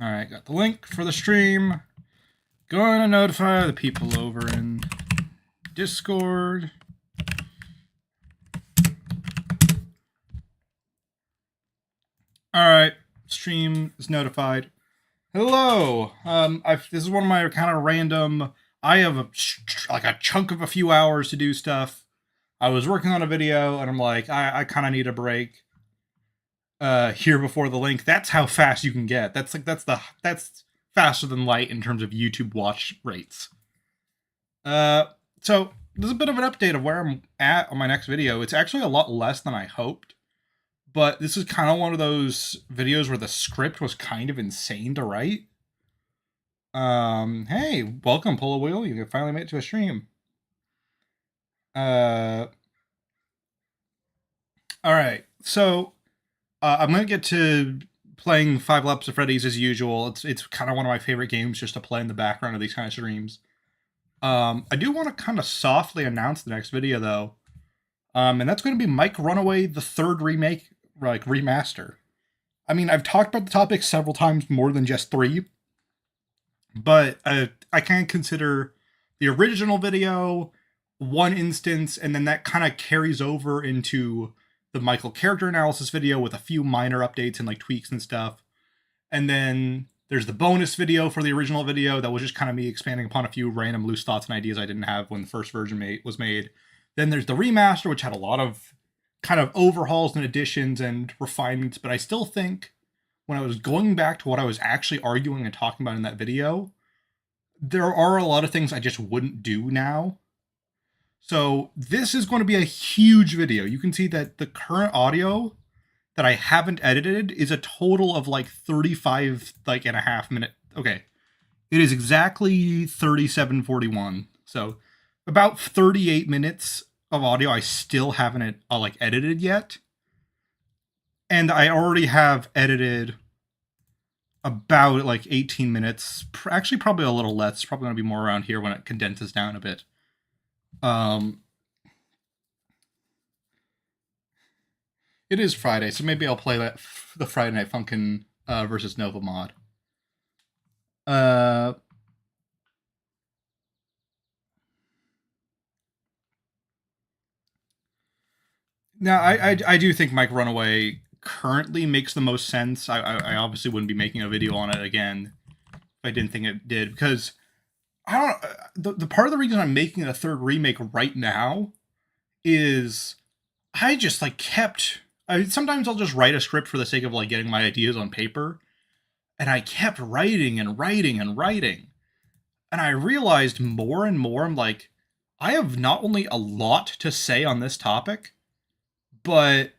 Alright, got the link for the stream. Going to notify the people over in Discord. Alright, stream is notified. Hello! This is one of my kind of random... I have a chunk of a few hours to do stuff. I was working on a video, and I'm like, I kind of need a break. Here before the link. That's how fast you can get. That's faster than light in terms of YouTube watch rates. So there's a bit of an update of where I'm at on my next video. It's actually a lot less than I hoped, but this is kind of one of those videos where the script was kind of insane to write. Hey, welcome, Pull a Wheel. You finally made it to a stream. All right, so I'm gonna get to playing 5 laps of Freddy's as usual. It's kind of one of my favorite games just to play in the background of these kind of streams. I do want to kind of softly announce the next video though, and that's going to be Mike Runaway, the 3rd remake, like remaster. I mean, I've talked about the topic several times, more than just 3, but I can consider the original video one instance, and then that kind of carries over into the Michael character analysis video with a few minor updates and like tweaks and stuff. And then there's the bonus video for the original video that was just kind of me expanding upon a few random loose thoughts and ideas I didn't have when the first version was made. Then there's the remaster, which had a lot of kind of overhauls and additions and refinements, but I still think when I was going back to what I was actually arguing and talking about in that video, there are a lot of things I just wouldn't do now. So this is going to be a huge video. You can see that the current audio that I haven't edited is a total of like 35 and a half minute. Okay. It is exactly 37:41. So about 38 minutes of audio I still haven't edited yet. And I already have edited about 18 minutes. Actually, probably a little less. It's probably going to be more around here when it condenses down a bit. It is Friday, so maybe I'll play the Friday Night Funkin' versus Nova mod. Now, I do think Mike Runaway currently makes the most sense. I obviously wouldn't be making a video on it again if I didn't think it did, because I don't. The part of the reason I'm making a 3rd remake right now is I just kept. Sometimes I'll just write a script for the sake of getting my ideas on paper, and I kept writing and writing and writing, and I realized more and more I'm like, I have not only a lot to say on this topic, but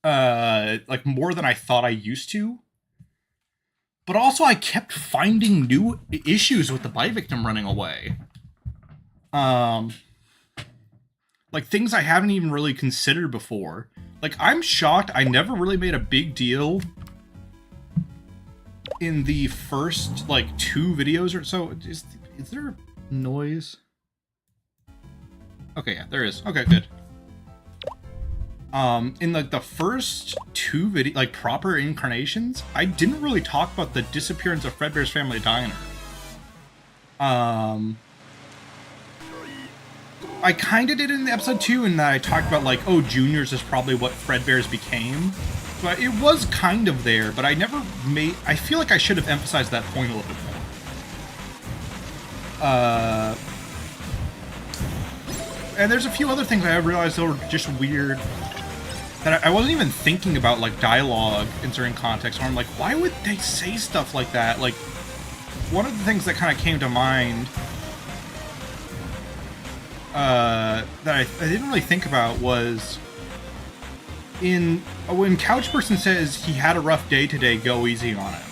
more than I thought I used to. But also I kept finding new issues with the bite victim running away. Things I haven't even really considered before. I'm shocked I never really made a big deal in the first 2 videos or so. Is there noise? Okay, yeah, there is. Okay, good. In the first 2 video, proper incarnations, I didn't really talk about the disappearance of Fredbear's Family Diner. I kind of did in episode 2, in that I talked about oh, Juniors is probably what Fredbear's became. But it was kind of there, but I never made. I feel like I should have emphasized that point a little bit more. And there's a few other things I realized that were just weird. That I wasn't even thinking about, dialogue in certain contexts, where I'm like, why would they say stuff like that? One of the things that kind of came to mind that I didn't really think about was when Couchperson says he had a rough day today, go easy on him.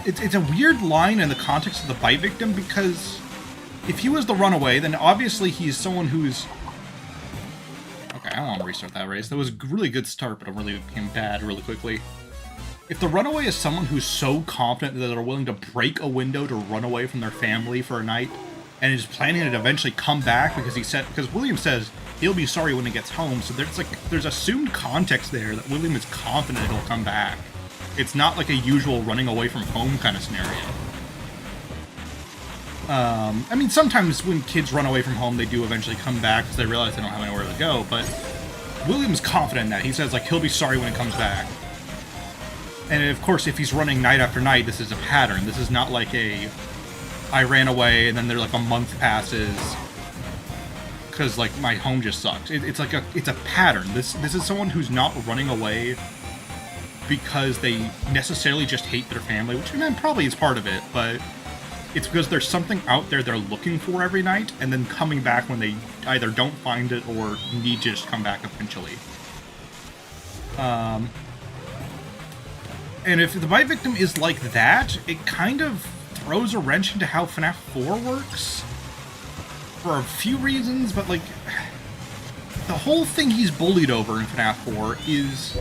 It's a weird line in the context of the bite victim, because if he was the runaway, then obviously he's someone who's... Okay, I don't want to restart that race. That was a really good start, but it really became bad really quickly. if the runaway is someone who's so confident that they're willing to break a window to run away from their family for a night, and is planning to eventually come back because William says he'll be sorry when he gets home, so there's assumed context there that William is confident he'll come back. It's not like a usual running away from home kind of scenario. I mean, sometimes when kids run away from home, they do eventually come back because they realize they don't have anywhere to go, but William's confident in that. He says, like, he'll be sorry when he comes back. And of course, if he's running night after night, this is a pattern. This is not like I ran away and then there like a month passes because like my home just sucks. It's a pattern. This is someone who's not running away because they necessarily just hate their family, which probably is part of it, but it's because there's something out there they're looking for every night, and then coming back when they either don't find it or need to just come back eventually. And if the bite victim is like that, it kind of throws a wrench into how FNAF 4 works. For a few reasons, but like, the whole thing he's bullied over in FNAF 4 is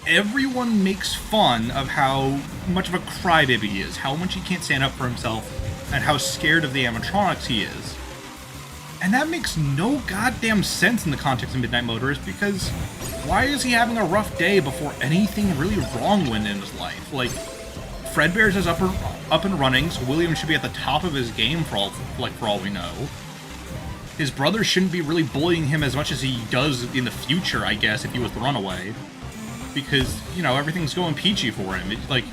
everyone makes fun of how much of a crybaby he is, how much he can't stand up for himself, and how scared of the animatronics he is. And that makes no goddamn sense in the context of Midnight Motorist, because why is he having a rough day before anything really wrong went in his life? Like, Fredbear's is up and running, so William should be at the top of his game for all we know. His brother shouldn't be really bullying him as much as he does in the future, I guess, if he was the runaway. Because, you know, everything's going peachy for him. It's like,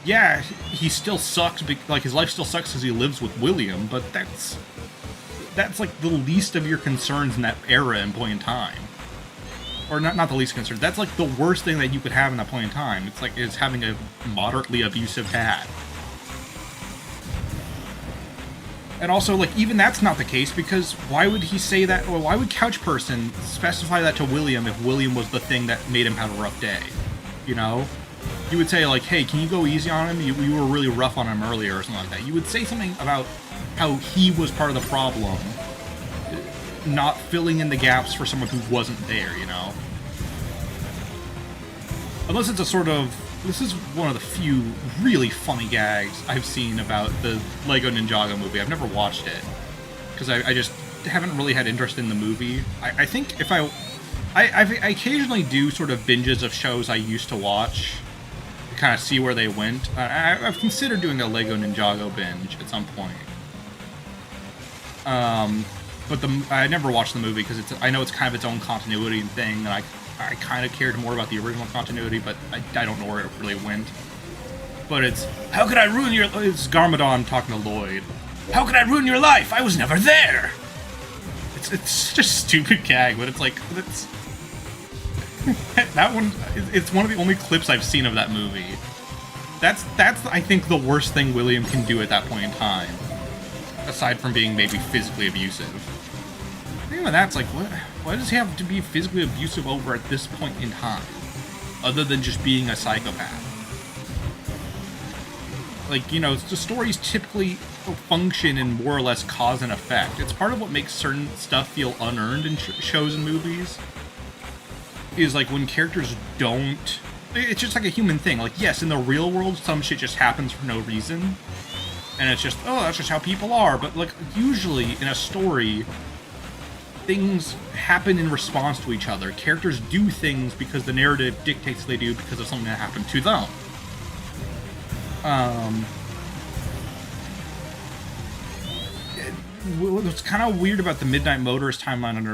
yeah, he still sucks, like, his life still sucks because he lives with William, but that's like the least of your concerns in that era and point in time. Or not the least concern. That's like the worst thing that you could have in that point in time. It's like is having a moderately abusive dad. And also, like, even that's not the case, because why would he say that, or why would Couchperson specify that to William if William was the thing that made him have a rough day? You know? You would say, like, hey, can you go easy on him? You were really rough on him earlier, or something like that. You would say something about how he was part of the problem, not filling in the gaps for someone who wasn't there, you know? Unless it's a sort of... This is one of the few really funny gags I've seen about the Lego Ninjago movie. I've never watched it, because I just haven't really had interest in the movie. I think if I occasionally do sort of binges of shows I used to watch, to kind of see where they went. I've considered doing a Lego Ninjago binge at some point. But I never watched the movie because I know it's kind of its own continuity thing, and I kind of cared more about the original continuity, but I don't know where it really went. But it's, how could I ruin your... It's Garmadon talking to Lloyd. How could I ruin your life? I was never there! It's just a stupid gag, but it's like... that one... It's one of the only clips I've seen of that movie. That's I think, the worst thing William can do at that point in time. Aside from being maybe physically abusive. Even that's like, why does he have to be physically abusive over at this point in time? Other than just being a psychopath. Like, you know, the stories typically function in more or less cause and effect. It's part of what makes certain stuff feel unearned in shows and movies. Is like when characters don't... It's just like a human thing. Like, yes, in the real world, some shit just happens for no reason. And it's just, oh, that's just how people are. But, like, usually in a story... things happen in response to each other. Characters do things because the narrative dictates they do because of something that happened to them. What's kind of weird about the Midnight Motorist timeline under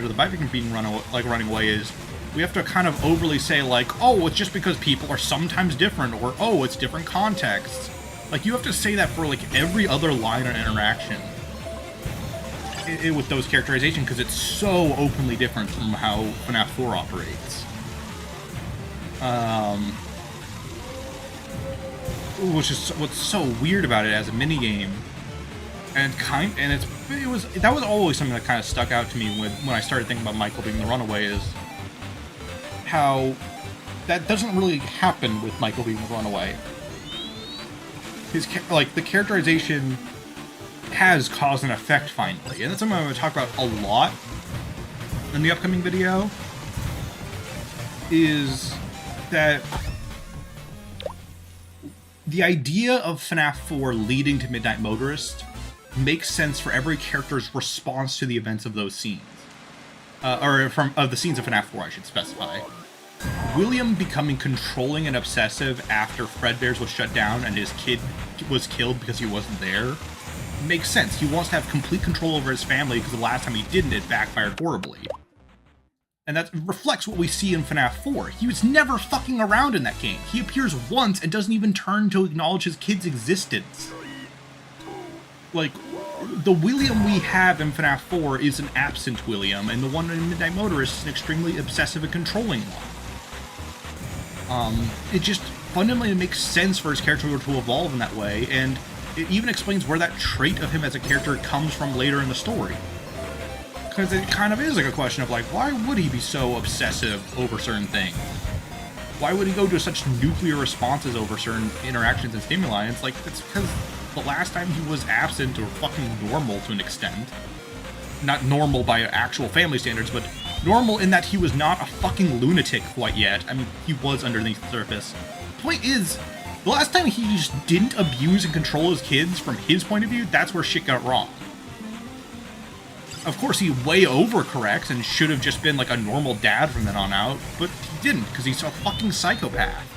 the bite victim being running away is we have to kind of overly say, like, oh, it's just because people are sometimes different, or oh, it's different contexts. Like, you have to say that for, like, every other line or interaction. With those characterization, because it's so openly different from how FNAF 4 operates. Which is what's so weird about it as a minigame. And that was always something that kind of stuck out to me when I started thinking about Michael being the runaway, is how that doesn't really happen with Michael being the runaway. The characterization has cause and effect finally, and that's something I'm going to talk about a lot in the upcoming video, is that the idea of FNAF 4 leading to Midnight Motorist makes sense for every character's response to the events of those scenes. Of the scenes of FNAF 4, I should specify. William becoming controlling and obsessive after Fredbear's was shut down and his kid was killed because he wasn't there makes sense. He wants to have complete control over his family because the last time he didn't, it backfired horribly. And that reflects what we see in FNAF 4. He was never fucking around in that game. He appears once and doesn't even turn to acknowledge his kid's existence. Like, the William we have in FNAF 4 is an absent William, and the one in Midnight Motorist is an extremely obsessive and controlling one. It just fundamentally makes sense for his character to evolve in that way, and it even explains where that trait of him as a character comes from later in the story. Because it kind of is like a question of like, why would he be so obsessive over certain things? Why would he go to such nuclear responses over certain interactions and stimuli? And it's like, it's because the last time he was absent or fucking normal to an extent. Not normal by actual family standards, but normal in that he was not a fucking lunatic quite yet. I mean, he was underneath the surface. The point is, the last time he just didn't abuse and control his kids from his point of view, that's where shit got wrong. Of course, he way overcorrects and should have just been like a normal dad from then on out, but he didn't, because he's a fucking psychopath.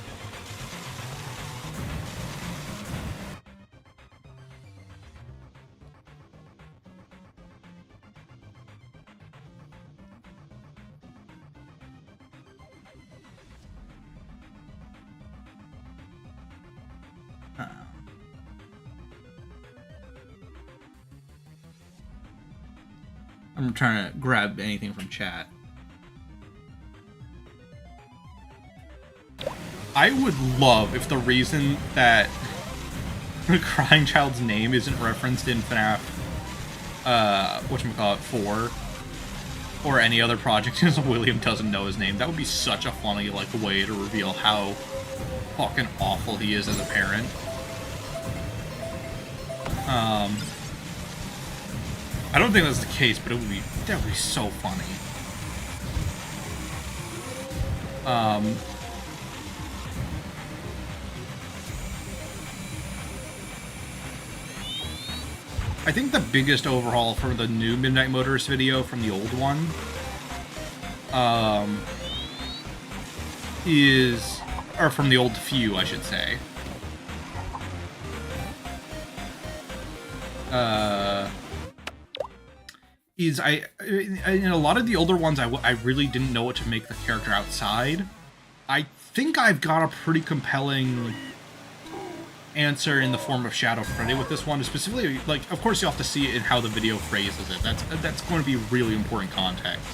I'm trying to grab anything from chat. I would love if the reason that the crying child's name isn't referenced in FNAF, whatchamacallit, 4, or any other project is William doesn't know his name. That would be such a funny, like, way to reveal how fucking awful he is as a parent. I don't think that's the case, but that would be so funny. I think the biggest overhaul for the new Midnight Motorist video from the old one or from the old few, I should say. In a lot of the older ones, I really didn't know what to make the character outside. I think I've got a pretty compelling answer in the form of Shadow Freddy with this one, specifically, like, of course you have to see it in how the video phrases it. That's going to be really important context.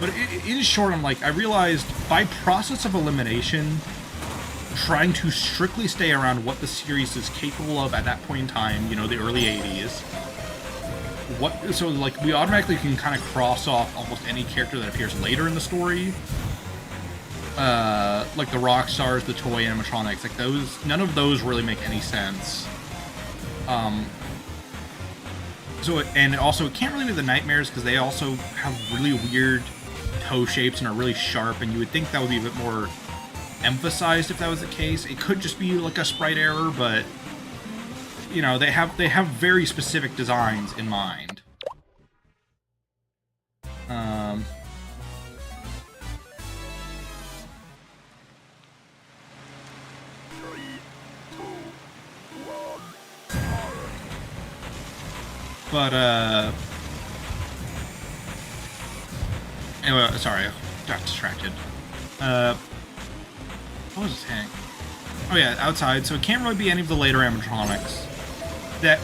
But in short, I realized by process of elimination, trying to strictly stay around what the series is capable of at that point in time, you know, the early 80s. So like, we automatically can kind of cross off almost any character that appears later in the story. Like the rock stars, the toy animatronics, like those, none of those really make any sense. And also, it can't really be the nightmares because they also have really weird toe shapes and are really sharp, and you would think that would be a bit more emphasized if that was the case. It could just be like a sprite error, but you know, they have very specific designs in mind. Anyway, sorry, I got distracted. What was I saying? Oh yeah, outside, so it can't really be any of the later animatronics.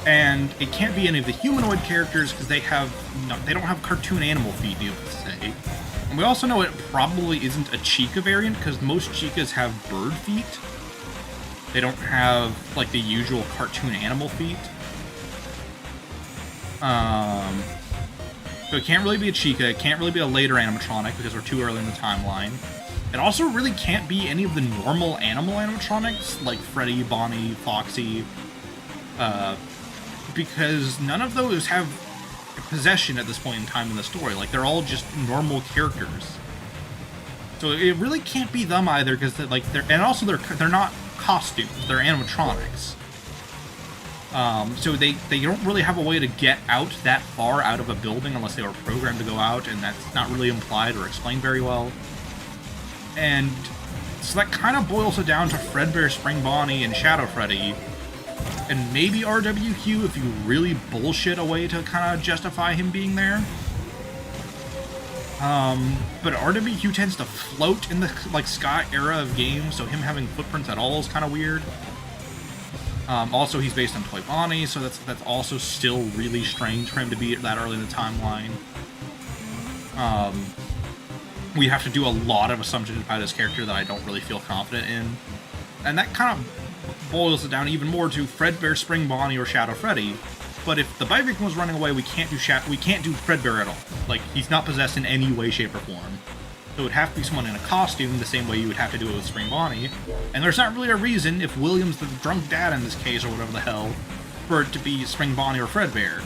And it can't be any of the humanoid characters because they don't have cartoon animal feet, needless to say. And we also know it probably isn't a Chica variant because most Chicas have bird feet. They don't have like the usual cartoon animal feet. So it can't really be a Chica. It can't really be a later animatronic because we're too early in the timeline. It also really can't be any of the normal animal animatronics like Freddy, Bonnie, Foxy. Because none of those have possession at this point in time in the story. Like, they're all just normal characters. So it really can't be them either, because they're not costumes. They're animatronics. So they don't really have a way to get out that far out of a building unless they were programmed to go out, and that's not really implied or explained very well. And so that kind of boils it down to Fredbear, Spring Bonnie, and Shadow Freddy, and maybe RWQ if you really bullshit a way to kind of justify him being there. But RWQ tends to float in the like Scott era of games, so him having footprints at all is kind of weird. Also, he's based on Toy Bonnie, so that's also still really strange for him to be that early in the timeline. We have to do a lot of assumptions about his character that I don't really feel confident in, and that kind of boils it down even more to Fredbear, Spring Bonnie, or Shadow Freddy. But if the bite victim was running away, we can't do Fredbear at all. Like, he's not possessed in any way, shape, or form. So it would have to be someone in a costume, the same way you would have to do it with Spring Bonnie. And there's not really a reason, if William's the drunk dad in this case, or whatever the hell, for it to be Spring Bonnie or Fredbear.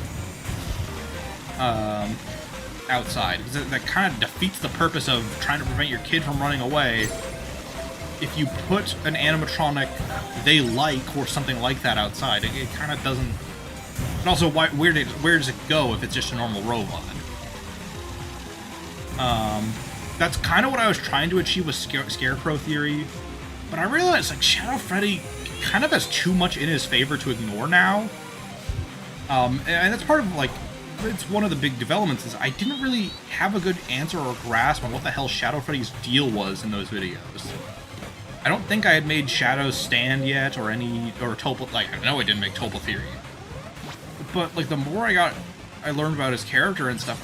Outside. Because that kind of defeats the purpose of trying to prevent your kid from running away. If you put an animatronic they like, or something like that outside, it kind of doesn't... And also, where does it go if it's just a normal robot? That's kind of what I was trying to achieve with Scarecrow Theory, but I realized, like, Shadow Freddy kind of has too much in his favor to ignore now. And that's part of, like, it's one of the big developments is I didn't really have a good answer or grasp on what the hell Shadow Freddy's deal was in those videos. I don't think I had made Shadow's Stand yet, or Topo, like, I know I didn't make Topo Theory. But, like, the more I learned about his character and stuff,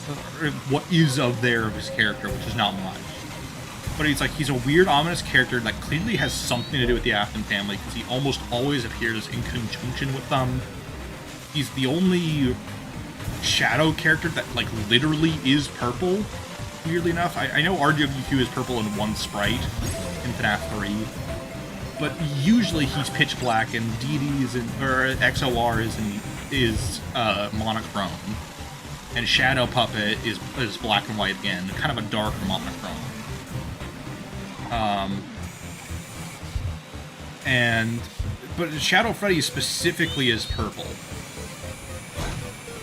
what is of his character, which is not much. But he's a weird, ominous character that clearly has something to do with the Afton family, because he almost always appears in conjunction with them. He's the only Shadow character that, like, literally is purple, weirdly enough. I know RWQ is purple in one sprite in FNAF 3, but usually he's pitch black, and DD's or XOR is monochrome. And Shadow Puppet is black and white again, kind of a dark monochrome. But Shadow Freddy specifically is purple.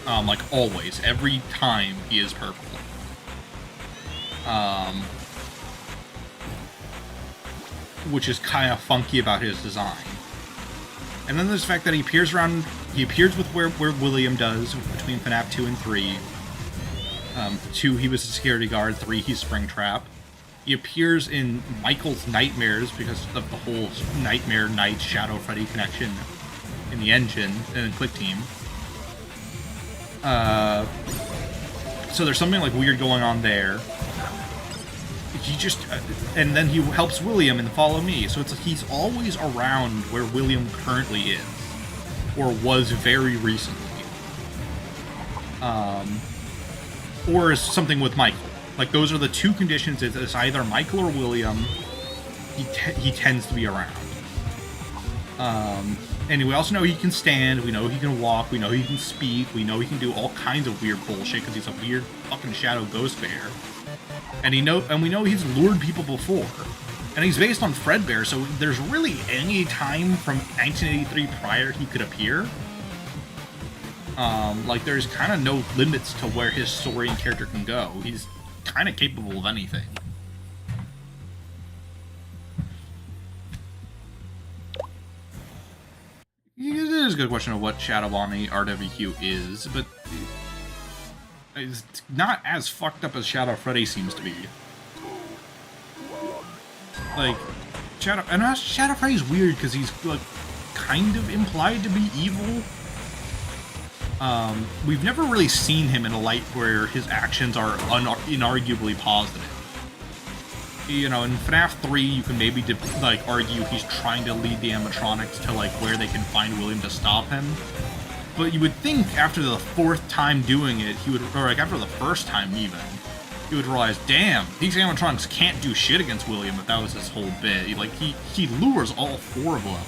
Like always, every time he is purple. Which is kind of funky about his design. And then there's the fact that he appears with where William does, between FNAF 2 and 3. 2, he was a security guard. 3, he's Springtrap. He appears in Michael's nightmares because of the whole Nightmare Night Shadow Freddy connection in the engine and Quick Team. So there's something like weird going on there. And then he helps William in Follow Me, so it's like he's always around where William currently is, or was very recently. Or is something with Michael. Like, those are the two conditions. It's either Michael or William. He tends to be around. And we also know he can stand, we know he can walk, we know he can speak, we know he can do all kinds of weird bullshit because he's a weird fucking shadow ghost bear. And we know he's lured people before. And he's based on Fredbear, so there's really any time from 1983 prior he could appear. Like, there's kind of no limits to where his story and character can go. He's kind of capable of anything. It is a good question of what Shadow Bonnie RWQ is, but it's not as fucked up as Shadow Freddy seems to be. Like, Shadow Freddy's weird because he's, like, kind of implied to be evil. We've never really seen him in a light where his actions are inarguably positive. You know, in FNAF 3, you can maybe, like, argue he's trying to lead the animatronics to, like, where they can find William to stop him. But you would think after the fourth time doing it, or, like, after the first time even, he would realize, damn, these animatronics can't do shit against William if that was his whole bit. Like, he lures all four of them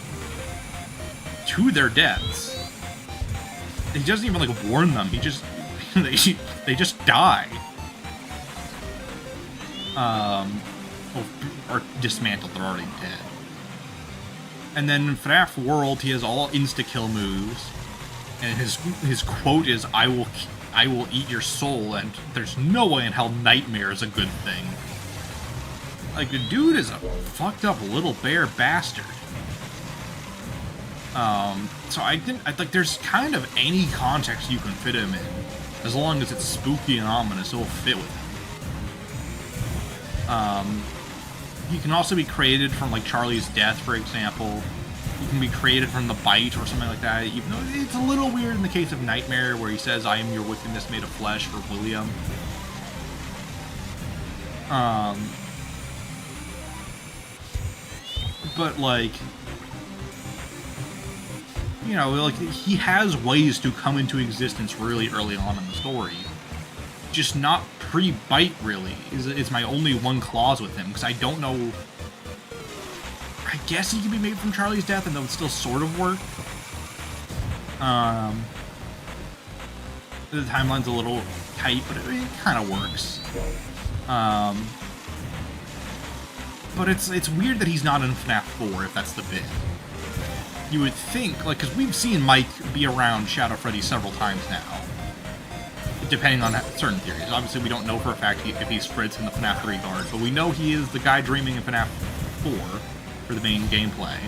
to their deaths. He doesn't even, like, warn them. He just... they just die. Or dismantled. They're already dead. And then in FNAF World, he has all insta-kill moves, and his quote is, I will eat your soul, and there's no way in hell Nightmare is a good thing. Like, the dude is a fucked up little bear bastard. So I think there's kind of any context you can fit him in, as long as it's spooky and ominous, it'll fit with him. He can also be created from, like, Charlie's death, for example. He can be created from the bite or something like that, even though it's a little weird in the case of Nightmare, where he says, I am your wickedness made of flesh, for William. But, like, you know, like, he has ways to come into existence really early on in the story. Just not pre-bite, really, is my only one clause with him, because I don't know... I guess he can be made from Charlie's death, and that would still sort of work. The timeline's a little tight, but it kind of works. But it's weird that he's not in FNAF 4, if that's the bit. You would think, like, because we've seen Mike be around Shadow Freddy several times now, depending on certain theories. Obviously, we don't know for a fact if he's Fritz in the FNAF 3 guard, but we know he is the guy dreaming in FNAF 4 for the main gameplay.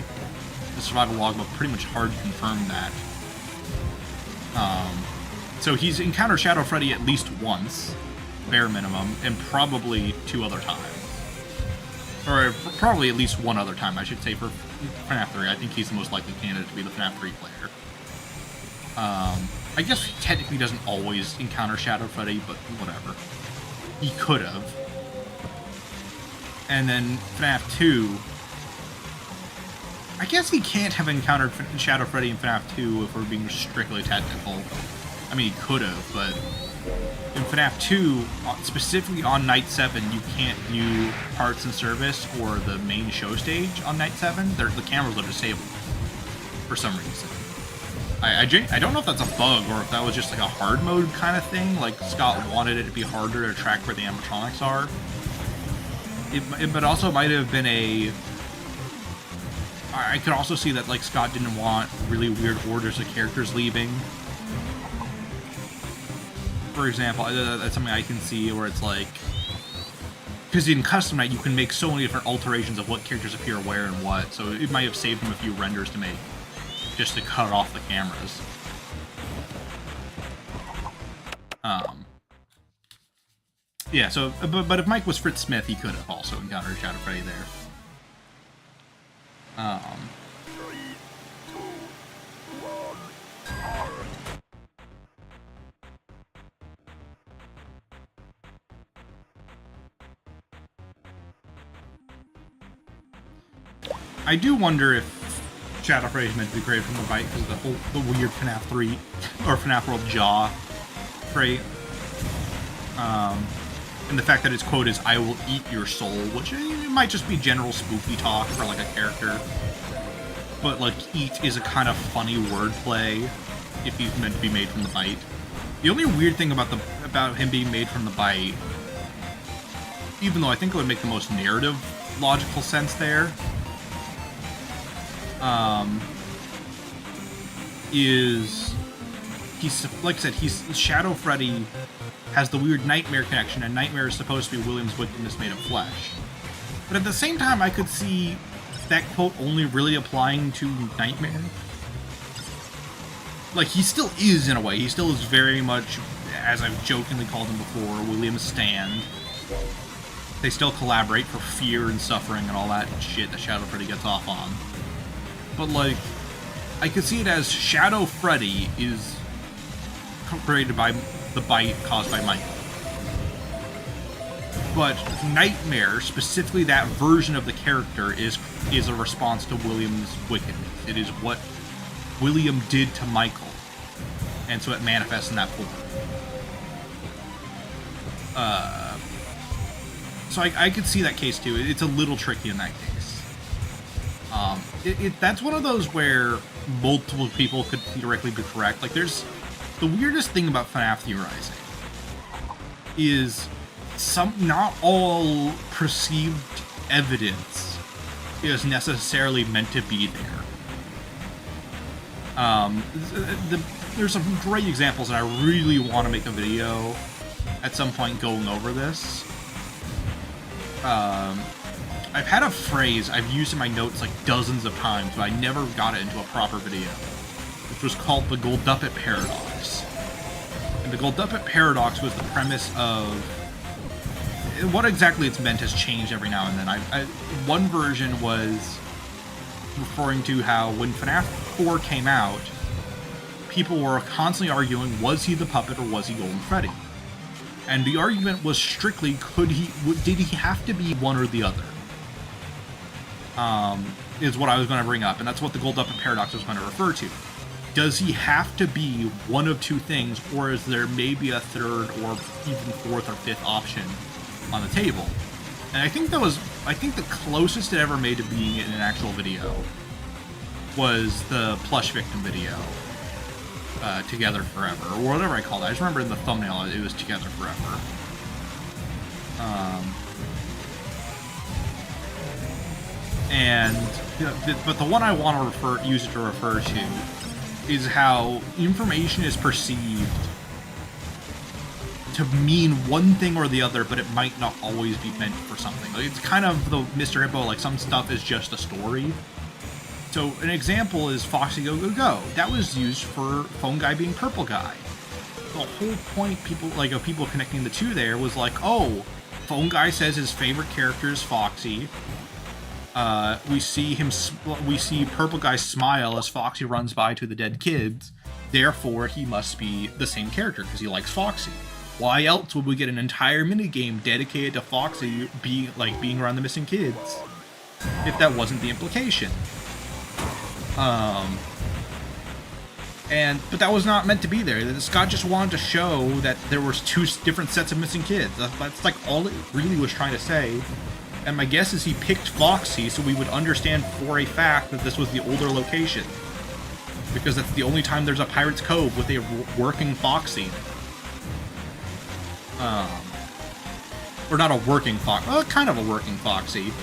The survival logbook pretty much hard to confirm that. So he's encountered Shadow Freddy at least once, bare minimum, and probably 2 other times. Or probably at least 1 other time, I should say, for FNAF 3. I think he's the most likely candidate to be the FNAF 3 player. I guess he technically doesn't always encounter Shadow Freddy, but whatever. He could have. And then FNAF 2... I guess he can't have encountered Shadow Freddy in FNAF 2 if we're being strictly technical. I mean, he could have, but... in FNAF 2, specifically on Night 7, you can't view parts and service or the main show stage on Night 7. The cameras are disabled for some reason. I don't know if that's a bug or if that was just like a hard mode kind of thing, like Scott wanted it to be harder to track where the animatronics are. But also might have been a... I could also see that, like, Scott didn't want really weird orders of characters leaving. For example, that's something I can see where it's like... because in Custom Night, you can make so many different alterations of what characters appear where and what, so it might have saved him a few renders to make, just to cut off the cameras. Yeah, so, but if Mike was Fritz Smith, he could have also encountered Shadow Freddy there. I do wonder if Shadow Freddy is meant to be created from the bite because of the weird FNAF 3 or FNAF World jaw trait. And the fact that its quote is, I will eat your soul, which it might just be general spooky talk for like a character. But like, eat is a kind of funny wordplay if he's meant to be made from the bite. The only weird thing about him being made from the bite, even though I think it would make the most narrative logical sense there, is he's, like I said, Shadow Freddy has the weird Nightmare connection, and Nightmare is supposed to be William's wickedness made of flesh. But at the same time, I could see that quote only really applying to Nightmare. Like, he still is, in a way. He still is very much, as I've jokingly called him before, William's stand. They still collaborate for fear and suffering and all that shit that Shadow Freddy gets off on. But, like, I could see it as Shadow Freddy is created by the bite caused by Michael. But Nightmare, specifically that version of the character, is a response to William's wickedness. It is what William did to Michael. And so it manifests in that form. So I could see that case too. It's a little tricky in that case. That's one of those where multiple people could theoretically be correct. Like, there's... the weirdest thing about FNAF theorizing is not all perceived evidence is necessarily meant to be there. There's some great examples, and I really want to make a video at some point going over this. I've had a phrase I've used in my notes like dozens of times, but I never got it into a proper video, which was called the Golduppet Paradox. And the Golduppet Paradox was the premise of what exactly it's meant has changed every now and then. One version was referring to how when FNAF 4 came out, people were constantly arguing, was he the puppet or was he Golden Freddy? And the argument was strictly, did he have to be one or the other? Is what I was going to bring up, and that's what the Golduppet Paradox was going to refer to. Does he have to be one of two things, or is there maybe a third or even fourth or fifth option on the table? And I think the closest it ever made to being in an actual video was the Plush Victim video, Together Forever, or whatever I called it. I just remember in the thumbnail it was Together Forever. But the one I want to use it to refer to is how information is perceived to mean one thing or the other, but it might not always be meant for something. Like, it's kind of the Mr. Hippo, like some stuff is just a story. So an example is Foxy Go Go Go. That was used for Phone Guy being Purple Guy. The whole point of people connecting the two there was like, oh, Phone Guy says his favorite character is Foxy. We see Purple Guy smile as Foxy runs by to the dead kids. Therefore, he must be the same character because he likes Foxy. Why else would we get an entire minigame dedicated to Foxy being around the missing kids? If that wasn't the implication. But that was not meant to be there. Scott just wanted to show that there was two different sets of missing kids. That's like all it really was trying to say. And my guess is he picked Foxy so we would understand for a fact that this was the older location. Because that's the only time there's a Pirate's Cove with a working Foxy. Or not a working Foxy, well, kind of a working Foxy.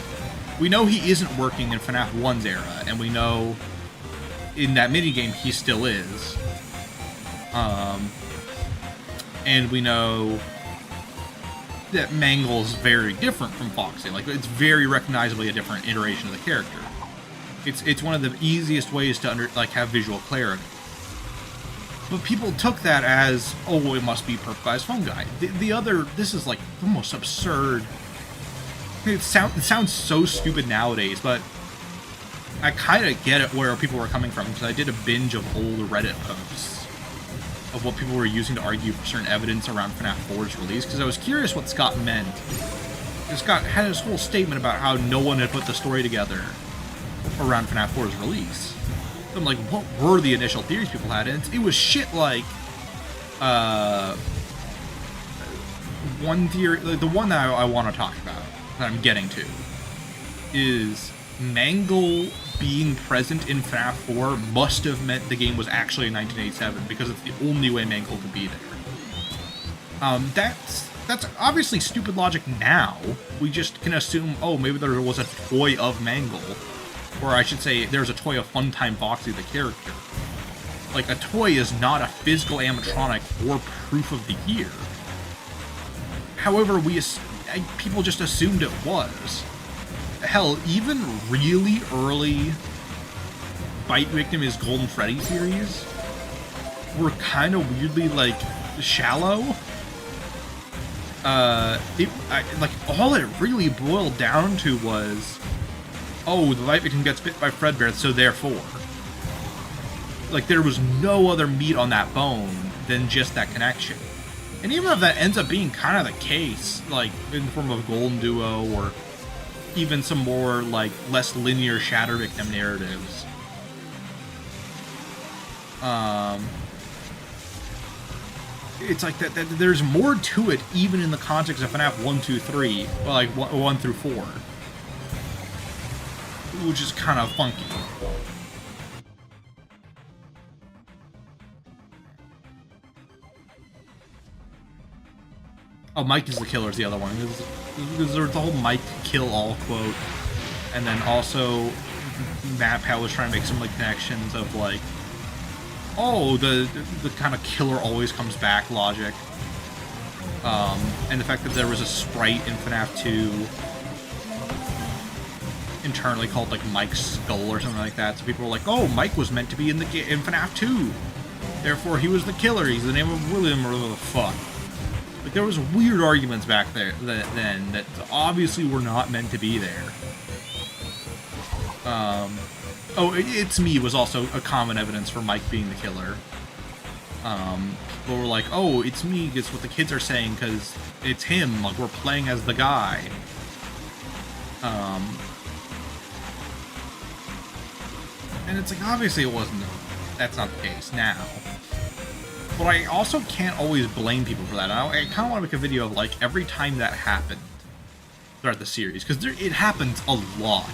We know he isn't working in FNAF 1's era, and we know in that minigame he still is. And we know that Mangle's very different from Foxy. Like, it's very recognizably a different iteration of the character. It's one of the easiest ways to have visual clarity. But people took that as, oh, it must be Purple Guy's Phone Guy. This is like the most absurd. It sounds so stupid nowadays, but I kind of get it where people were coming from, because I did a binge of old Reddit posts of what people were using to argue for certain evidence around FNAF 4's release, because I was curious what Scott meant. Scott had his whole statement about how no one had put the story together around FNAF 4's release. So I'm like, what were the initial theories people had? And it was shit like, one theory, the one that I want to talk about, that I'm getting to, is Mangle being present in FNAF 4 must have meant the game was actually in 1987, because it's the only way Mangle could be there. That's obviously stupid logic now. We just can assume, oh, maybe there was a toy of Mangle. Or I should say, there's a toy of Funtime Foxy, the character. Like, a toy is not a physical animatronic or proof of the year. However, people just assumed it was. Hell, even really early Bite Victim is Golden Freddy series were kind of weirdly, like, shallow. All it really boiled down to was, oh, the Bite Victim gets bit by Fredbear, so therefore. Like, there was no other meat on that bone than just that connection. And even if that ends up being kind of the case, like, in the form of Golden Duo, or even some more, like, less linear Shatter Victim narratives. It's like that there's more to it, even in the context of FNAF 1, 2, 3, like 1 through 4. Which is kind of funky. Oh, Mike is the killer is the other one. There's the whole Mike kill all quote And then also, MatPat was trying to make some like connections of like, oh, the kind of killer always comes back logic. And the fact that there was a sprite in FNAF 2 internally called like Mike's Skull or something like that. So people were like, oh, Mike was meant to be in FNAF 2. Therefore, he was the killer. He's the name of William or whatever the fuck. Like, there was weird arguments back there then that obviously were not meant to be there. Oh, it's me was also a common evidence for Mike being the killer. People were like, oh, it's me, it's what the kids are saying, because it's him, like, we're playing as the guy. And it's like, obviously it wasn't, that's not the case now. But I also can't always blame people for that. I kind of want to make a video of, like, every time that happened throughout the series, because it happens a lot.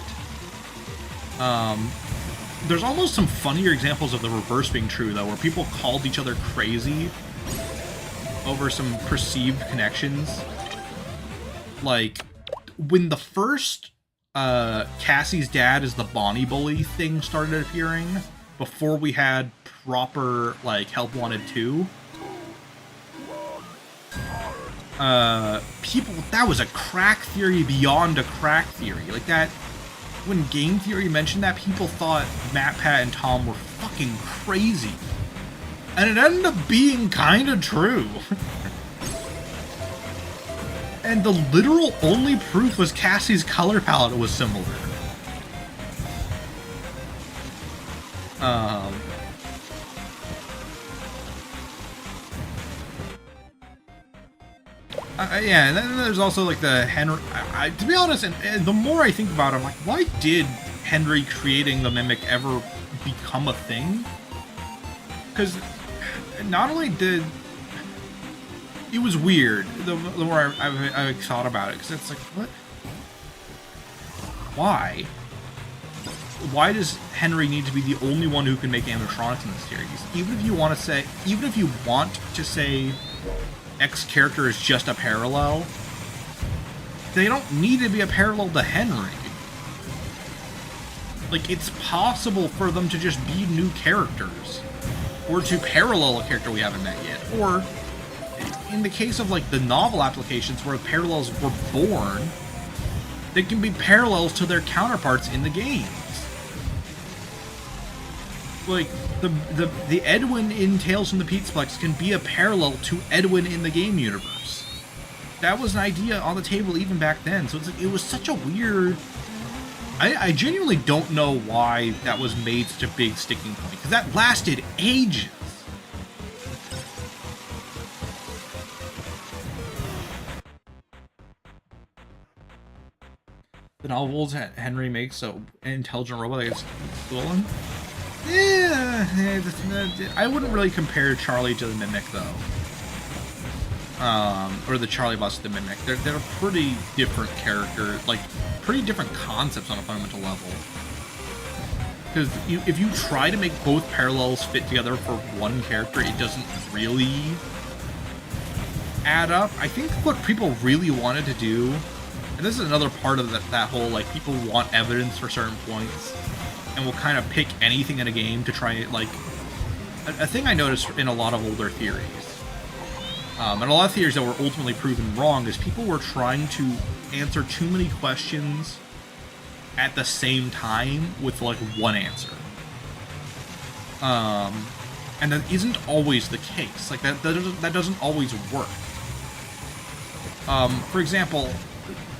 There's almost some funnier examples of the reverse being true, though, where people called each other crazy over some perceived connections. Like, when the first Cassie's dad is the Bonnie bully thing started appearing, before we had proper, like, Help Wanted 2, people, that was a crack theory beyond a crack theory. Like, that, when Game Theory mentioned that, people thought MatPat and Tom were fucking crazy. And it ended up being kind of true. And the literal only proof was Cassie's color palette was similar. Yeah, and then there's also like the Henry. To be honest, and the more I think about it, I'm like, why did Henry creating the Mimic ever become a thing? Because not only did it was weird, the more I thought about it, because it's like, what? Why? Why does Henry need to be the only one who can make animatronics in the series? Even if you want to say X character is just a parallel, they don't need to be a parallel to Henry. Like, it's possible for them to just be new characters, or to parallel a character we haven't met yet, or in the case of like the novel applications where parallels were born, they can be parallels to their counterparts in the games. Like, the Edwin in Tales from the Pizplex can be a parallel to Edwin in the game universe. That was an idea on the table even back then, so it's like, it was such a weird... I genuinely don't know why that was made such a big sticking point, because that lasted ages. The novels that Henry makes so an intelligent robot that gets stolen? Yeah, I wouldn't really compare Charlie to the Mimic, though. Or the Charlie Bus to the Mimic. They're pretty different characters, like, pretty different concepts on a fundamental level. Because if you try to make both parallels fit together for one character, it doesn't really add up. I think what people really wanted to do, and this is another part of that whole, like, people want evidence for certain points, and will kind of pick anything in a game to try, like... A thing I noticed in a lot of older theories, and a lot of theories that were ultimately proven wrong, is people were trying to answer too many questions at the same time with, like, one answer. And that isn't always the case. Like, that doesn't always work. For example,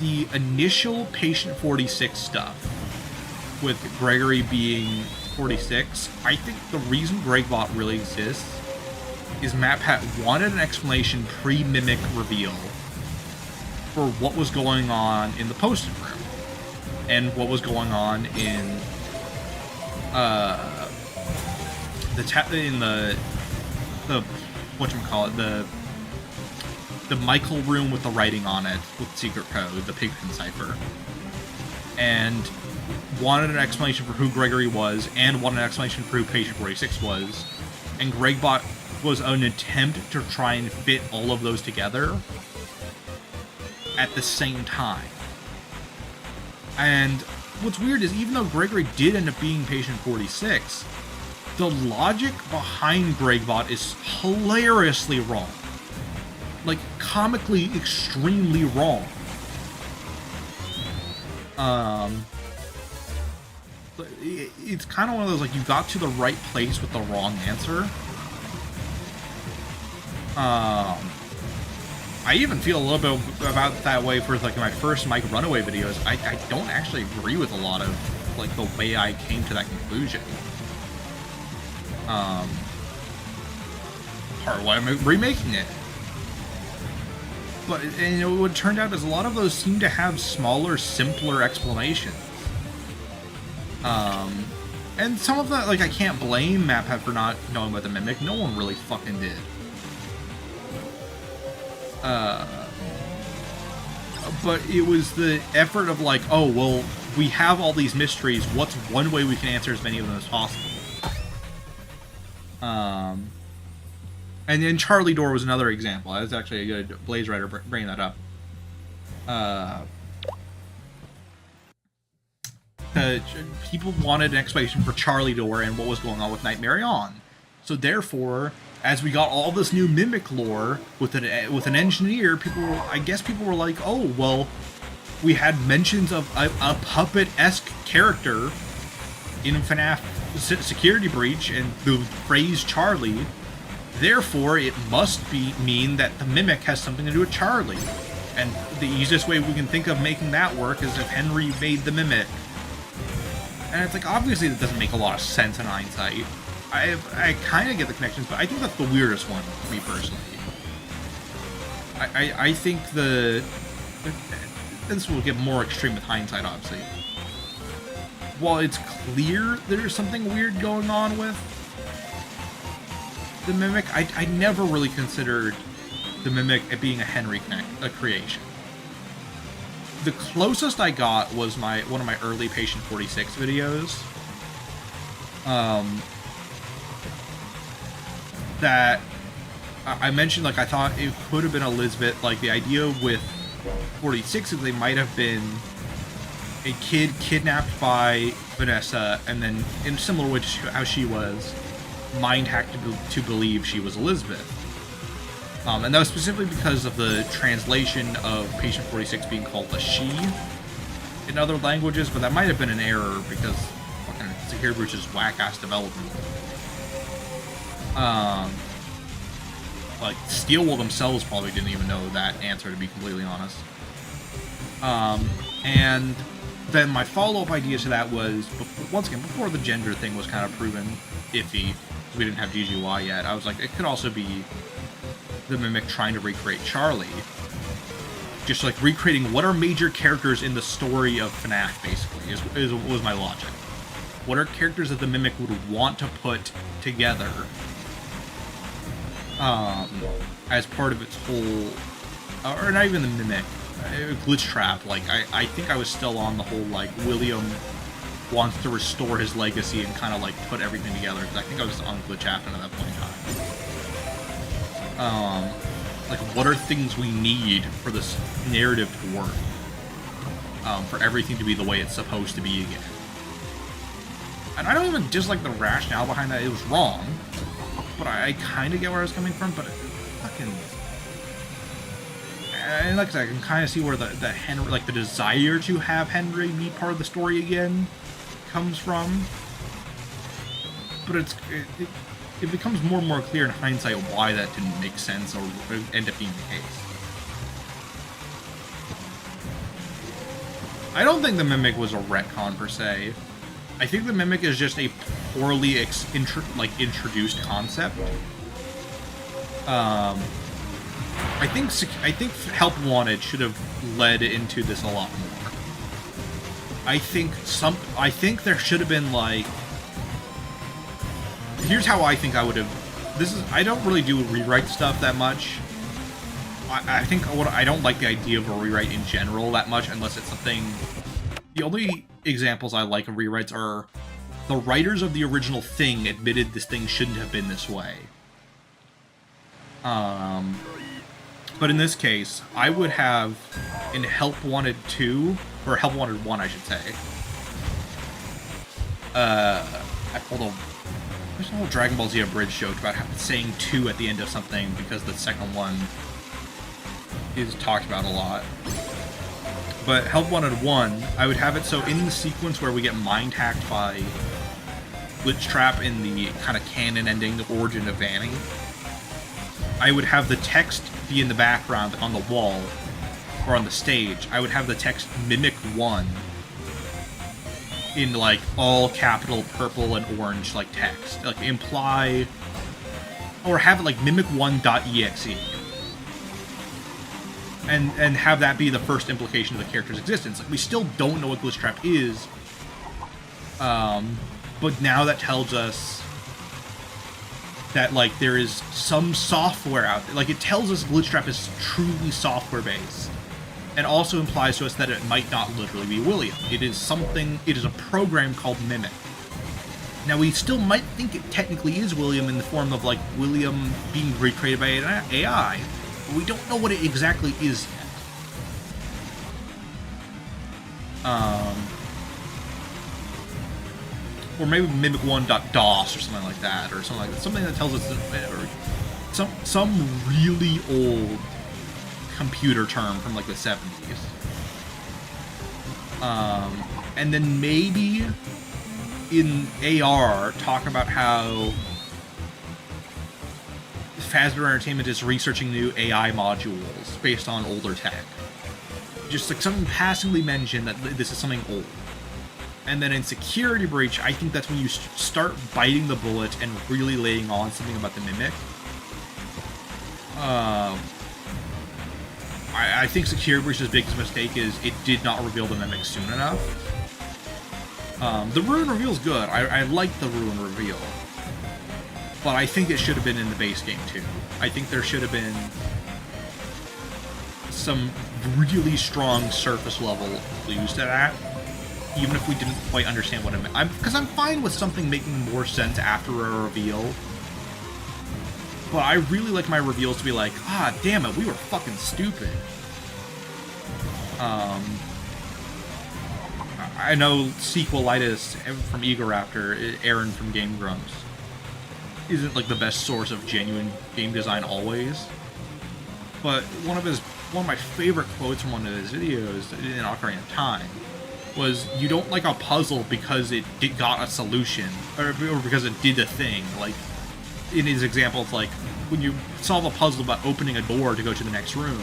the initial Patient 46 stuff, with Gregory being 46, I think the reason Gregbot really exists is MatPat wanted an explanation pre-Mimic reveal for what was going on in the posted room, and what was going on in the whatchamacallit, the Michael room with the writing on it with secret code, the Pigpen cipher, and wanted an explanation for who Gregory was, and wanted an explanation for who Patient 46 was, and Gregbot was an attempt to try and fit all of those together at the same time. And what's weird is even though Gregory did end up being patient 46, the logic behind Gregbot is hilariously wrong. Like, comically extremely wrong. It's kind of one of those, like, you got to the right place with the wrong answer. I even feel a little bit about that way for, like, my first Mike Runaway videos. I don't actually agree with a lot of, like, the way I came to that conclusion. Part of why I'm remaking it. But, you know, what turned out is a lot of those seem to have smaller, simpler explanations. And some of that, like, I can't blame MapHead for not knowing about the Mimic. No one really fucking did. But it was the effort of, like, oh, well, we have all these mysteries. What's one way we can answer as many of them as possible? And then Charlie Door was another example. That was actually a good Blaze Rider bringing that up. People wanted an explanation for Charlie Door and what was going on with Nightmare On. So therefore, as we got all this new Mimic lore with an engineer, I guess people were like, oh, well, we had mentions of a puppet-esque character in FNAF Security Breach and the phrase Charlie. Therefore, it must mean that the Mimic has something to do with Charlie. And the easiest way we can think of making that work is if Henry made the Mimic. And it's like, obviously that doesn't make a lot of sense in hindsight. I kind of get the connections, but I think that's the weirdest one for me personally. I think this will get more extreme with hindsight, obviously. While it's clear there's something weird going on with the Mimic, I never really considered the Mimic being a Henry creation. The closest I got was one of my early Patient 46 videos. That I mentioned, like, I thought it could have been Elizabeth. Like, the idea with 46 is they might have been a kid kidnapped by Vanessa, and then, in a similar way to how she was, mind hacked to believe she was Elizabeth. And that was specifically because of the translation of Patient 46 being called a she in other languages, but that might have been an error because fucking Security Breach's whack-ass development. Like, Steelwool themselves probably didn't even know that answer, to be completely honest. And then my follow-up idea to that was, once again, before the gender thing was kind of proven iffy, we didn't have GGY yet, I was like, it could also be the Mimic trying to recreate Charlie. Just, like, recreating what are major characters in the story of FNAF, basically, was my logic. What are characters that the Mimic would want to put together as part of its whole, or not even the Mimic, Glitch Trap. Like, I think I was still on the whole, like, William wants to restore his legacy and kind of, like, put everything together, because I think I was on Glitch After at that point in time. Like, what are things we need for this narrative to work? For everything to be the way it's supposed to be again. And I don't even dislike the rationale behind that. It was wrong. But I kind of get where I was coming from, but it fucking... And like I said, I can kind of see where the Henry, like, the desire to have Henry be part of the story again comes from. But it becomes more and more clear in hindsight why that didn't make sense or end up being the case. I don't think the Mimic was a retcon per se. I think the Mimic is just a poorly introduced concept. I think Help Wanted should have led into this a lot more. I think there should have been, like, here's how I think I would have. I don't really do rewrite stuff that much. I think I don't like the idea of a rewrite in general that much unless it's something. The only examples I like of rewrites are the writers of the original thing admitted this thing shouldn't have been this way. But in this case, I would have in Help Wanted 2, or Help Wanted 1, I should say, I pulled a... There's a whole Dragon Ball Z abridged joke about saying 2 at the end of something because the second one is talked about a lot. But Help Wanted 1, I would have it so in the sequence where we get mind hacked by Glitchtrap in the kind of canon ending, the origin of Vanny, I would have the text be in the background on the wall or on the stage. I would have the text Mimic 1 in like all capital purple and orange like text. Like imply or have it like mimic1.exe. And have that be the first implication of the character's existence. Like we still don't know what Glitchtrap is. But now that tells us that like there is some software out there. Like it tells us Glitchtrap is truly software based. And also implies to us that it might not literally be William. It is something, it is a program called Mimic. Now we still might think it technically is William in the form of like William being recreated by an AI, but we don't know what it exactly is yet. Or maybe Mimic1.dos or something like that, or something like that. Something that tells us that, or some really old computer term from like the 70s. And then maybe in AR talk about how Fazbear Entertainment is researching new AI modules based on older tech. Just like something passively mentioned that this is something old. And then in Security Breach, I think that's when you start biting the bullet and really laying on something about the Mimic. I think Security Breach's biggest mistake is it did not reveal the Mimic soon enough. The Ruin reveal's good. I like the Ruin reveal. But I think it should have been in the base game too. I think there should have been some really strong surface level clues to that, even if we didn't quite understand what it meant. Because I'm fine with something making more sense after a reveal. But I really like my reveals to be like, ah, damn it, we were fucking stupid. I know Sequelitis from Egoraptor, Aaron from Game Grumps, isn't like the best source of genuine game design always. But one of my favorite quotes from one of his videos in Ocarina of Time was, you don't like a puzzle because it got a solution, or because it did a thing. Like, in his example, it's like, when you solve a puzzle about opening a door to go to the next room,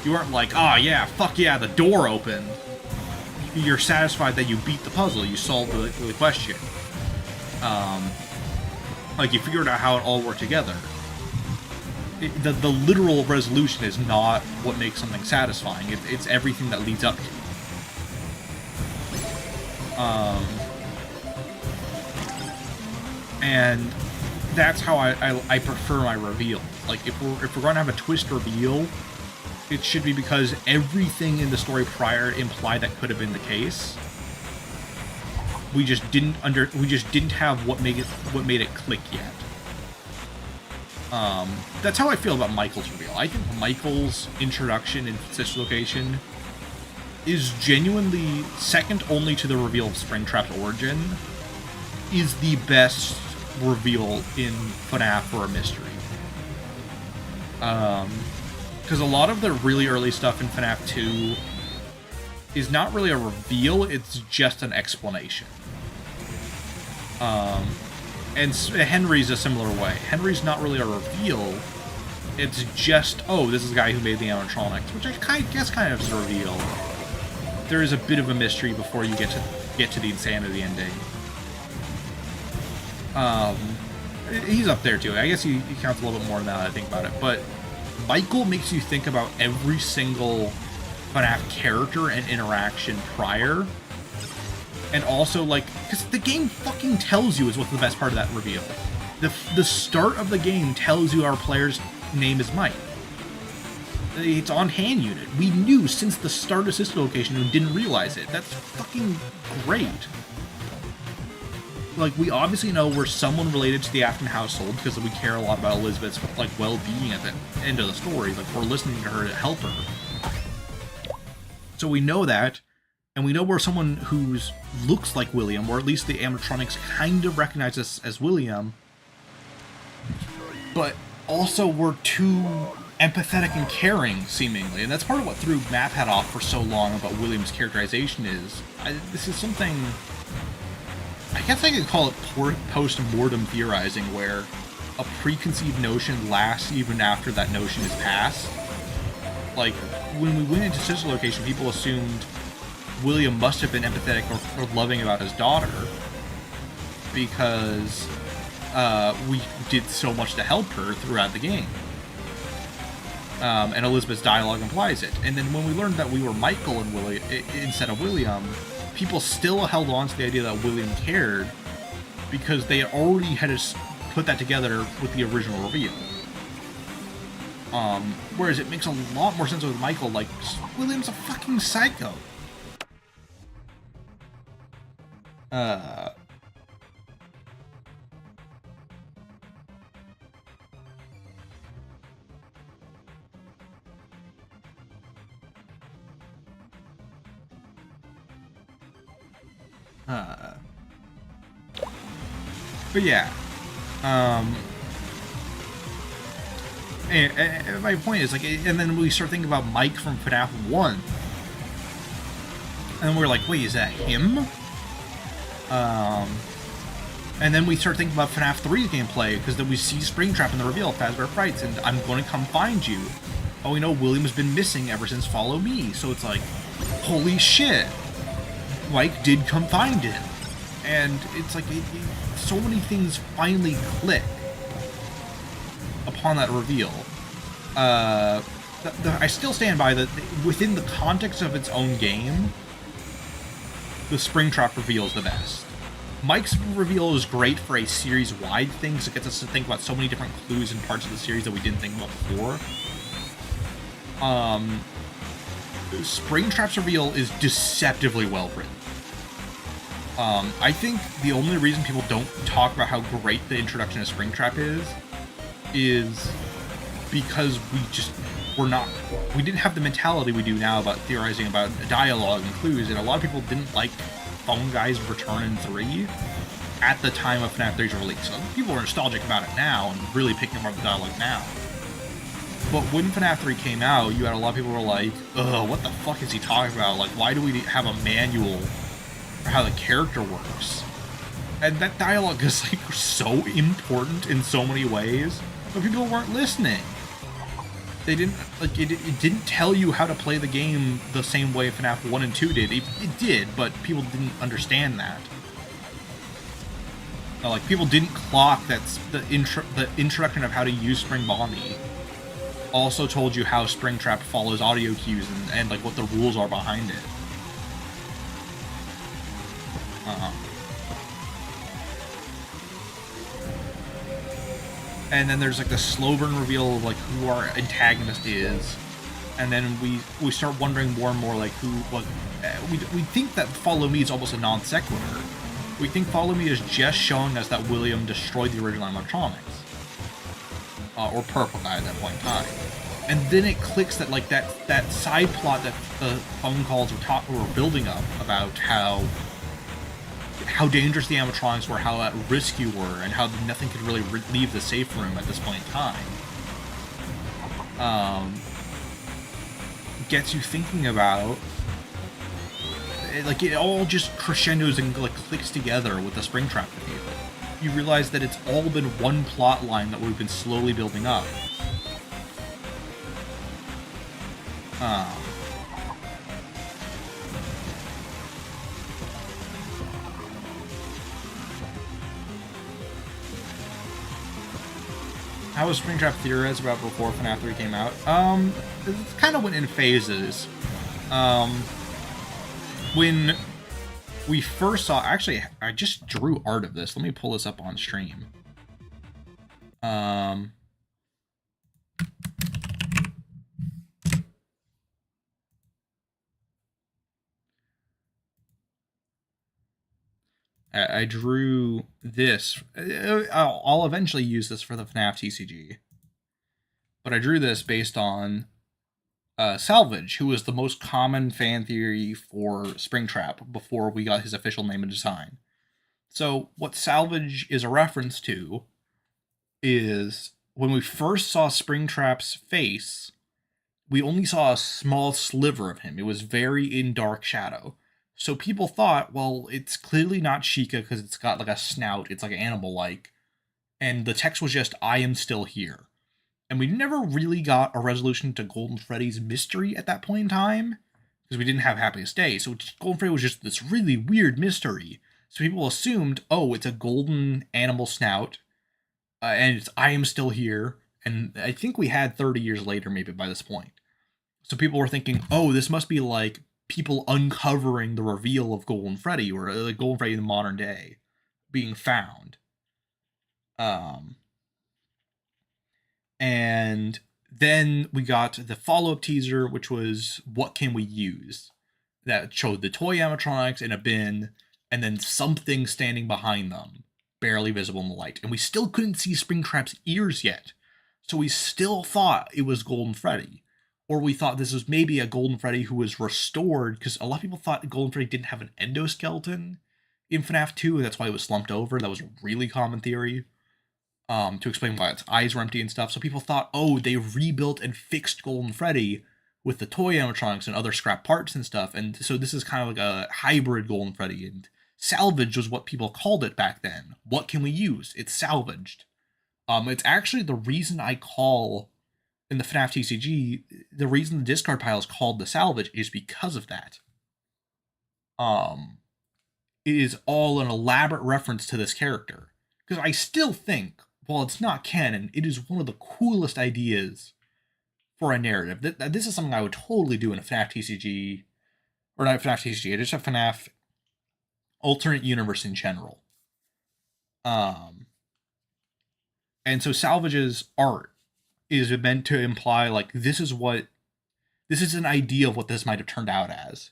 you aren't like, oh yeah, fuck yeah, the door opened. You're satisfied that you beat the puzzle, you solved the question. Like, you figured out how it all worked together. The literal resolution is not what makes something satisfying, it's everything that leads up to it. And that's how I prefer my reveal. Like, if we're going to have a twist reveal, it should be because everything in the story prior implied that could have been the case. We just didn't have what made it click yet. That's how I feel about Michael's reveal. I think Michael's introduction in Sister Location is genuinely second only to the reveal of Springtrap's origin, is the best reveal in FNAF for a mystery. Because a lot of the really early stuff in FNAF 2 is not really a reveal, it's just an explanation. And Henry's a similar way. Henry's not really a reveal, it's just, oh, this is the guy who made the animatronics, which I guess kind of is a reveal. There is a bit of a mystery before you get to the insanity ending. He's up there too. I guess he counts a little bit more now that I think about it. But Michael makes you think about every single FNAF character and interaction prior. And also, like, because the game fucking tells you is what's the best part of that reveal. The start of the game tells you our player's name is Mike. It's on hand unit. We knew since the start of Sister Location and didn't realize it. That's fucking great. Like, we obviously know we're someone related to the Afton household because we care a lot about Elizabeth's, like, well-being at the end of the story. Like, we're listening to her to help her. So we know that. And we know we're someone who looks like William, or at least the animatronics kind of recognize us as William, but also we're too empathetic and caring, seemingly. And that's part of what threw MapHead off for so long about William's characterization is, this is something, I guess I could call it post-mortem theorizing, where a preconceived notion lasts even after that notion is passed. Like, when we went into Sister Location, people assumed William must have been empathetic or loving about his daughter because we did so much to help her throughout the game. And Elizabeth's dialogue implies it. And then when we learned that we were Michael and William instead of William, people still held on to the idea that William cared because they already had put that together with the original reveal. Whereas it makes a lot more sense with Michael, like, William's a fucking psycho. But yeah, and my point is, like, and then we start thinking about Mike from FNAF 1, and we're like, wait, is that him? And then we start thinking about FNAF 3's gameplay, because then we see Springtrap in the reveal of Fazbear Frights, and I'm going to come find you. Oh, we know William's been missing ever since Follow Me, so it's like, holy shit, Mike did come find him. And it's like, so many things finally click upon that reveal. I still stand by that within the context of its own game, the Springtrap reveal is the best. Mike's reveal is great for a series-wide thing, because it gets us to think about so many different clues and parts of the series that we didn't think about before. Springtrap's reveal is deceptively well written. I think the only reason people don't talk about how great the introduction of Springtrap is because we didn't have the mentality we do now about theorizing about dialogue and clues, and a lot of people didn't like Phone Guy's return in 3 at the time of FNAF 3's release. So people are nostalgic about it now and really picking apart the dialogue now. But when FNAF 3 came out, you had a lot of people who were like, ugh, what the fuck is he talking about? Like, why do we have a manual for how the character works? And that dialogue is, like, so important in so many ways, but people weren't listening. They didn't, like, it didn't tell you how to play the game the same way FNAF 1 and 2 did. It did, but people didn't understand that. Like, people didn't clock that the introduction of how to use Spring Bonnie also told you how Springtrap follows audio cues and like, what the rules are behind it. And then there's, like, the slow burn reveal of, like, who our antagonist is, and then we start wondering more and more, like, we think that Follow Me is almost a non sequitur. We think Follow Me is just showing us that William destroyed the original animatronics, or Purple Guy at that point in time. And then it clicks that, like, that side plot that the phone calls were building up about how dangerous the animatronics were, how at risk you were, and how nothing could really leave the safe room at this point in time. Gets you thinking about, like, it all just crescendos and, like, clicks together with the Springtrap reveal. You realize that it's all been one plot line that we've been slowly building up. How was Springtrap theorized about before FNAF 3 came out? It kind of went in phases. When we first saw... Actually, I just drew art of this. Let me pull this up on stream. I drew this. I'll eventually use this for the FNAF TCG. But I drew this based on Salvage, who was the most common fan theory for Springtrap before we got his official name and design. So, what Salvage is a reference to is when we first saw Springtrap's face, we only saw a small sliver of him. It was very in dark shadow. So people thought, well, it's clearly not Chica because it's got like a snout, it's like animal like. And the text was just, I am still here. And we never really got a resolution to Golden Freddy's mystery at that point in time because we didn't have Happiest Day. So Golden Freddy was just this really weird mystery. So people assumed, oh, it's a golden animal snout, and it's I am still here. And I think we had 30 years later, maybe by this point. So people were thinking, oh, this must be like people uncovering the reveal of Golden Freddy or like Golden Freddy in the modern day being found. And then we got the follow-up teaser, which was what can we use? That showed the toy animatronics in a bin, and then something standing behind them, barely visible in the light. And we still couldn't see Springtrap's ears yet. So we still thought it was Golden Freddy. Or we thought this was maybe a Golden Freddy who was restored, because a lot of people thought Golden Freddy didn't have an endoskeleton in FNAF 2, and that's why it was slumped over. That was a really common theory. To explain why its eyes were empty and stuff. So people thought, oh, they rebuilt and fixed Golden Freddy with the toy animatronics and other scrap parts and stuff. And so this is kind of like a hybrid Golden Freddy. And salvage was what people called it back then. What can we use? It's salvaged. It's actually the reason I call in the FNAF TCG, the reason the discard pile is called the salvage is because of that. It is all an elaborate reference to this character. Because I still think, while it's not canon, it is one of the coolest ideas for a narrative. This is something I would totally do in a FNAF TCG, or not FNAF TCG, just a FNAF alternate universe in general. And so Salvage's art is meant to imply, like, this is an idea of what this might have turned out as.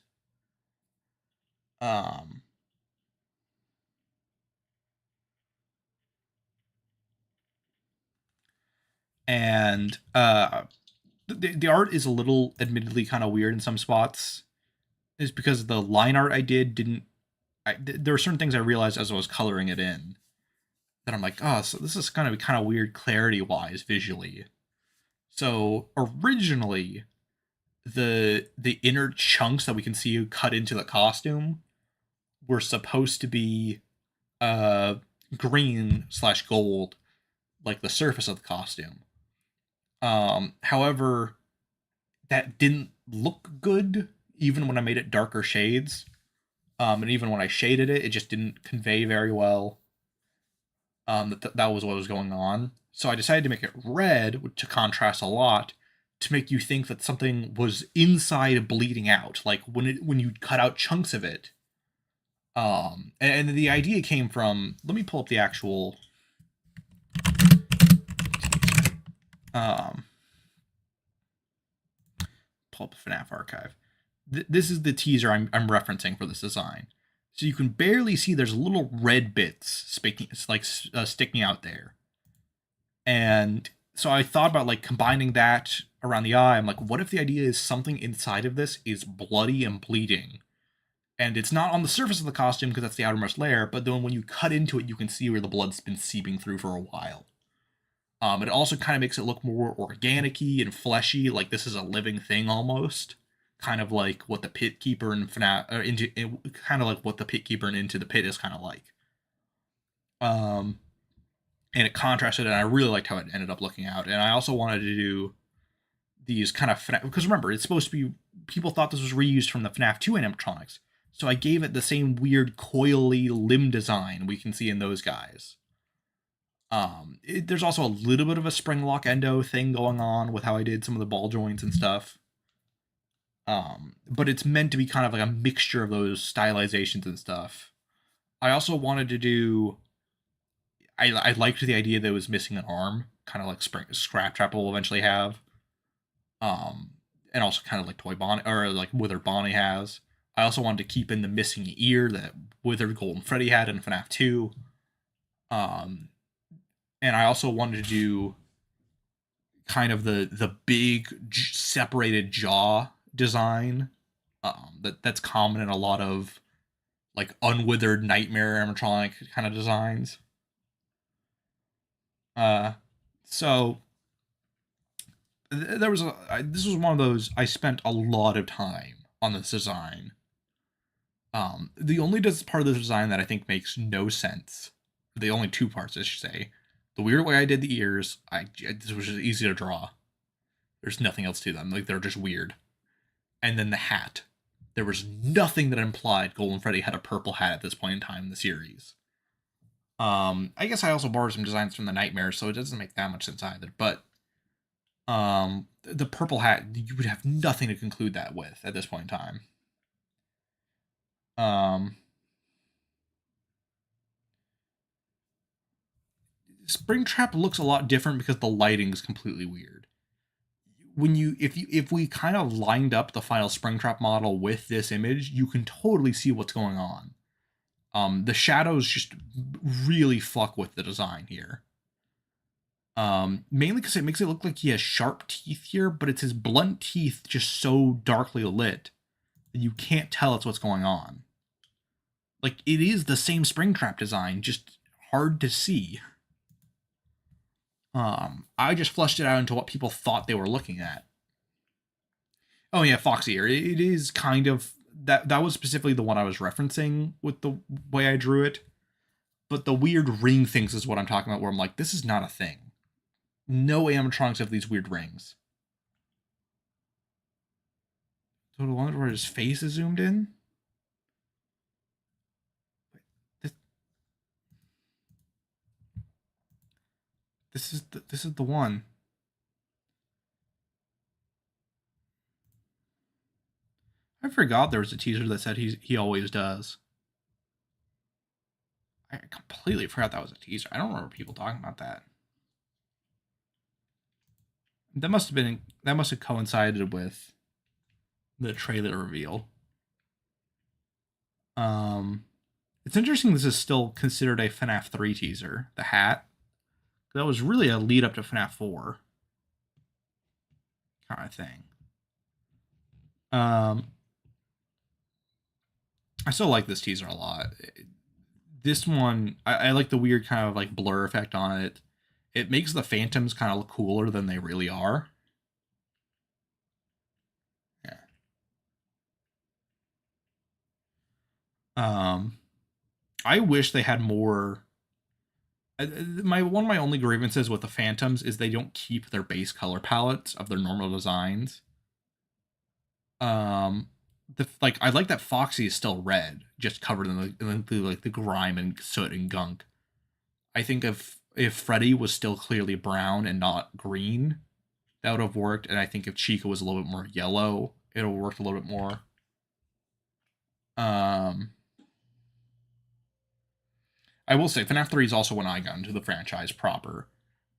And the art is a little, admittedly, kind of weird in some spots. Is because the line art I did didn't. There were certain things I realized as I was coloring it in that I'm like, oh, so this is kind of weird clarity wise visually. So originally, the inner chunks that we can see cut into the costume were supposed to be green/gold, like the surface of the costume. However, that didn't look good even when I made it darker shades. And even when I shaded it, it just didn't convey very well. That was what was going on. So I decided to make it red to contrast a lot, to make you think that something was inside bleeding out, like when you cut out chunks of it. And the idea came from. Let me pull up the actual. Pull up FNAF archive. This is the teaser I'm referencing for this design. So you can barely see there's little red bits sticking out there. And so I thought about like combining that around the eye. I'm like, what if the idea is something inside of this is bloody and bleeding? And it's not on the surface of the costume because that's the outermost layer, but then when you cut into it, you can see where the blood's been seeping through for a while. It also kind of makes it look more organic-y and fleshy, like this is a living thing almost. Kind of like what the Pit Keeper in FNAF, kind of like what the Pit Keeper in Into the Pit is kind of like. And it contrasted, and I really liked how it ended up looking out. And I also wanted to do these kind of FNAF, because remember, it's supposed to be, people thought this was reused from the FNAF 2 animatronics. So I gave it the same weird coily limb design we can see in those guys. There's also a little bit of a Springlock endo thing going on with how I did some of the ball joints and stuff. But it's meant to be kind of like a mixture of those stylizations and stuff. I also wanted to do. I liked the idea that it was missing an arm, kind of like Scraptrap will eventually have. And also kind of like Toy Bonnie or like Withered Bonnie has. I also wanted to keep in the missing ear that Withered Golden Freddy had in FNAF 2. And I also wanted to do kind of the big separated jaw design that's common in a lot of like unwithered nightmare animatronic kind of designs. So there was this was one of those I spent a lot of time on this design. The only part of the design that I think makes no sense, the only two parts I should say, the weird way I did the ears, this was just easy to draw. There's nothing else to them, like they're just weird. And then the hat, there was nothing that implied Golden Freddy had a purple hat at this point in time in the series. I guess I also borrowed some designs from the Nightmares, so it doesn't make that much sense either. But the purple hat, you would have nothing to conclude that with at this point in time. Springtrap looks a lot different because the lighting is completely weird. If we kind of lined up the final Springtrap model with this image, you can totally see what's going on. The shadows just really fuck with the design here. Mainly because it makes it look like he has sharp teeth here, but it's his blunt teeth just so darkly lit that you can't tell it's what's going on. Like, it is the same Springtrap design, just hard to see. I just flushed it out into what people thought they were looking at. Oh yeah, Foxy here. It is kind of that was specifically the one I was referencing with the way I drew it. But the weird ring things is what I'm talking about, where I'm like, this is not a thing. No animatronics have these weird rings. So the one where his face is zoomed in? This is the one. I forgot there was a teaser that said he always does. I completely forgot that was a teaser. I don't remember people talking about that. That must have coincided with the trailer reveal. It's interesting this is still considered a FNAF 3 teaser, the hat. That was really a lead up to FNAF 4 kind of thing. I still like this teaser a lot. This one, I like the weird kind of like blur effect on it. It makes the phantoms kind of look cooler than they really are. Yeah. I wish they had more. One of my only grievances with the Phantoms is they don't keep their base color palettes of their normal designs. I like that Foxy is still red, just covered in the grime and soot and gunk. I think if Freddy was still clearly brown and not green, that would have worked. And I think if Chica was a little bit more yellow, it would have worked a little bit more. I will say FNAF 3 is also when I got into the franchise proper.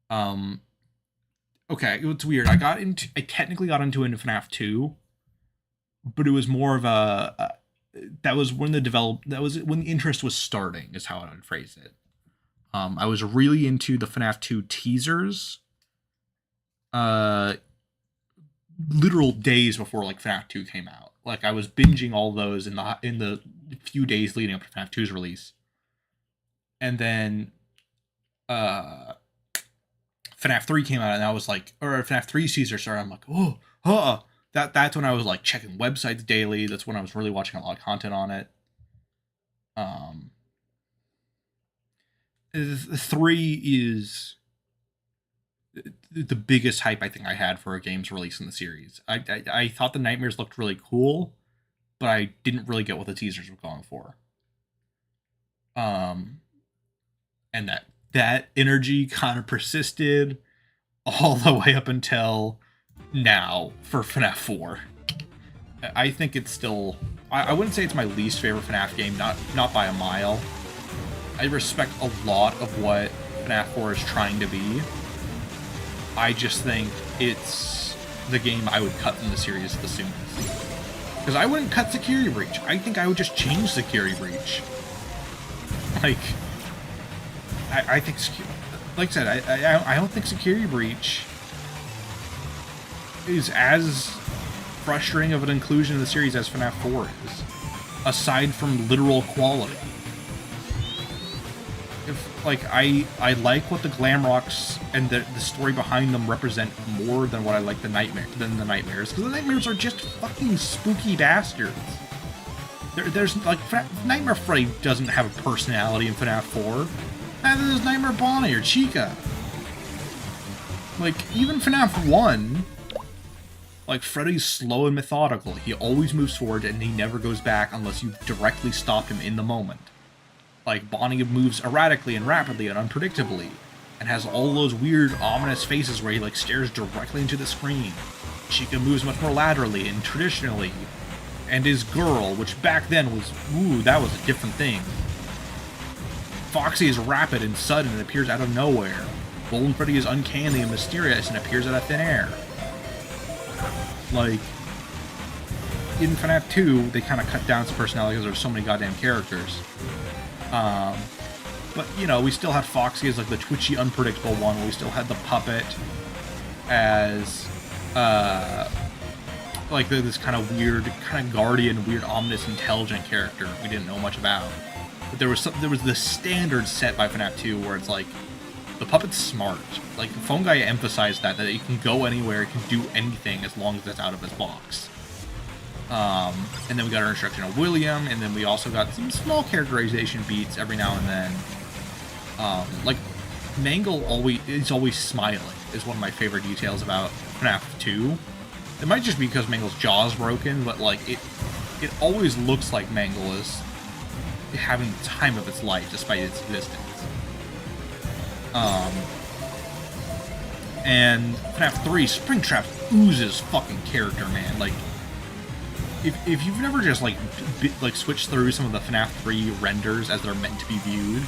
Okay, it's weird. I technically got into FNAF 2, but it was more of that was when the interest was starting, is how I would phrase it. I was really into the FNAF 2 teasers. Literal days before like FNAF 2 came out. Like I was binging all those in the few days leading up to FNAF 2's release. And then FNAF 3 came out, and I was like, or FNAF 3 teaser started. I'm like, that's when I was like checking websites daily. That's when I was really watching a lot of content on it. 3 is the biggest hype I think I had for a game's release in the series. I thought the Nightmares looked really cool, but I didn't really get what the teasers were going for. And that energy kind of persisted all the way up until now for FNAF 4. I think it's still... I wouldn't say it's my least favorite FNAF game, not by a mile. I respect a lot of what FNAF 4 is trying to be. I just think it's the game I would cut from the series the soonest. Because I wouldn't cut Security Breach. I think I would just change Security Breach. Like... I think, like I said, I don't think Security Breach is as frustrating of an inclusion in the series as FNAF 4 is, aside from literal quality. Like, I like what the glam rocks and the story behind them represent more than what I like the nightmares, because the nightmares are just fucking spooky bastards. There's like Nightmare Freddy doesn't have a personality in FNAF 4. Neither does Nightmare Bonnie or Chica. Like, even FNAF 1, like, Freddy's slow and methodical. He always moves forward and he never goes back unless you directly stop him in the moment. Like, Bonnie moves erratically and rapidly and unpredictably, and has all those weird, ominous faces where he, like, stares directly into the screen. Chica moves much more laterally and traditionally, and is Girl, which back then was, ooh, that was a different thing. Foxy is rapid and sudden and appears out of nowhere. Golden Freddy is uncanny and mysterious and appears out of thin air. Like, in FNAF 2, they kind of cut down some personality because there's so many goddamn characters. But, you know, we still had Foxy as, like, the twitchy, unpredictable one. We still had the puppet as, like, this kind of weird, kind of guardian, weird, ominous, intelligent character we didn't know much about. But there was the standard set by FNAF 2 where it's like, the puppet's smart. Like, the phone guy emphasized that it can go anywhere, it can do anything as long as it's out of its box. And then we got our introduction of William, and then we also got some small characterization beats every now and then. Like, Mangle is always smiling, is one of my favorite details about FNAF 2. It might just be because Mangle's jaw's broken, but, like, it always looks like Mangle is having the time of its life, despite its existence. And FNAF 3, Springtrap oozes fucking character, man. Like, if you've never just, like, switched through some of the FNAF 3 renders as they're meant to be viewed,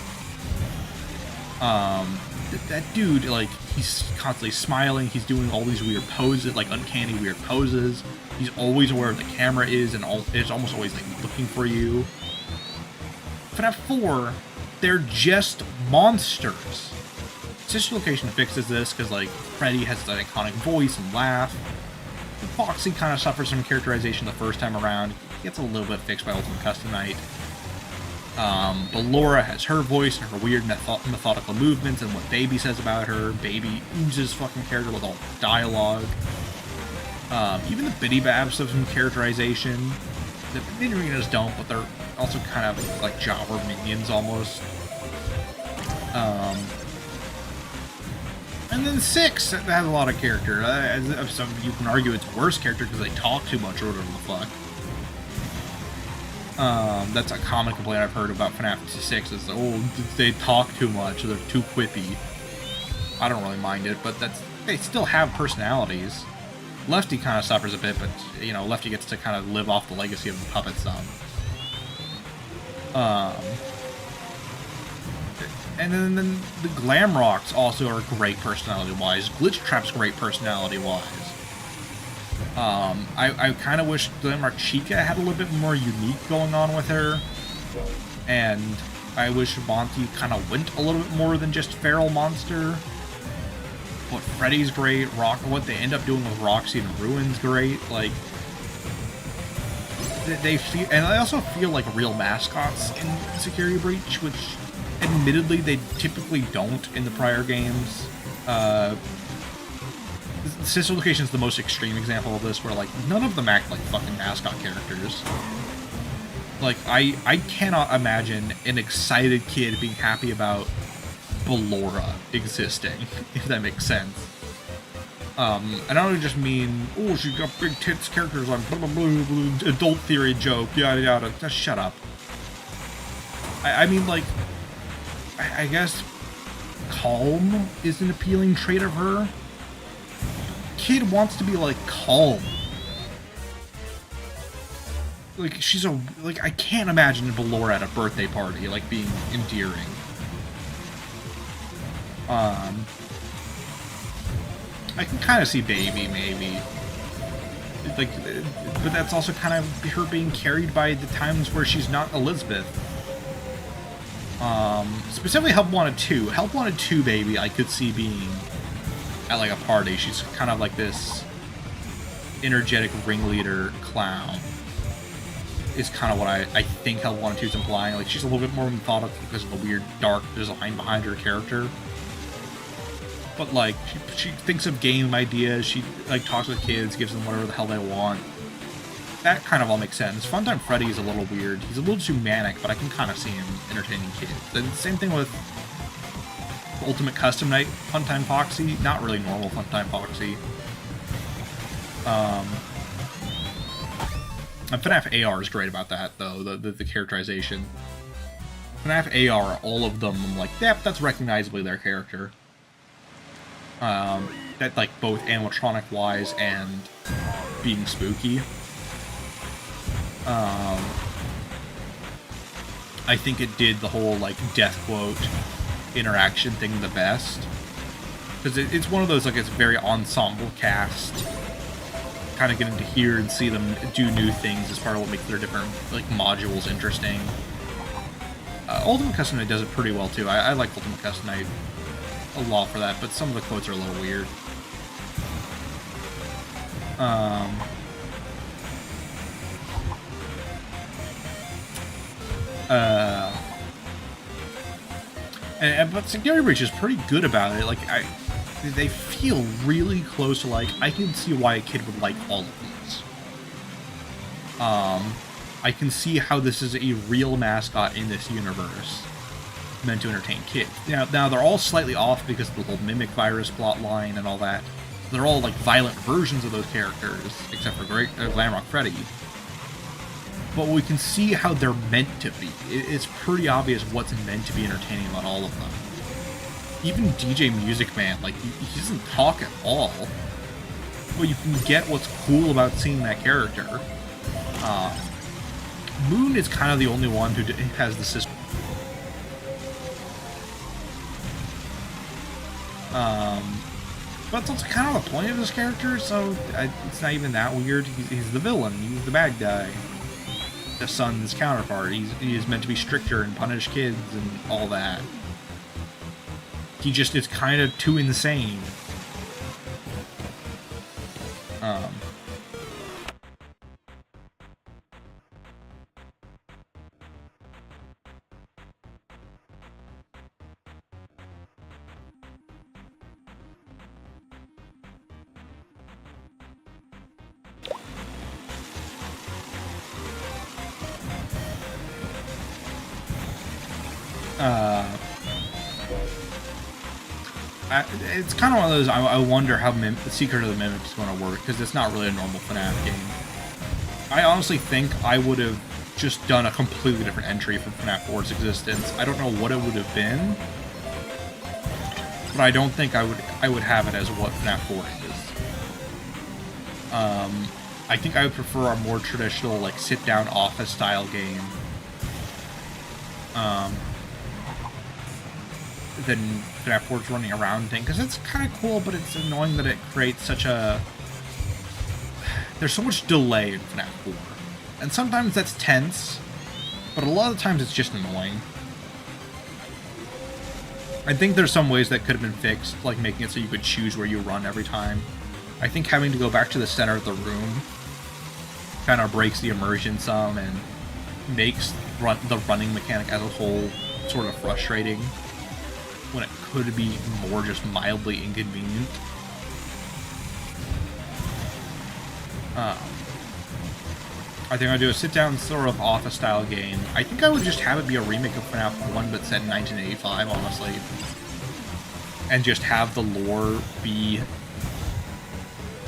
that dude, like, he's constantly smiling, he's doing all these weird poses, like, uncanny weird poses, he's always aware where the camera is, and it's almost always, like, looking for you. FNAF 4, they're just monsters. Sister Location fixes this, because, like, Freddy has an iconic voice and laugh. Foxy kind of suffers from characterization the first time around. Gets a little bit fixed by Ultimate Custom Night. But Laura has her voice and her weird methodical movements and what Baby says about her. Baby oozes fucking character with all the dialogue. Even the Biddy Babs have some characterization. The Minions don't, but they're also kind of like Jobber minions almost. And then 6 that has a lot of character. Some you can argue it's worse character because they talk too much or whatever the fuck. That's a common complaint I've heard about FNAF 6 is, oh, they talk too much, or they're too quippy. I don't really mind it, but they still have personalities. Lefty kind of suffers a bit, but, you know, Lefty gets to kind of live off the legacy of the puppet some. And then the Glam Rocks also are great personality-wise. Glitch Trap's great personality-wise. I kind of wish Glam Rock Chica had a little bit more unique going on with her. And I wish Monty kind of went a little bit more than just feral monster. But Freddy's great. What they end up doing with Roxy and Ruin's great. Like, they feel, and I also feel like real mascots in Security Breach, which admittedly they typically don't in the prior games. Sister Location is the most extreme example of this, where like none of them act like fucking mascot characters. Like, I cannot imagine an excited kid being happy about Ballora existing, if that makes sense. And I don't just mean, oh, she's got big tits characters on blah, blah, blah, blah, adult theory joke, yada yada. Just shut up. I mean, like, I guess calm is an appealing trait of her. Kid wants to be, like, calm. Like, she's I can't imagine Ballora at a birthday party, like, being endearing. I can kind of see Baby, maybe. Like, but that's also kind of her being carried by the times where she's not Elizabeth. Specifically Help Wanted 2. Help Wanted 2 Baby I could see being at, like, a party. She's kind of like this energetic ringleader clown is kind of what I think how 1 and 2 is implying. Like, she's a little bit more methodical because of the weird dark design behind her character. But, like, she thinks of game ideas, she, like, talks with kids, gives them whatever the hell they want. That kind of all makes sense. Funtime Freddy is a little weird. He's a little too manic, but I can kind of see him entertaining kids. And same thing with Ultimate Custom Night Funtime Foxy. Not really normal Funtime Foxy. And FNAF AR is great about that, though, the characterization. FNAF AR, all of them, I'm like, yep, that's recognizably their character. That, like, both animatronic-wise and being spooky. I think it did the whole, like, death quote interaction thing the best. Because it's one of those, like, it's very ensemble cast. Kind of getting to hear and see them do new things is part of what makes their different, like, modules interesting. Ultimate Custom Night does it pretty well, too. I like Ultimate Custom Night a lot for that, but some of the quotes are a little weird. But Security Breach is pretty good about it. Like, they feel really close to, like, I can see why a kid would like all of these. I can see how this is a real mascot in this universe, meant to entertain kids. Now they're all slightly off because of the whole mimic virus plotline and all that. They're all, like, violent versions of those characters, except for Glamrock Freddy. But we can see how they're meant to be. It's pretty obvious what's meant to be entertaining about all of them. Even DJ Music Man, like, he doesn't talk at all. But you can get what's cool about seeing that character. Moon is kind of the only one who has the system. But that's also kind of the point of this character, so it's not even that weird. He's the villain. He's the bad guy. The son's counterpart. He's meant to be stricter and punish kids and all that. He just is kind of too insane. It's kind of one of those, I wonder how the Secret of the Mimic is going to work, because it's not really a normal FNAF game. I honestly think I would have just done a completely different entry for FNAF 4's existence. I don't know what it would have been, but I don't think I would have it as what FNAF 4 is. I think I would prefer a more traditional, like, sit-down office-style game. Than FNAF 4's running around thing, because it's kind of cool, but it's annoying that it creates such a... There's so much delay in FNAF 4. And sometimes that's tense, but a lot of the times it's just annoying. I think there's some ways that could have been fixed, like making it so you could choose where you run every time. I think having to go back to the center of the room kind of breaks the immersion some and makes the running mechanic as a whole sort of frustrating, when it could be more just mildly inconvenient. I think I'd do a sit-down sort of office-style game. I think I would just have it be a remake of FNAF 1, but set in 1985, honestly. And just have the lore be...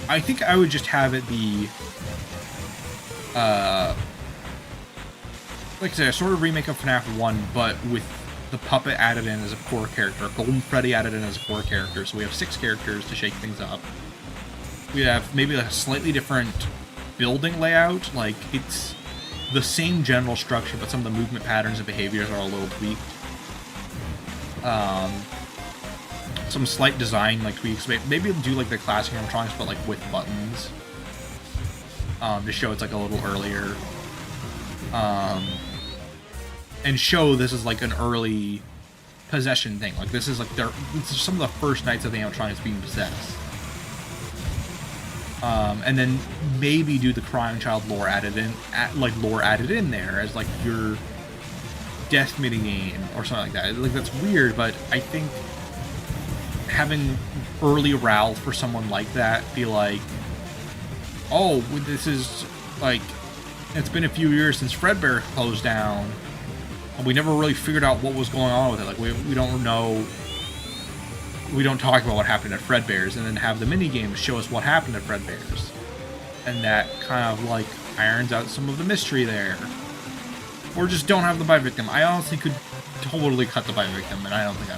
I think I would just have it be... like I said, a sort of remake of FNAF 1, but with the puppet added in as a core character, Golden Freddy added in as a core character, so we have 6 characters to shake things up. We have maybe a slightly different building layout, like it's the same general structure, but some of the movement patterns and behaviors are a little tweaked. Some slight design like tweaks, maybe do like the classic animatronics, but like with buttons, to show it's like a little earlier. And show this is like an early possession thing. Like this is like this is some of the first nights of the animatronics being possessed. And then maybe do the Crying Child lore added in there as like your death mini game or something like that. Like, that's weird, but I think having early Ralph for someone like that be like, oh, this is like, it's been a few years since Fredbear closed down, and we never really figured out what was going on with it. Like, we don't know, we don't talk about what happened at Fredbear's, and then have the mini games show us what happened at Fredbear's, and that kind of like irons out some of the mystery there. Or just don't have the bite victim. I honestly could totally cut the bite victim, and I don't think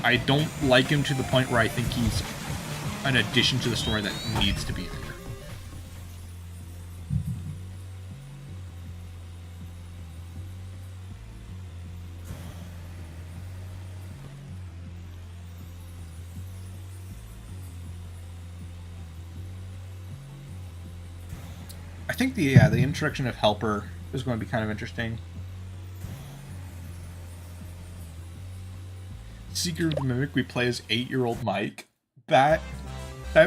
I don't like him to the point where I think he's an addition to the story that needs to be there. I think the introduction of Helper is going to be kind of interesting. Seeker of the Mimic, we play as 8-year-old Mike. That'd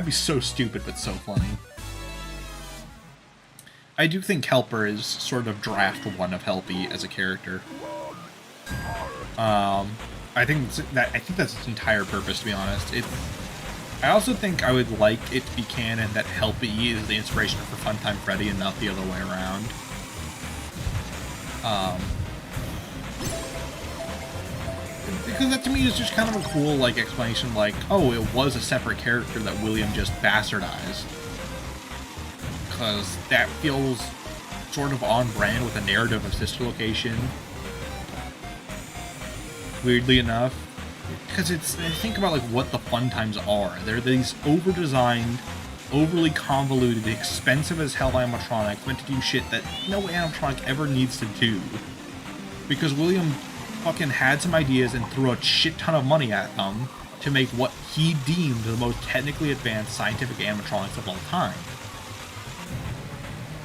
be so stupid, but so funny. I do think Helper is sort of draft 1 of Helpy as a character. I think that's its entire purpose, to be honest. I also think I would like it to be canon that Helpy is the inspiration for Funtime Freddy and not the other way around. Because that to me is just kind of a cool like explanation, like, oh, it was a separate character that William just bastardized. Because that feels sort of on brand with the narrative of Sister Location. Weirdly enough. Because think about like what the fun times are. They're these over-designed, overly convoluted, expensive as hell animatronics meant to do shit that no animatronic ever needs to do. Because William fucking had some ideas and threw a shit ton of money at them to make what he deemed the most technically advanced scientific animatronics of all time.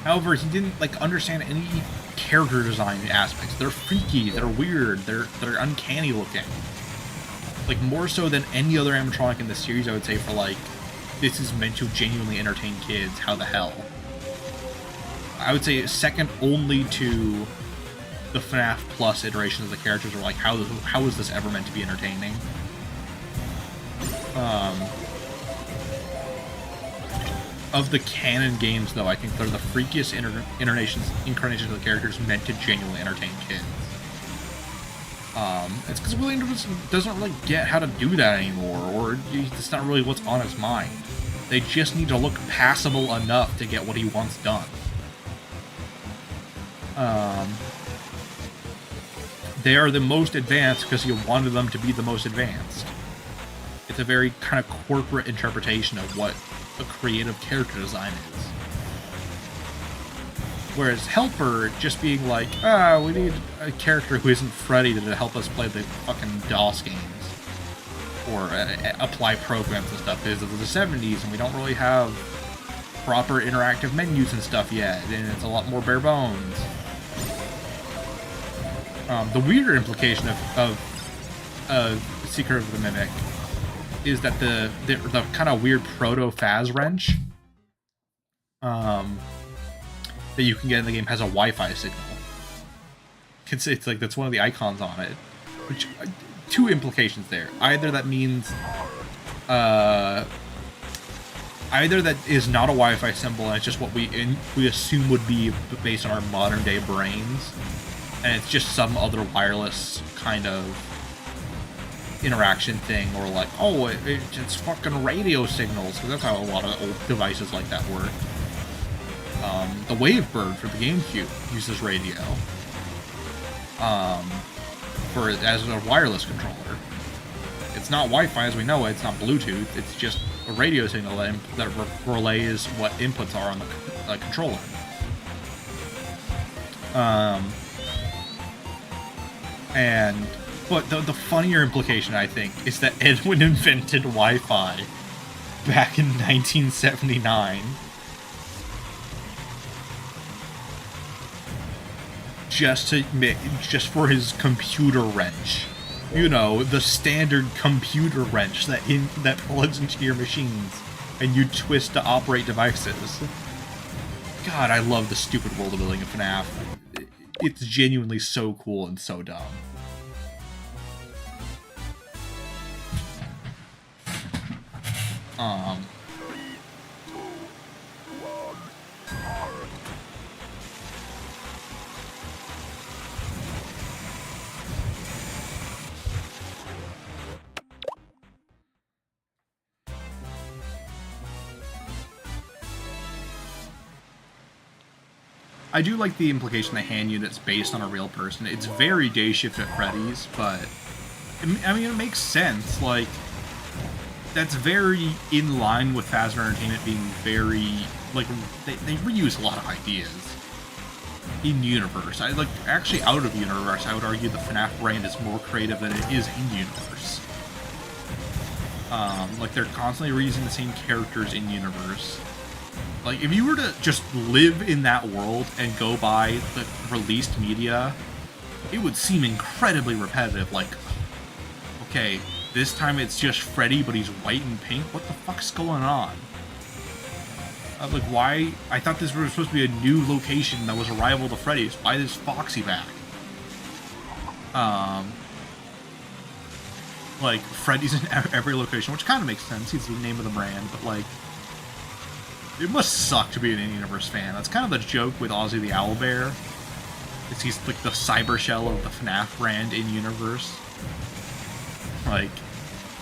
However, he didn't like understand any character design aspects. They're freaky, they're weird, they're uncanny looking. Like, more so than any other animatronic in the series, I would say, for like, this is meant to genuinely entertain kids, how the hell. I would say second only to the FNAF Plus iterations of the characters are like, how is this ever meant to be entertaining? Of the canon games, though, I think they're the freakiest incarnations of the characters meant to genuinely entertain kids. It's because William doesn't really get how to do that anymore, or it's not really what's on his mind. They just need to look passable enough to get what he wants done. They are the most advanced because he wanted them to be the most advanced. It's a very kind of corporate interpretation of what a creative character design is. Whereas Helper just being like, we need a character who isn't Freddy to help us play the fucking DOS games. Or apply programs and stuff, because it's the 70s and we don't really have proper interactive menus and stuff yet, and it's a lot more bare bones. The weirder implication of Seeker of the Mimic is that the kind of weird proto-Phaz wrench that you can get in the game has a Wi-Fi signal. It's like, that's one of the icons on it. Which, two implications there. Either that means, either that is not a Wi-Fi symbol and it's just what we assume would be based on our modern day brains, and it's just some other wireless kind of interaction thing, or like, oh, it's fucking radio signals, because that's how a lot of old devices like that work. The Wavebird for the GameCube uses radio as a wireless controller. It's not Wi-Fi as we know it, it's not Bluetooth, it's just a radio signal that relays what inputs are on the controller. But the funnier implication, I think, is that Edwin invented Wi-Fi back in 1979. Just for his computer wrench. you know, the standard computer wrench that plugs into your machines and you twist to operate devices. God, I love the stupid world building of FNAF. It's genuinely so cool and so dumb. I do like the implication they hand you that's based on a real person. It's very Day Shift at Freddy's, but I mean, it makes sense. Like, that's very in line with Fazbear Entertainment being very, like, they reuse a lot of ideas in universe. Actually out of universe, I would argue the FNAF brand is more creative than it is in universe. Like, they're constantly reusing the same characters in universe. Like, if you were to just live in that world and go by the released media, it would seem incredibly repetitive. Like, okay, this time it's just Freddy, but he's white and pink? What the fuck's going on? Like, why? I thought this was supposed to be a new location that was a rival to Freddy's. Why is Foxy back? Like, Freddy's in every location, which kind of makes sense. He's the name of the brand, but, like, it must suck to be an in-universe fan. That's kind of the joke with Ozzy the Owlbear. He's like the cyber shell of the FNAF brand in-universe. Like,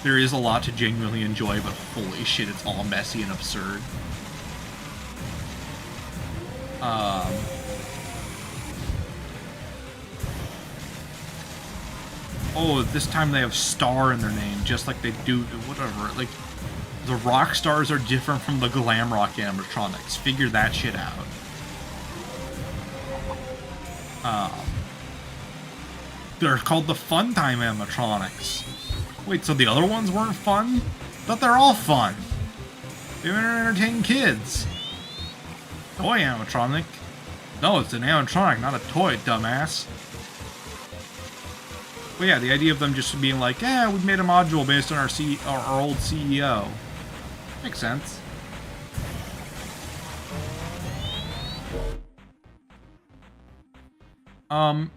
there is a lot to genuinely enjoy, but holy shit, it's all messy and absurd. Oh, this time they have Star in their name, just like they do, whatever, like, the rock stars are different from the glam rock animatronics. Figure that shit out. They're called the Fun Time animatronics. Wait, so the other ones weren't fun? Thought they're all fun. They're to entertain kids. Toy animatronic? No, it's an animatronic, not a toy, dumbass. But yeah, the idea of them just being like, yeah, we made a module based on our old CEO. Makes sense.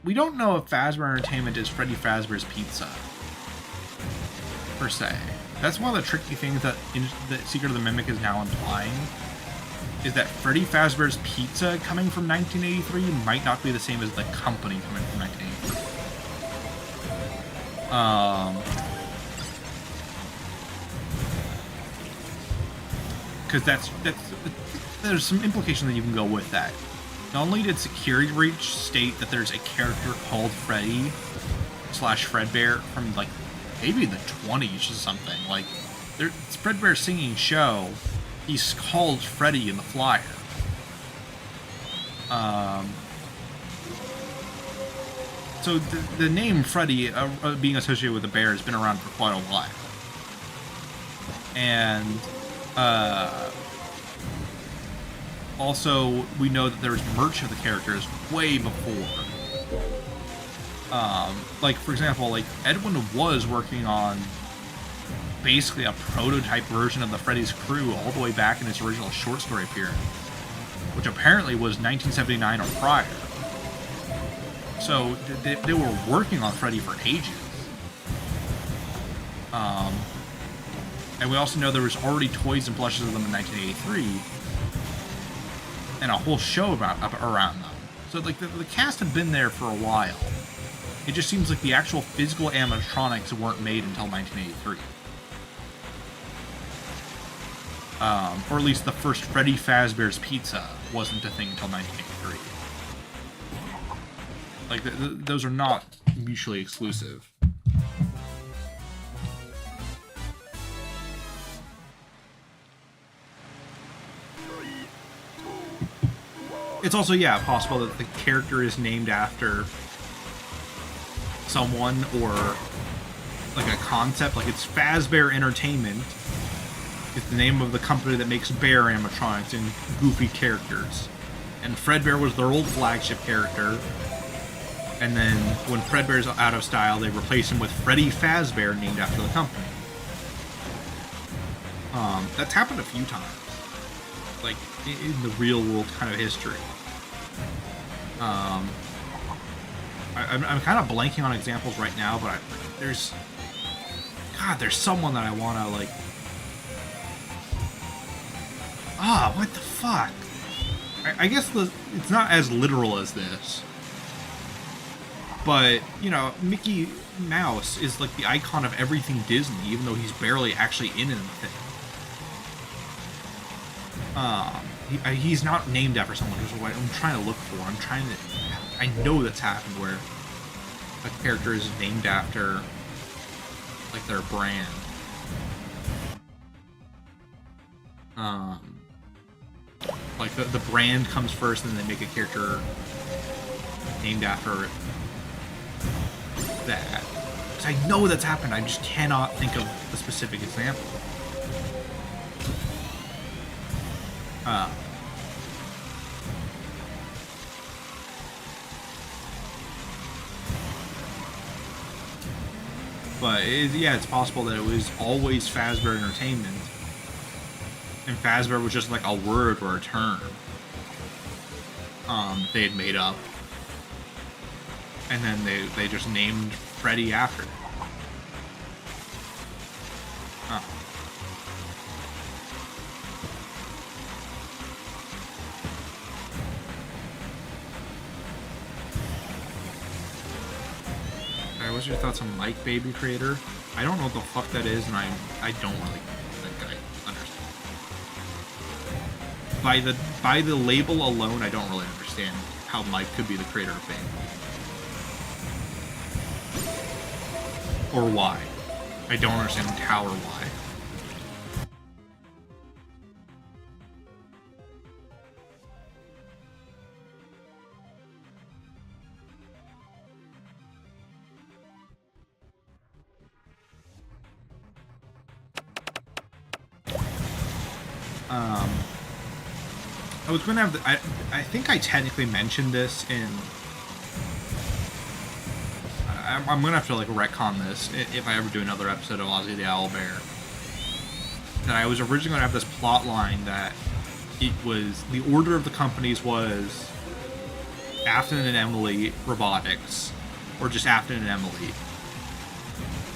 We don't know if Fazbear Entertainment is Freddy Fazbear's Pizza, per se. That's one of the tricky things that the Secret of the Mimic is now implying, is that Freddy Fazbear's Pizza coming from 1983 might not be the same as the company coming from 1983. Because there's some implication that you can go with that. Not only did Security Breach state that there's a character called Freddy / Fredbear from, like, maybe the 20s or something. Like, it's Fredbear's singing show. He's called Freddy in the flyer. So the name Freddy being associated with the bear has been around for quite a while. And also, we know that there's merch of the characters way before. Like, for example, like, Edwin was working on basically a prototype version of the Freddy's Crew all the way back in his original short story appearance, which apparently was 1979 or prior. So they were working on Freddy for ages. And we also know there was already toys and plushes of them in 1983, and a whole show around them. So, like, the cast had been there for a while. It just seems like the actual physical animatronics weren't made until 1983. Or at least the first Freddy Fazbear's Pizza wasn't a thing until 1983. Like, those are not mutually exclusive. It's also, yeah, possible that the character is named after someone or, like, a concept. Like, it's Fazbear Entertainment. It's the name of the company that makes bear animatronics and goofy characters. And Fredbear was their old flagship character. And then when Fredbear's out of style, they replace him with Freddy Fazbear, named after the company. That's happened a few times, like in the real world kind of history. I'm kind of blanking on examples right now, but there's someone that I want to like. What the fuck? I guess it's not as literal as this, but you know, Mickey Mouse is like the icon of everything Disney, even though he's barely actually in anything. He's not named after someone. Who's what I'm trying to look for. I know that's happened where a character is named after like their brand. Like the brand comes first, and then they make a character named after that. Because I know that's happened. I just cannot think of a specific example. But yeah, it's possible that it was always Fazbear Entertainment, and Fazbear was just like a word or a term they had made up, and then they just named Freddy after it. What's your thoughts on Mike Baby Creator? I don't know what the fuck that is, and I don't really think I understand. By the label alone, I don't really understand how Mike could be the creator of Baby. Or why. I don't understand how or why. I was going to have I think I technically mentioned this in... I'm going to have to, like, retcon this if I ever do another episode of Ozzy the Owlbear. That I was originally going to have this plot line that it was... The order of the companies was Afton and Emily Robotics, or just Afton and Emily,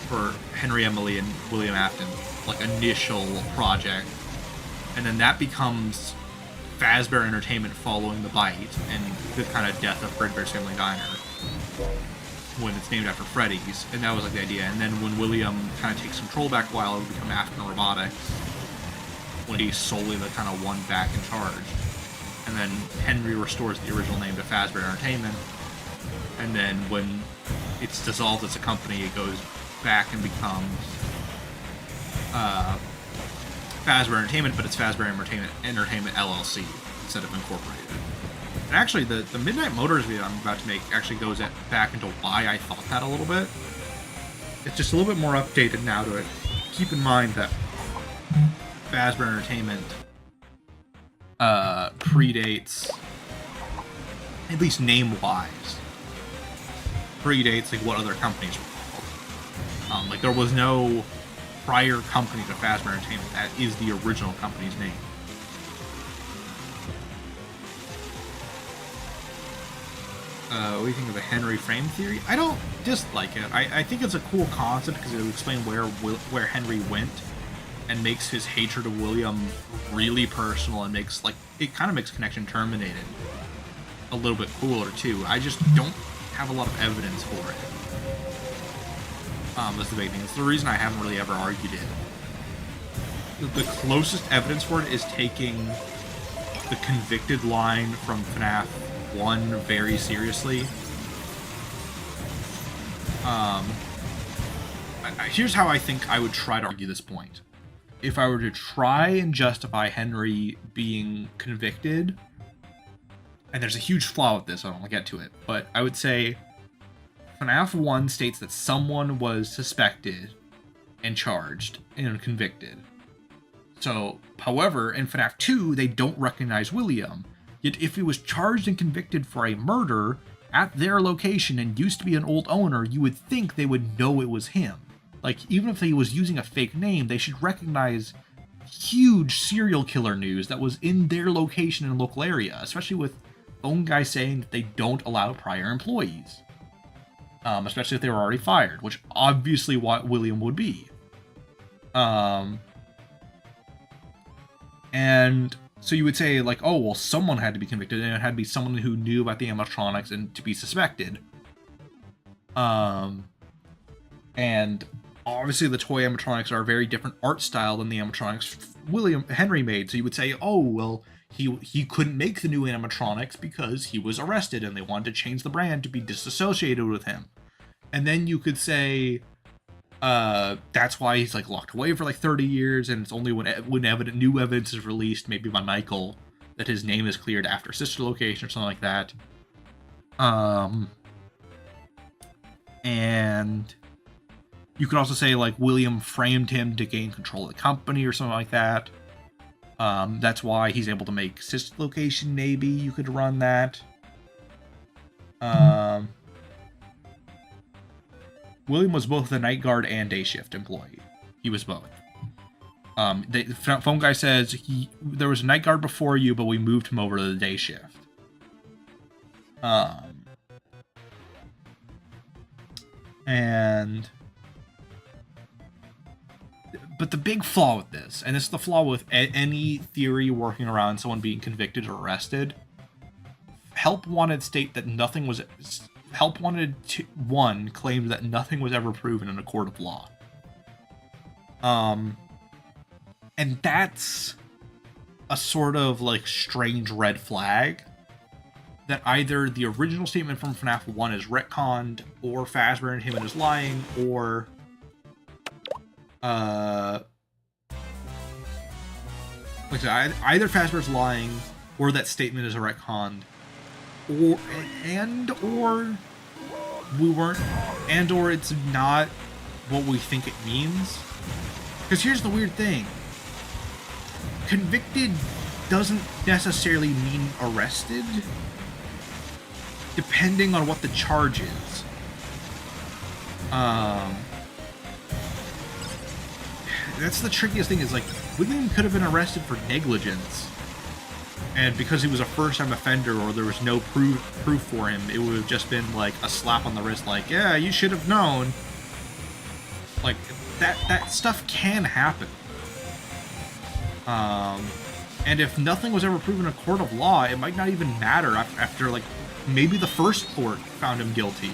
for Henry Emily and William Afton, like, initial project. And then that becomes Fazbear Entertainment following the bite and the kind of death of Fredbear's Family Diner when it's named after Freddy's, and that was like the idea. And then when William kind of takes control back a while, it would become Afton Robotics when he's solely the kind of one back in charge. And then Henry restores the original name to Fazbear Entertainment, and then when it's dissolved as a company, it goes back and becomes Fazbear Entertainment, but it's Fazbear Entertainment LLC instead of Incorporated. And actually, the Midnight Motors video I'm about to make actually goes back into why I thought that a little bit. It's just a little bit more updated now to keep in mind that Fazbear Entertainment predates, at least name-wise, predates like what other companies were called. Like there was no prior company to Fazbear Entertainment that is the original company's name. What do you think of the Henry frame theory? I don't dislike it. I think it's a cool concept because it would explain where Henry went and makes his hatred of William really personal, and makes like it kind of makes Connection Terminated a little bit cooler too. I just don't have a lot of evidence for it. That's the big thing. It's the reason I haven't really ever argued it. The closest evidence for it is taking the convicted line from FNAF 1 very seriously. Here's how I think I would try to argue this point. If I were to try and justify Henry being convicted, and there's a huge flaw with this, I don't want to get to it, but I would say FNAF 1 states that someone was suspected and charged and convicted. So, however, in FNAF 2, they don't recognize William. Yet if he was charged and convicted for a murder, at their location and used to be an old owner, you would think they would know it was him. Like, even if he was using a fake name, they should recognize huge serial killer news that was in their location and local area, especially with phone guys saying that they don't allow prior employees. Especially if they were already fired, which obviously what William would be. And so you would say, like, oh, well, someone had to be convicted, and it had to be someone who knew about the animatronics and to be suspected. And obviously the toy animatronics are a very different art style than the animatronics Henry made. So you would say, oh, well, he couldn't make the new animatronics because he was arrested and they wanted to change the brand to be disassociated with him. And then you could say, that's why he's like locked away for like 30 years, and it's only when new evidence is released, maybe by Michael, that his name is cleared after sister location or something like that. And you could also say like William framed him to gain control of the company or something like that. That's why he's able to make sister location. Maybe you could run that. William was both a night guard and day shift employee. He was both. The phone guy says there was a night guard before you, but we moved him over to the day shift. But the big flaw with this, and this is the flaw with any theory working around someone being convicted or arrested, Help Wanted state that nothing was... Help Wanted 1 claimed that nothing was ever proven in a court of law. And that's a sort of like strange red flag that either the original statement from FNAF 1 is retconned, or Fazbear and him is lying, or like I said, either Fazbear's lying, or that statement is a retconned, or we weren't, or it's not what we think it means. Because here's the weird thing. Convicted doesn't necessarily mean arrested, depending on what the charge is. That's the trickiest thing, is like, William could have been arrested for negligence, and because he was a first-time offender, or there was no proof for him, it would have just been like a slap on the wrist, like, yeah, you should have known. Like, that stuff can happen. And if nothing was ever proven in a court of law, it might not even matter after, like, maybe the first court found him guilty,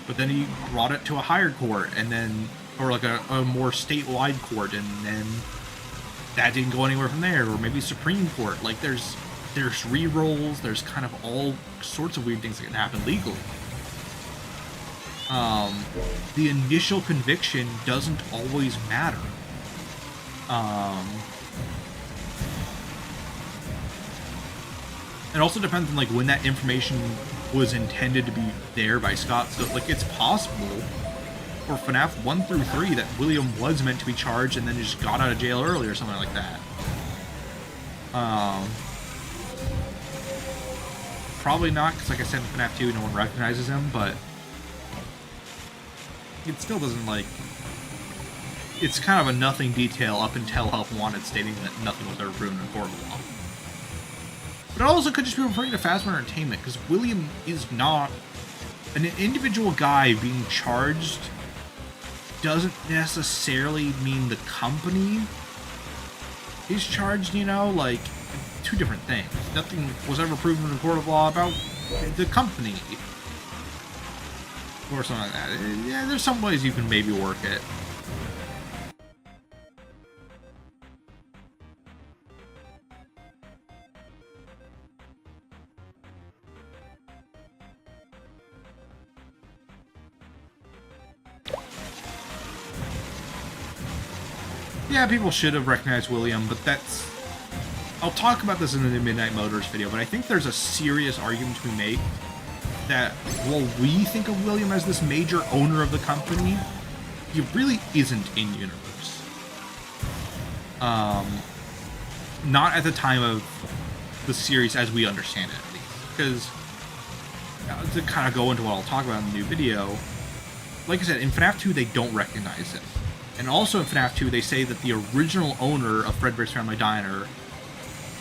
but then he brought it to a higher court, and then, or like a more statewide court, and then that didn't go anywhere from there, or maybe Supreme Court. Like, there's re-rolls, there's kind of all sorts of weird things that can happen legally. The initial conviction doesn't always matter. It also depends on like when that information was intended to be there by Scott. So like, it's possible for FNAF 1 through 3 that William was meant to be charged and then just got out of jail early or something like that. Probably not, because like I said, in FNAF 2 no one recognizes him, but it still doesn't, like, it's kind of a nothing detail up until Help Wanted stating that nothing was ever proven in court of law. But it also could just be referring to Fazbear Entertainment, because William is not an individual guy being charged. Doesn't necessarily mean the company is charged, you know, like, two different things. Nothing was ever proven in a court of law about the company, or something like that. Yeah, there's some ways you can maybe work it. Yeah, people should have recognized William, but that's... I'll talk about this in the Midnight Motors video, but I think there's a serious argument to be made that while we think of William as this major owner of the company, he really isn't in-universe. Not at the time of the series as we understand it, at least. Because to kind of go into what I'll talk about in the new video, like I said, in FNAF 2 they don't recognize him. And also in FNAF 2 they say that the original owner of Fredbear's Family Diner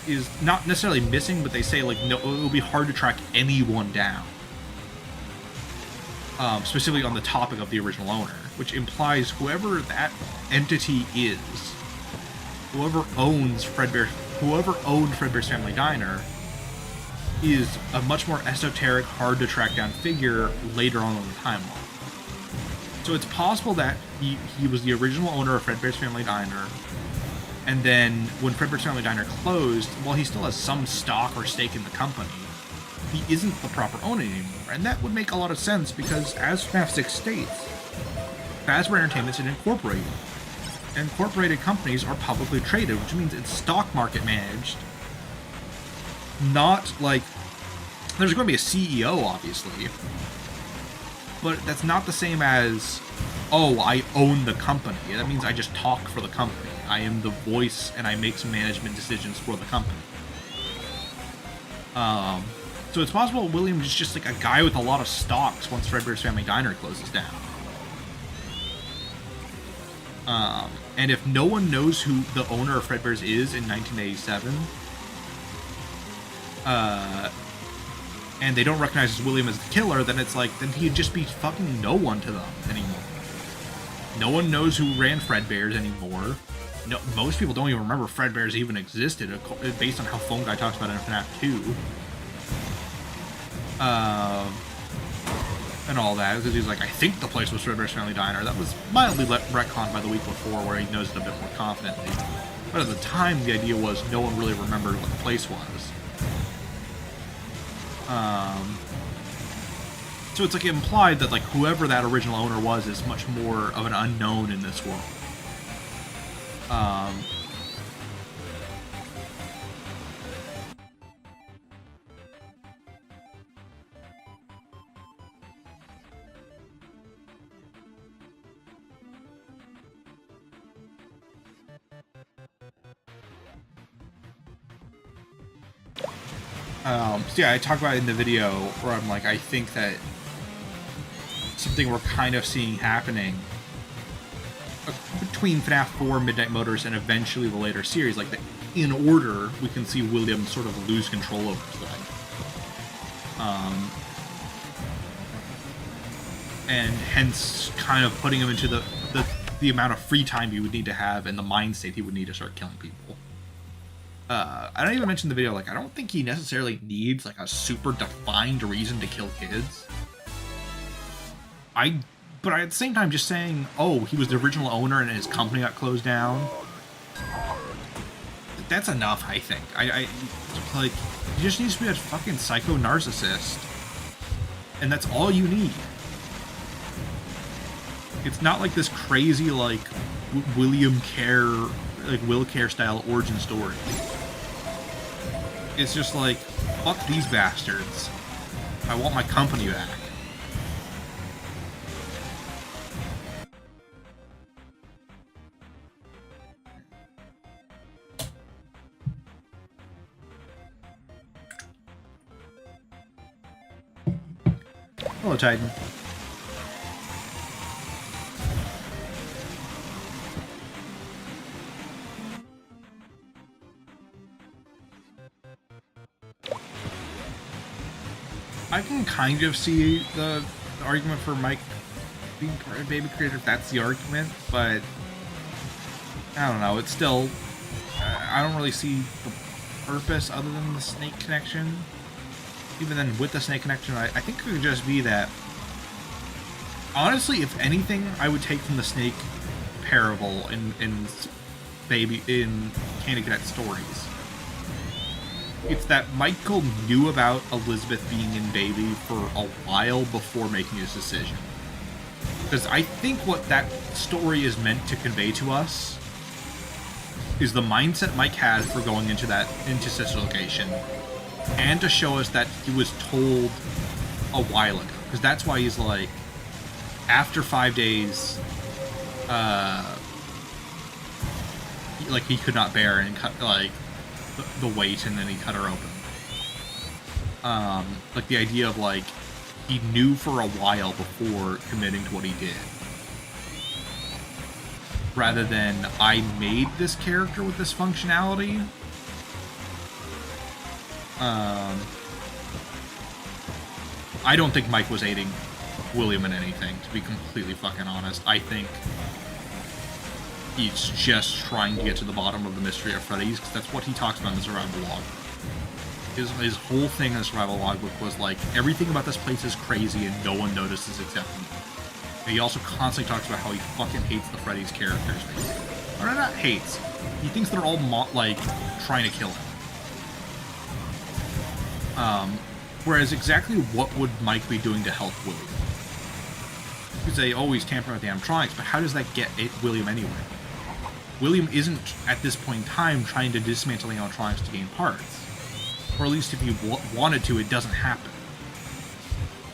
is not necessarily missing, but they say, like, no, it will be hard to track anyone down. Specifically on the topic of the original owner, which implies whoever that entity is, whoever owned Fredbear's Family Diner, is a much more esoteric, hard to track down figure later on in the timeline. So it's possible that he was the original owner of Fredbear's Family Diner, and then when Fredbear's Family Diner closed, while he still has some stock or stake in the company, he isn't the proper owner anymore. And that would make a lot of sense because, as FNAF 6 states, Fazbear Entertainment's an incorporated. Incorporated companies are publicly traded, which means it's stock market managed. Not like... There's going to be a CEO, obviously. But that's not the same as, oh, I own the company. That means I just talk for the company. I am the voice, and I make some management decisions for the company. So it's possible William is just like a guy with a lot of stocks once Fredbear's Family Diner closes down. And if no one knows who the owner of Fredbear's is in 1987, and they don't recognize William as the killer, then it's like, then he'd just be fucking no one to them anymore. No one knows who ran Fredbear's anymore. No, most people don't even remember Fredbear's even existed, based on how Phone Guy talks about it in FNAF 2. And all that, because he's like, I think the place was Fredbear's Family Diner. That was mildly retconned by the week before, where he knows it a bit more confidently. But at the time, the idea was no one really remembered what the place was. So it's like implied that, like, whoever that original owner was is much more of an unknown in this world. So yeah, I talk about it in the video where I'm like, I think that something we're kind of seeing happening between FNAF 4, Midnight Motors, and eventually the later series, like, in order, we can see William sort of lose control over his life. And hence kind of putting him into the amount of free time he would need to have and the mind state he would need to start killing people. I don't even mention in the video, like, I don't think he necessarily needs, like, a super defined reason to kill kids. But at the same time, just saying, oh, he was the original owner and his company got closed down, that's enough, I think. Like, he just needs to be a fucking psycho narcissist, and that's all you need. It's not like this crazy, like, William Care, like, Will Care style origin story. It's just like, fuck these bastards. I want my company back. Hello, Titan. I can kind of see the argument for Mike being part of Baby Creator, if that's the argument, but I don't know, it's still, I don't really see the purpose other than the snake connection. Even then, with the snake connection, I think it could just be that, honestly, if anything, I would take from the snake parable in Candy Cadet Stories. It's that Michael knew about Elizabeth being in Baby for a while before making his decision. Because I think what that story is meant to convey to us is the mindset Mike had for going into such a location, and to show us that he was told a while ago. Because that's why he's like, after 5 days, he could not bear and cut, like, the weight, and then he cut her open. Like, the idea of, like, he knew for a while before committing to what he did. Rather than, I made this character with this functionality. I don't think Mike was aiding William in anything, to be completely fucking honest. I think he's just trying to get to the bottom of the mystery of Freddy's, because that's what he talks about in the survival log. His whole thing in the survival logbook was like, everything about this place is crazy and no one notices except me. And he also constantly talks about how he fucking hates the Freddy's characters. Or not hates. He thinks they're all like trying to kill him. Whereas exactly what would Mike be doing to help William? You could say, oh, he's tampering with the animatronics, but how does that get William anywhere? William isn't, at this point in time, trying to dismantle the animatronics to gain parts. Or at least if he wanted to, it doesn't happen.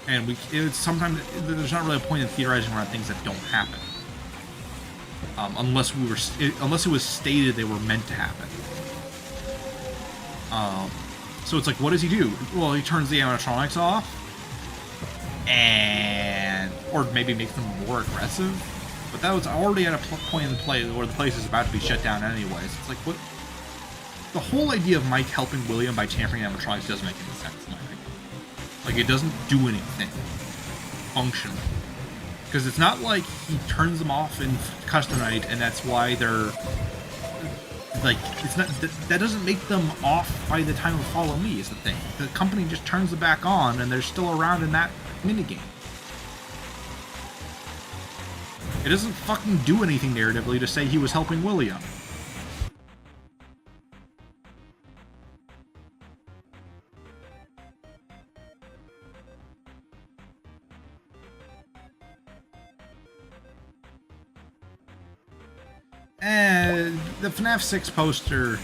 And sometimes there's not really a point in theorizing around things that don't happen. Unless it was stated they were meant to happen. So it's like, what does he do? Well, he turns the animatronics off, or maybe makes them more aggressive. But that was already at a point in the play where the place is about to be shut down anyways. It's like, what? The whole idea of Mike helping William by tampering animatronics doesn't make any sense, in my opinion. Like, it doesn't do anything functionally. Because it's not like he turns them off in custom night, and that's why they're... Like, it's not... That doesn't make them off by the time of Follow Me, is the thing. The company just turns them back on, and they're still around in that minigame. It doesn't fucking do anything narratively to say he was helping William. And the FNAF 6 poster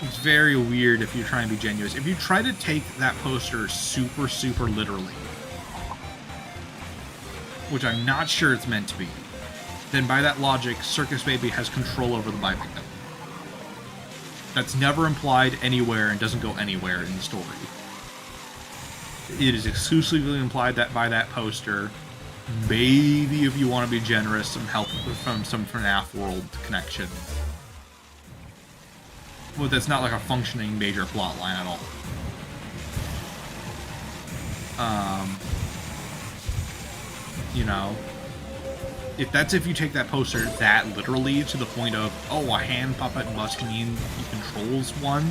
is very weird if you're trying to be genuine. If you try to take that poster super, super literally, which I'm not sure it's meant to be, then by that logic, Circus Baby has control over the buy victim. That's never implied anywhere and doesn't go anywhere in the story. It is exclusively implied that by that poster. Maybe if you want to be generous, some help from some FNAF World connections. Well, that's not like a functioning major plot line at all. You know, if you take that poster that literally to the point of, oh, a hand puppet must mean he controls one.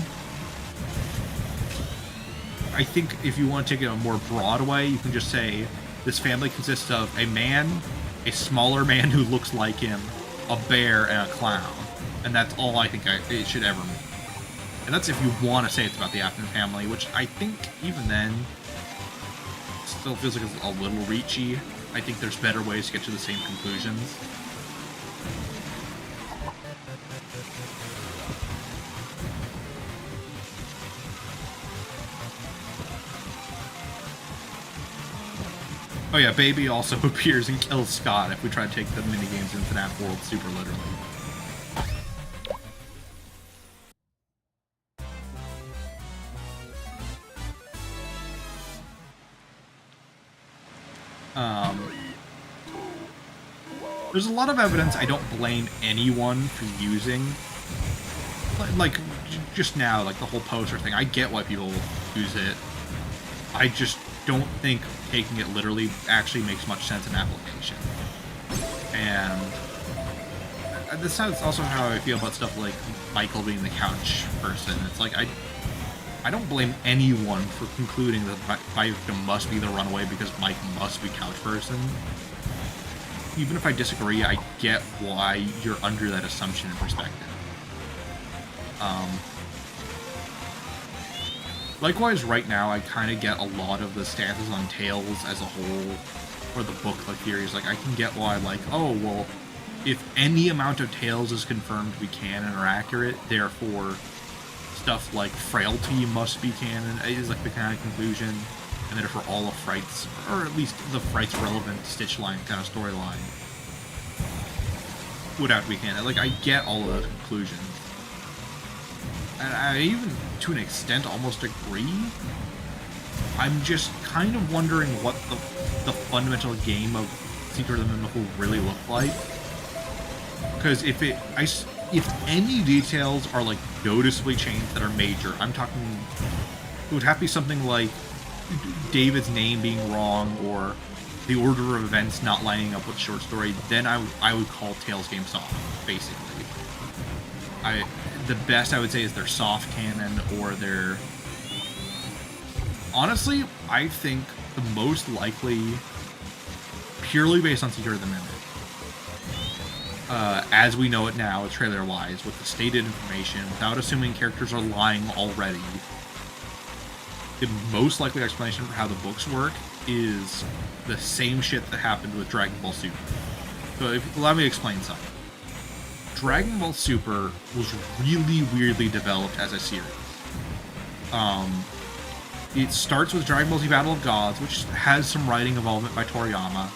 I think if you want to take it a more broad way, you can just say, this family consists of a man, a smaller man who looks like him, a bear, and a clown. And that's all I think it should ever mean. And that's if you want to say it's about the Afton family, which I think even then still feels like it's a little reachy. I think there's better ways to get to the same conclusions. Oh yeah, Baby also appears and kills Scott if we try to take the minigames in FNAF World super literally. There's a lot of evidence I don't blame anyone for using. Like, just now, like the whole poster thing, I get why people use it. I just don't think taking it literally actually makes much sense in application. And this is also how I feel about stuff like Michael being the couch person. It's like, I don't blame anyone for concluding that my victim must be the Runaway because Mike must be couch person. Even if I disagree, I get why you're under that assumption and perspective. Likewise, right now, I kind of get a lot of the stances on Tales as a whole, or the book like theories. Like, I can get why, like, oh, well, if any amount of Tales is confirmed to be canon or accurate, therefore, stuff like Frailty must be canon, is like the kind of conclusion. And then for all of Frights, or at least the Frights relevant Stitch line kind of storyline, would have to be canon. Like, I get all of those conclusions. And I even, to an extent, almost agree. I'm just kind of wondering what the fundamental game of Secret of the Mimic will really look like. Because if any details are like noticeably changed that are major, I'm talking, it would have to be something like David's name being wrong or the order of events not lining up with the short story. Then I would call Tales game soft, basically. The best I would say is their soft canon or their. Honestly, I think the most likely, purely based on Secret of the Mimic, as we know it now, trailer-wise, with the stated information, without assuming characters are lying already, the most likely explanation for how the books work is the same shit that happened with Dragon Ball Super. So let me explain something. Dragon Ball Super was really weirdly developed as a series. It starts with Dragon Ball Z Battle of Gods, which has some writing involvement by Toriyama,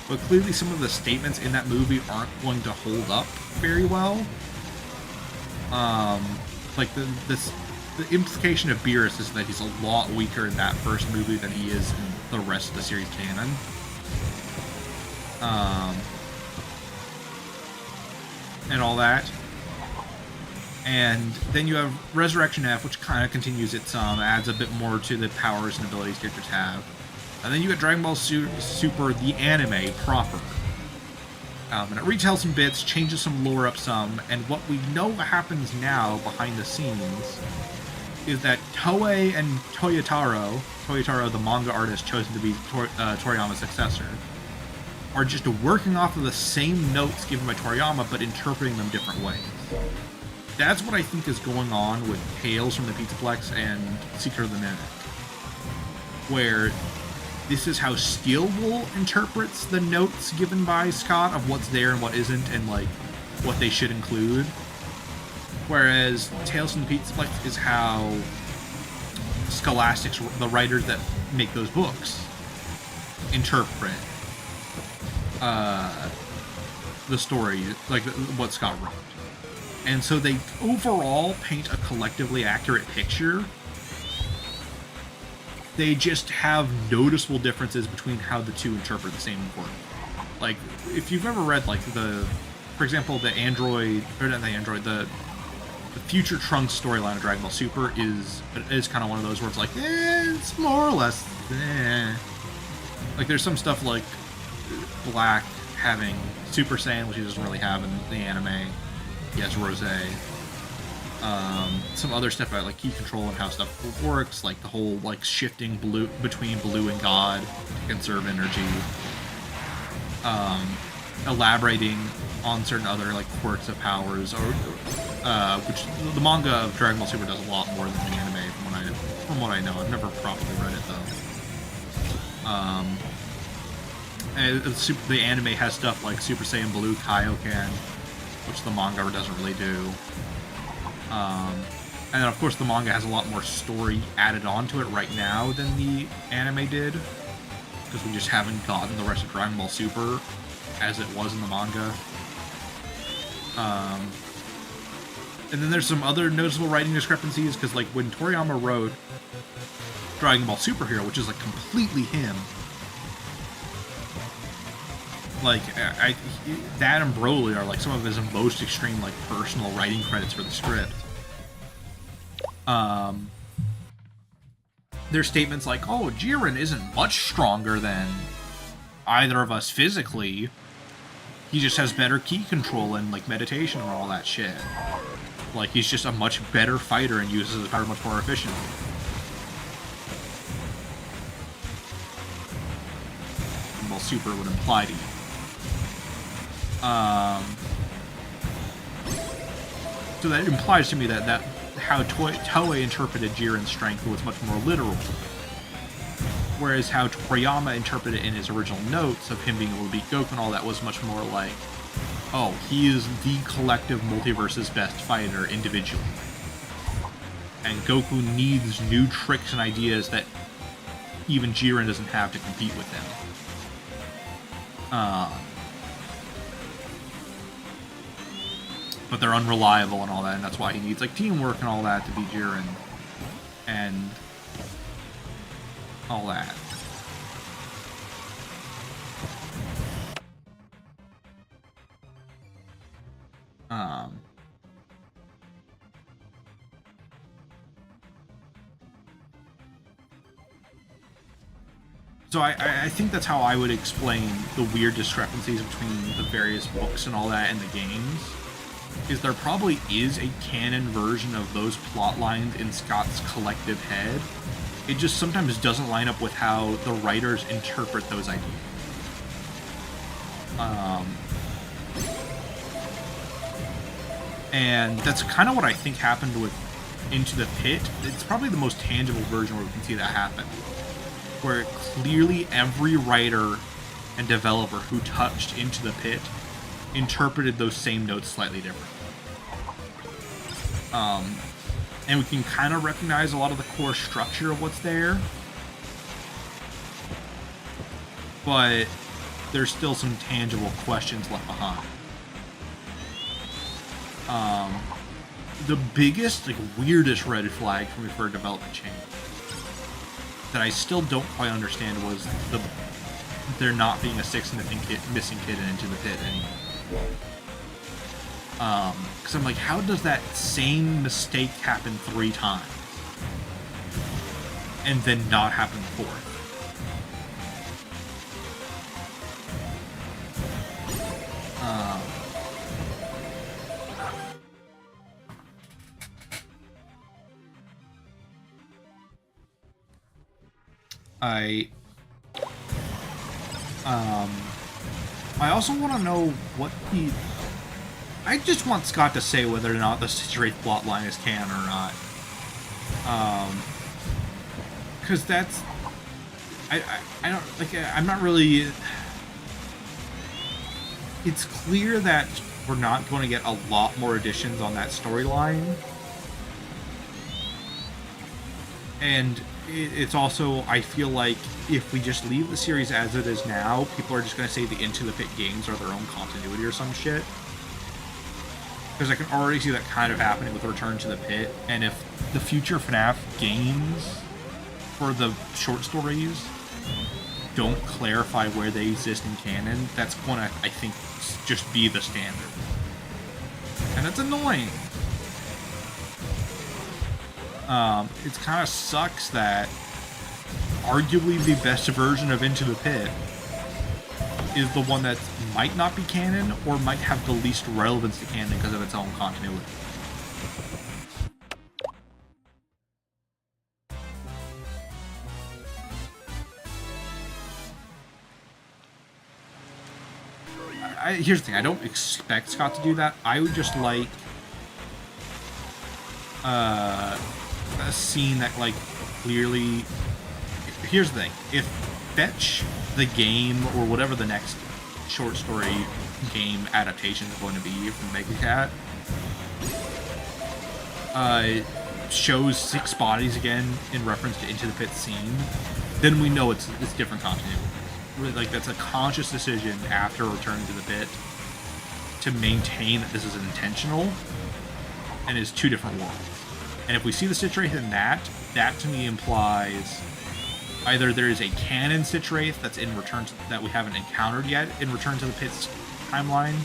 but clearly some of the statements in that movie aren't going to hold up very well. Like the implication of Beerus is that he's a lot weaker in that first movie than he is in the rest of the series canon. And all that. And then you have Resurrection F, which kind of continues its, adds a bit more to the powers and abilities characters have. And then you get Dragon Ball Super, the anime proper. And it retells some bits, changes some lore up some, and what we know happens now behind the scenes is that Toei and Toyotaro, the manga artist chosen to be Toriyama's successor, are just working off of the same notes given by Toriyama, but interpreting them different ways. That's what I think is going on with Tales from the Pizzaplex and Secret of the Mimic, where this is how Steelwool interprets the notes given by Scott of what's there and what isn't, and like what they should include. Whereas Tales from the Pizzaplex is how Scholastics, the writers that make those books, interpret the story, like what Scott wrote. And so they overall paint a collectively accurate picture. They just have noticeable differences between how the two interpret the same work. Like, if you've ever read, like, for example, the Future Trunks storyline of Dragon Ball Super is kind of one of those where it's like, it's more or less, Like, there's some stuff like Black having Super Saiyan, which he doesn't really have in the anime. He has Rose. Some other stuff about like key control and how stuff works, like the whole like shifting between blue and God to conserve energy. Elaborating on certain other like quirks of powers, or which the manga of Dragon Ball Super does a lot more than the anime, from what I know. I've never properly read it though. And the anime has stuff like Super Saiyan Blue Kaioken, which the manga doesn't really do. And then, of course, the manga has a lot more story added onto it right now than the anime did, because we just haven't gotten the rest of Dragon Ball Super as it was in the manga. And then there's some other noticeable writing discrepancies, because, like, when Toriyama wrote Dragon Ball Superhero, which is, like, completely him, like, that and Broly are, like, some of his most extreme, like, personal writing credits for the script. There's statements like, oh, Jiren isn't much stronger than either of us physically. He just has better ki control and, like, meditation and all that shit. Like, he's just a much better fighter and uses his power much more efficiently. Well, Super would imply to you. So that implies to me that how Toei interpreted Jiren's strength was much more literal. Whereas how Toriyama interpreted it in his original notes of him being able to beat Goku and all that was much more like, oh, he is the collective multiverse's best fighter individually. And Goku needs new tricks and ideas that even Jiren doesn't have to compete with him. But they're unreliable and all that, and that's why he needs like teamwork and all that to beat Jiren. And all that. So I think that's how I would explain the weird discrepancies between the various books and all that in the games. Is there probably is a canon version of those plot lines in Scott's collective head. It just sometimes doesn't line up with how the writers interpret those ideas. And that's kind of what I think happened with Into the Pit. It's probably the most tangible version where we can see that happen. Where clearly every writer and developer who touched Into the Pit interpreted those same notes slightly different. And we can kind of recognize a lot of the core structure of what's there. But there's still some tangible questions left behind. The biggest, weirdest red flag for me for a development change that I still don't quite understand was there not being a sixth missing kid in Into the Pit anymore. Because I'm like, how does that same mistake happen 3 times and then not happen 4th? I also want to know what I just want Scott to say whether or not the straight plot line is canon or not. Because that's... I don't... I'm not really... It's clear that we're not going to get a lot more additions on that storyline. And it's also, I feel like, if we just leave the series as it is now, people are just going to say the Into the Pit games are their own continuity or some shit. Because I can already see that kind of happening with Return to the Pit, and if the future FNAF games for the short stories don't clarify where they exist in canon, that's going to, I think, just be the standard. And that's annoying. It kind of sucks that arguably the best version of Into the Pit is the one that might not be canon or might have the least relevance to canon because of its own continuity. Here's the thing, I don't expect Scott to do that. I would just like a scene that, clearly... Here's the thing, if Fetch, the game, or whatever the next short story game adaptation is going to be from Megacat, shows 6 bodies again in reference to Into the Pit scene, then we know it's different continuity. That's a conscious decision after Returning to the Pit to maintain that this is intentional and is 2 different worlds. And if we see the Stitch Wraith in that to me implies either there is a canon Stitch Wraith that's in that we haven't encountered yet in Return to the Pit's timeline,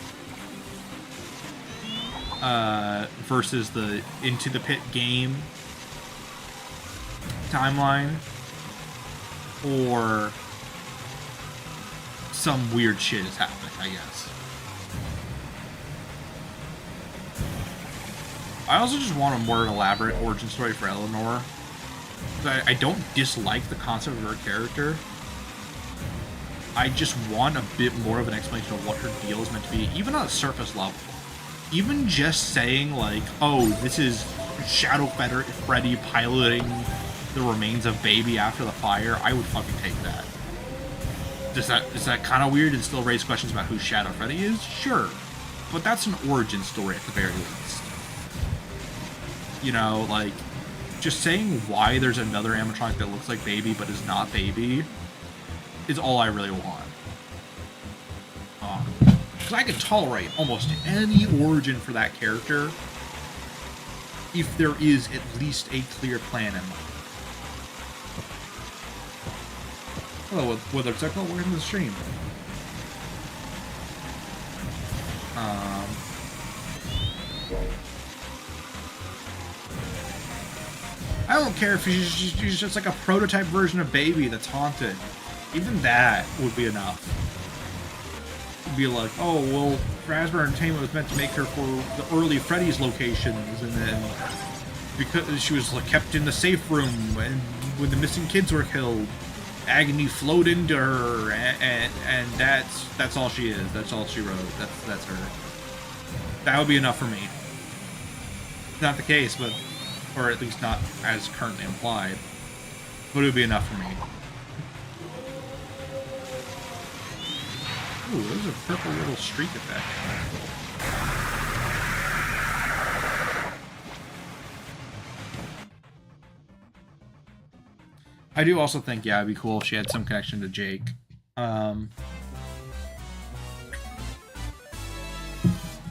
versus the Into the Pit game timeline, or some weird shit is happening, I guess. I also just want a more elaborate origin story for Eleanor. I don't dislike the concept of her character. I just want a bit more of an explanation of what her deal is meant to be, even on a surface level. Even just saying, oh, this is Shadow Freddy piloting the remains of Baby after the fire, I would fucking take that. Is that kind of weird and still raise questions about who Shadow Freddy is? Sure. But that's an origin story at the very least. Just saying why there's another animatronic that looks like Baby but is not Baby is all I really want. Because I can tolerate almost any origin for that character if there is at least a clear plan in mind. Hello, whether it's welcome to the stream. I don't care if she's just like a prototype version of Baby that's haunted. Even that would be enough. It'd be like, oh, well, Raspberry Entertainment was meant to make her for the early Freddy's locations, and then because she was like kept in the safe room and when the missing kids were killed, agony flowed into her, and that's all she is. That's all she wrote. That's her. That would be enough for me. Not the case, but, or at least not as currently implied, but it would be enough for me. Ooh, there's a purple little streak effect. I do also think, yeah, it'd be cool if she had some connection to Jake.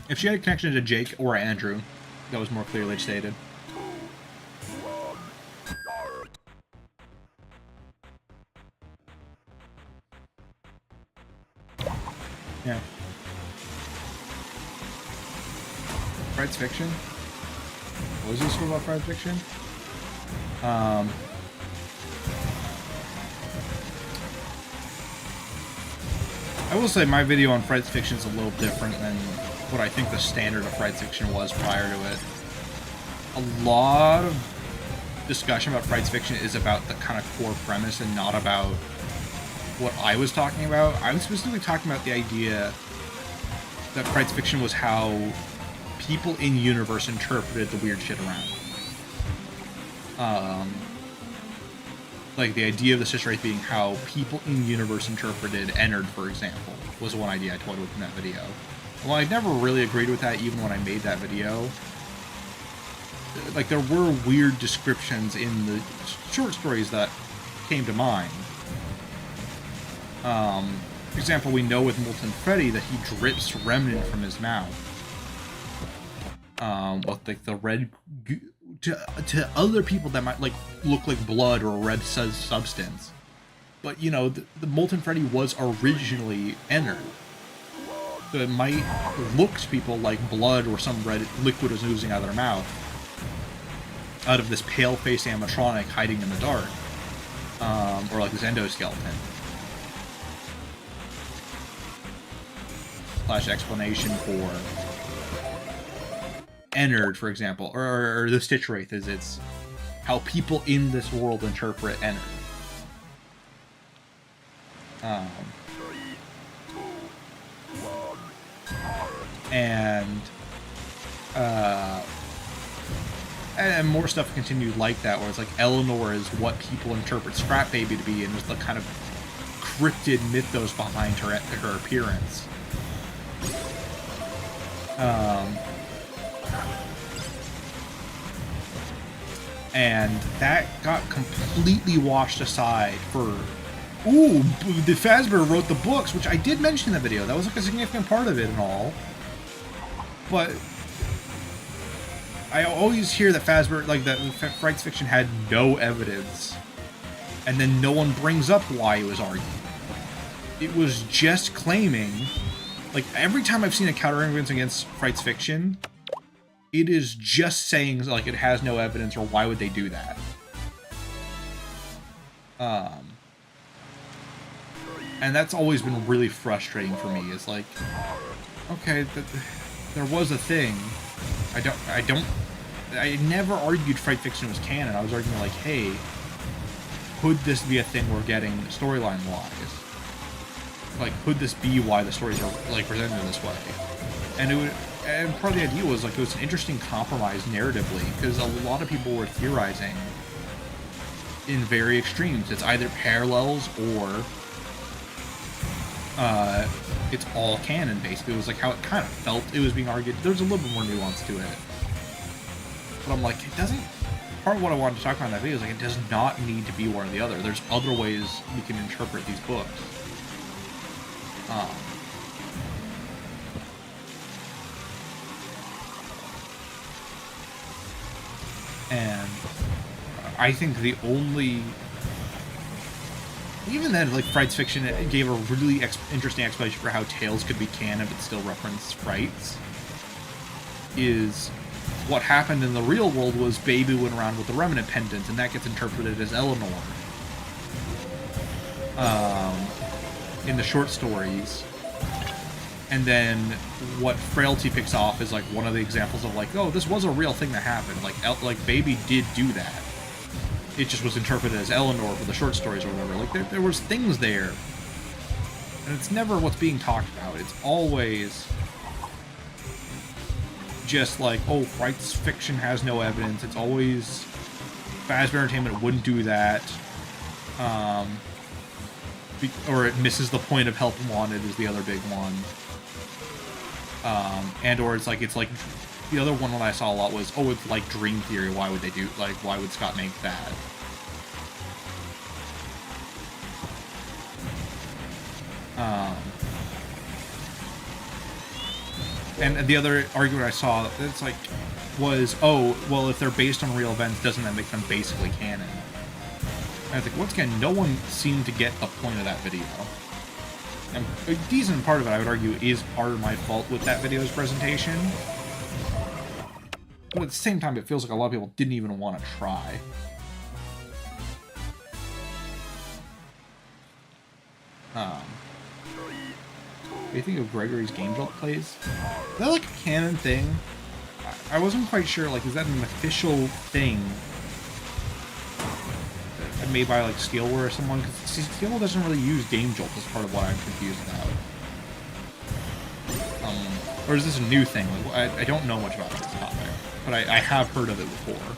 If she had a connection to Jake or Andrew, that was more clearly stated. Yeah. Frights Fiction? What was this about Frights Fiction? I will say my video on Frights Fiction is a little different than what I think the standard of Frights Fiction was prior to it. A lot of discussion about Frights Fiction is about the kind of core premise and not about what I was talking about. I was specifically talking about the idea that Frights Fiction was how people in universe interpreted the weird shit around. Like the idea of the sister race being how people in universe interpreted Ennard, for example, was one idea I toyed with in that video. Well, I never really agreed with that even when I made that video. Like, there were weird descriptions in the short stories that came to mind. For example, we know with Molten Freddy that he drips remnant from his mouth. With like the red to other people that might like look like blood or a red substance. But you know, the Molten Freddy was originally Ennard. So it might look to people like blood or some red liquid is oozing out of their mouth. Out of this pale-faced animatronic hiding in the dark. Or like this endoskeleton. Slash explanation for Ennard, for example, or the Stitch Wraith is it's how people in this world interpret Ennard. And more stuff continued like that, where it's like Eleanor is what people interpret Scrap Baby to be, and there's the kind of cryptid mythos behind her appearance. And that got completely washed aside for, ooh, the Fazbear wrote the books, which I did mention in the video. That was like a significant part of it and all. But I always hear that Fazbear, like that Frights Fiction had no evidence, and then no one brings up why it was argued. It was just claiming, like every time I've seen a counter evidence against Frights Fiction, it is just saying like it has no evidence or why would they do that. And that's always been really frustrating for me. Is like, okay, there was a thing. I never argued Fright Fiction was canon. I was arguing like, hey, could this be a thing we're getting storyline-wise? Like, could this be why the stories are like presented in this way? And part of the idea was like it was an interesting compromise narratively because a lot of people were theorizing in very extremes. It's either parallels or it's all canon, basically. It was like how it kind of felt it was being argued. There's a little bit more nuance to it. But I'm like, it doesn't... Part of what I wanted to talk about in that video is like, it does not need to be one or the other. There's other ways we can interpret these books. And I think the only even then, like, Frights fiction gave a really interesting explanation for how Tales could be canon but still reference Frights. Is what happened in the real world was Baby went around with the Remnant Pendant, and that gets interpreted as Eleanor. In the short stories. And then what Frailty picks off is like one of the examples of like, oh, this was a real thing that happened. Like Baby did do that. It just was interpreted as Eleanor for the short stories or whatever. Like there was things there. And it's never what's being talked about. It's always just like, oh, Frights fiction has no evidence. It's always Fazbear Entertainment wouldn't do that. Or it misses the point of Help Wanted is the other big one. And or it's like the other one that I saw a lot was, oh, it's like Dream Theory. Why would they do, like, why would Scott make that? And the other argument I saw, it's like, was, oh, well, if they're based on real events, doesn't that make them basically canon? And I was like, once again, no one seemed to get the point of that video. And a decent part of it, I would argue, is part of my fault with that video's presentation. But at the same time, it feels like a lot of people didn't even want to try. What do you think of Gregory's Game Jolt plays? Is that like a canon thing? I wasn't quite sure, like, is that an official thing made by, like, Steelware or someone? Because Steelware doesn't really use Game Jolt as part of what I'm confused about. Or is this a new thing? Like, I don't know much about this topic, but I have heard of it before.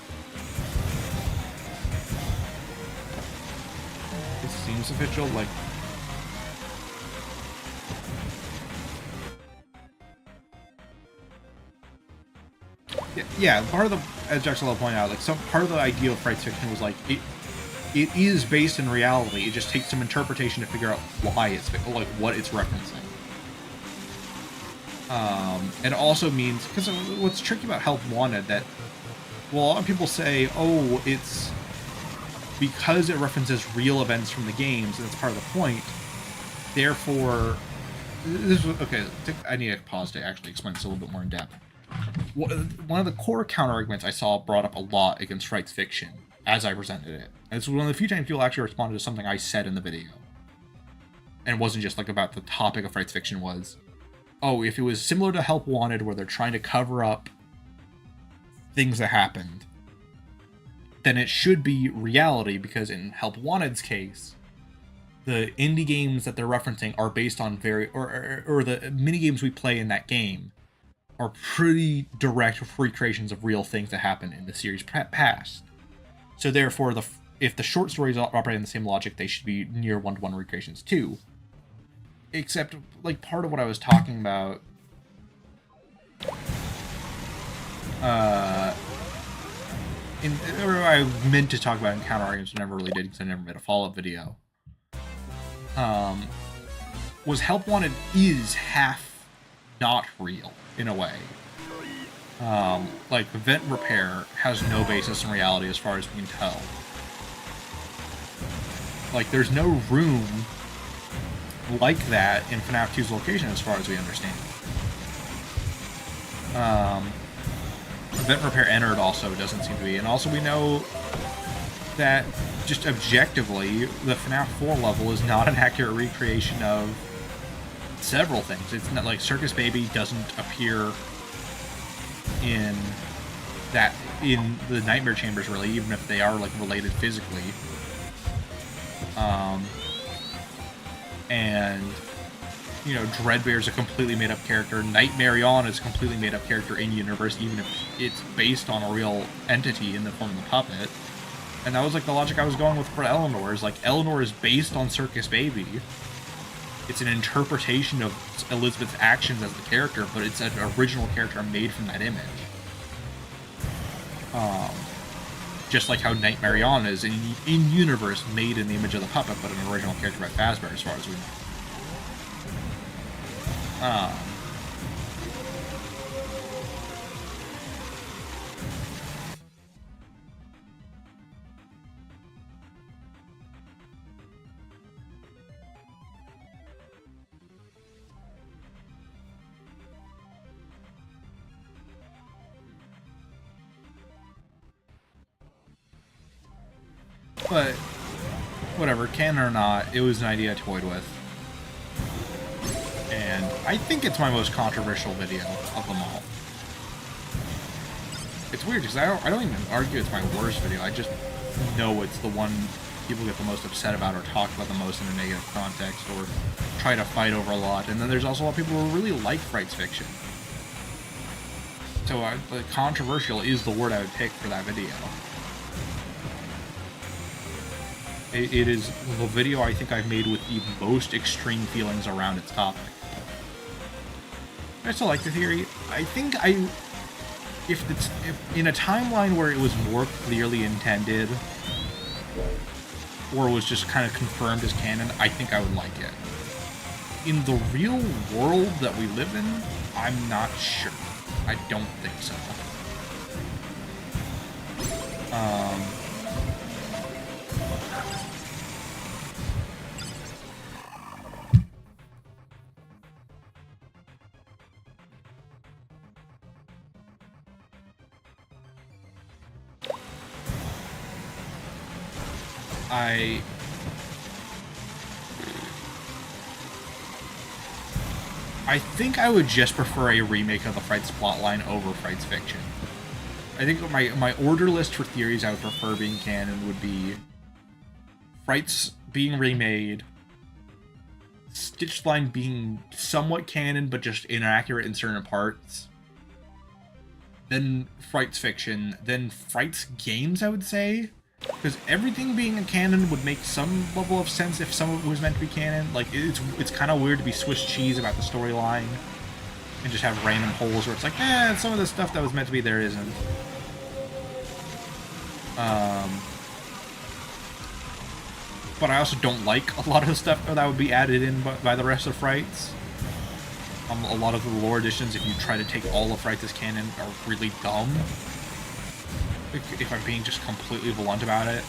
This seems official, like... Yeah, part of the, as Jackson pointed out, like, some part of the idea of Frights fiction was like, it is based in reality. It just takes some interpretation to figure out why it's, like, what it's referencing. And it also means, because what's tricky about Help Wanted, that, well, a lot of people say, oh, it's because it references real events from the games, and it's part of the point, therefore, this was, okay, I need to pause to actually explain this a little bit more in depth. One of the core counter-arguments I saw brought up a lot against Frights fiction, as I presented it. And this was one of the few times people actually responded to something I said in the video. And it wasn't just like about the topic of Frights fiction was, oh, if it was similar to Help Wanted, where they're trying to cover up things that happened, then it should be reality, because in Help Wanted's case, the indie games that they're referencing are based on or the mini games we play in that game are pretty direct recreations of real things that happened in the series past. So therefore, if the short stories operate in the same logic, they should be near one-to-one recreations too. Except, like, part of what I was talking about... I meant to talk about in counter-arguments, but never really did because I never made a follow-up video. Was Help Wanted is half not real, in a way. Like, Vent Repair has no basis in reality as far as we can tell. Like, there's no room like that in FNAF 2's location as far as we understand. Vent Repair Entered also doesn't seem to be, and also we know that, just objectively, the FNAF 4 level is not an accurate recreation of several things. It's not like Circus Baby doesn't appear in the Nightmare Chambers, really, even if they are, like, related physically. And, you know, Dreadbear's a completely made-up character. Nightmare On is a completely made-up character in-universe, even if it's based on a real entity in the form of the puppet. And that was, like, the logic I was going with for Eleanor, is, like, Eleanor is based on Circus Baby. It's an interpretation of Elizabeth's actions as the character, but it's an original character made from that image. Just like how Nightmare On is in-universe made in the image of the puppet, but an original character by Fazbear, as far as we know. But whatever, canon or not, it was an idea I toyed with. And I think it's my most controversial video of them all. It's weird because I don't even argue it's my worst video. I just know it's the one people get the most upset about or talk about the most in a negative context or try to fight over a lot. And then there's also a lot of people who really like Frights fiction. So like, controversial is the word I would pick for that video. It is the video I think I've made with the most extreme feelings around its topic. I still like the theory. I think if in a timeline where it was more clearly intended, or was just kind of confirmed as canon, I think I would like it. In the real world that we live in, I'm not sure. I don't think so. I think I would just prefer a remake of the Frights plotline over Frights fiction. I think my order list for theories I would prefer being canon would be Frights being remade, Stitchline being somewhat canon but just inaccurate in certain parts, then Frights fiction, then Frights games, I would say. Because everything being a canon would make some level of sense if some of it was meant to be canon. Like, it's kind of weird to be Swiss cheese about the storyline and just have random holes where it's like, some of the stuff that was meant to be there isn't. But I also don't like a lot of the stuff that would be added in by the rest of Frights. A lot of the lore additions, if you try to take all of Frights as canon, are really dumb. If I'm being just completely blunt about it.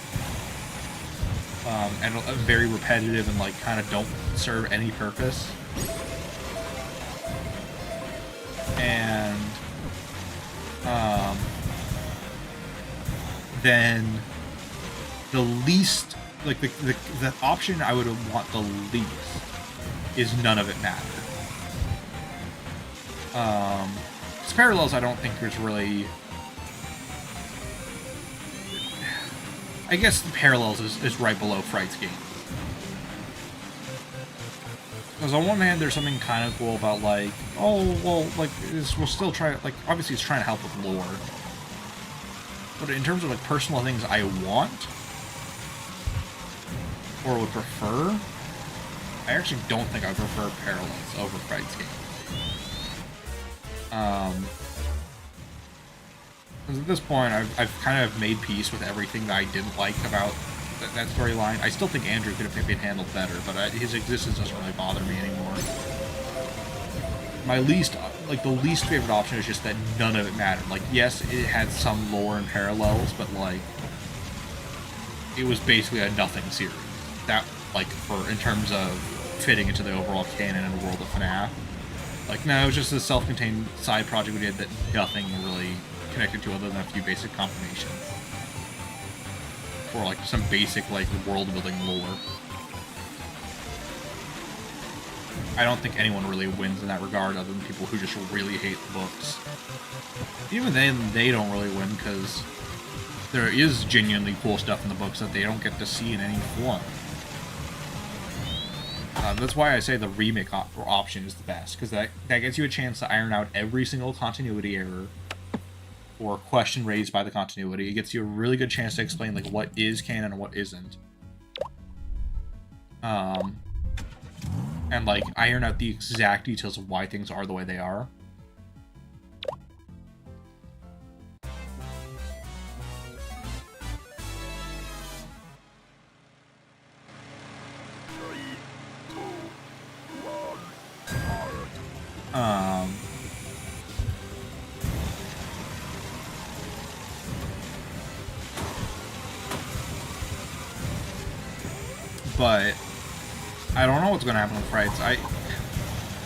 And very repetitive and, like, kind of don't serve any purpose. And, then the least, like, the option I would want the least is none of it matter. Parallels, I don't think there's really... I guess the Parallels is right below Frights game. Because on one hand, there's something kind of cool about, like, oh, well, like, we'll still try, like, obviously it's trying to help with lore. But in terms of, like, personal things I want, or would prefer, I actually don't think I prefer Parallels over Frights game. Because at this point, I've kind of made peace with everything that I didn't like about that storyline. I still think Andrew could have been handled better, but his existence doesn't really bother me anymore. My least, like, the least favorite option is just that none of it mattered. Like, yes, it had some lore and parallels, but, like, it was basically a nothing series. That, like, in terms of fitting into the overall canon and world of FNAF. Like, no, it was just a self-contained side project we did that nothing really connected to other than a few basic combinations. Or, like, some basic, like, world-building lore. I don't think anyone really wins in that regard other than people who just really hate the books. Even then, they don't really win because there is genuinely cool stuff in the books that they don't get to see in any form. That's why I say the remake option is the best, because that gets you a chance to iron out every single continuity error or question raised by the continuity. It gets you a really good chance to explain, like, what is canon and what isn't. And, like, iron out the exact details of why things are the way they are. But I don't know what's going to happen with Frights.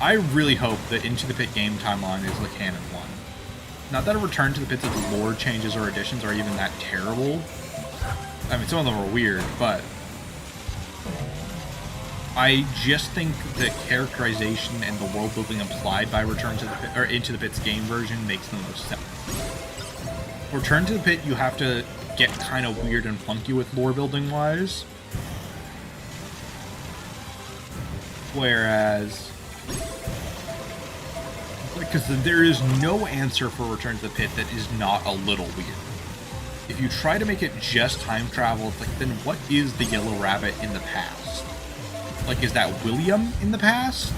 I really hope that Into the Pit game timeline is the canon one. Not that a Return to the Pits of lore changes or additions are even that terrible, I mean, some of them are weird, but I just think the characterization and the world building implied by Return to the Pit, or Into the Pit's game version makes the most sense. Return to the Pit, you have to get kind of weird and funky with lore building wise. Whereas, because there is no answer for Return to the Pit that is not a little weird. If you try to make it just time travel, it's like, then what is the Yellow Rabbit in the past? Like, is that William in the past?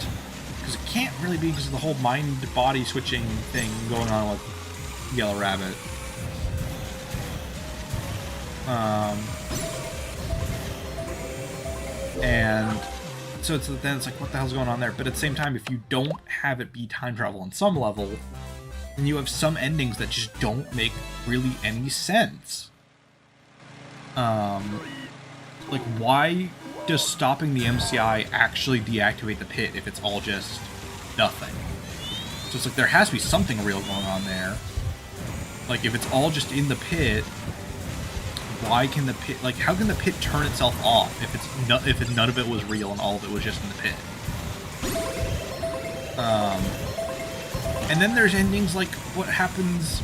Because it can't really be because of the whole mind-body switching thing going on with Yellow Rabbit. And so then it's like, what the hell's going on there? But at the same time, if you don't have it be time travel on some level, then you have some endings that just don't make really any sense. Like, why does stopping the MCI actually deactivate the pit if it's all just nothing? So it's like, there has to be something real going on there. Like, if it's all just in the pit, why can the pit, like, how can the pit turn itself off if none of it was real and all of it was just in the pit? And then there's endings like what happens,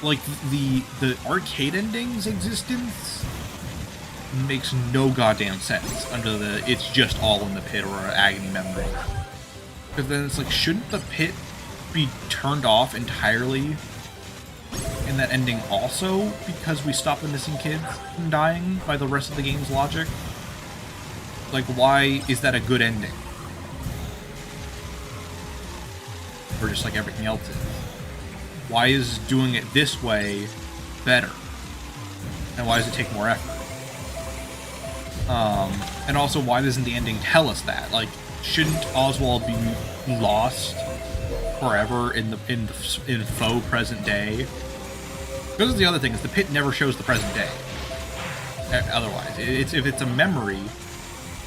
like the arcade ending's existence makes no goddamn sense under the it's just all in the pit or agony memory. Because then it's like, shouldn't the pit be turned off entirely in that ending also because we stop the missing kids from dying by the rest of the game's logic? Like, why is that a good ending? Or just like everything else is? Why is doing it this way better? And why does it take more effort? And also, why doesn't the ending tell us that? Like, shouldn't Oswald be lost forever in faux present day? Because the other thing is, the pit never shows the present day. Otherwise, if it's a memory,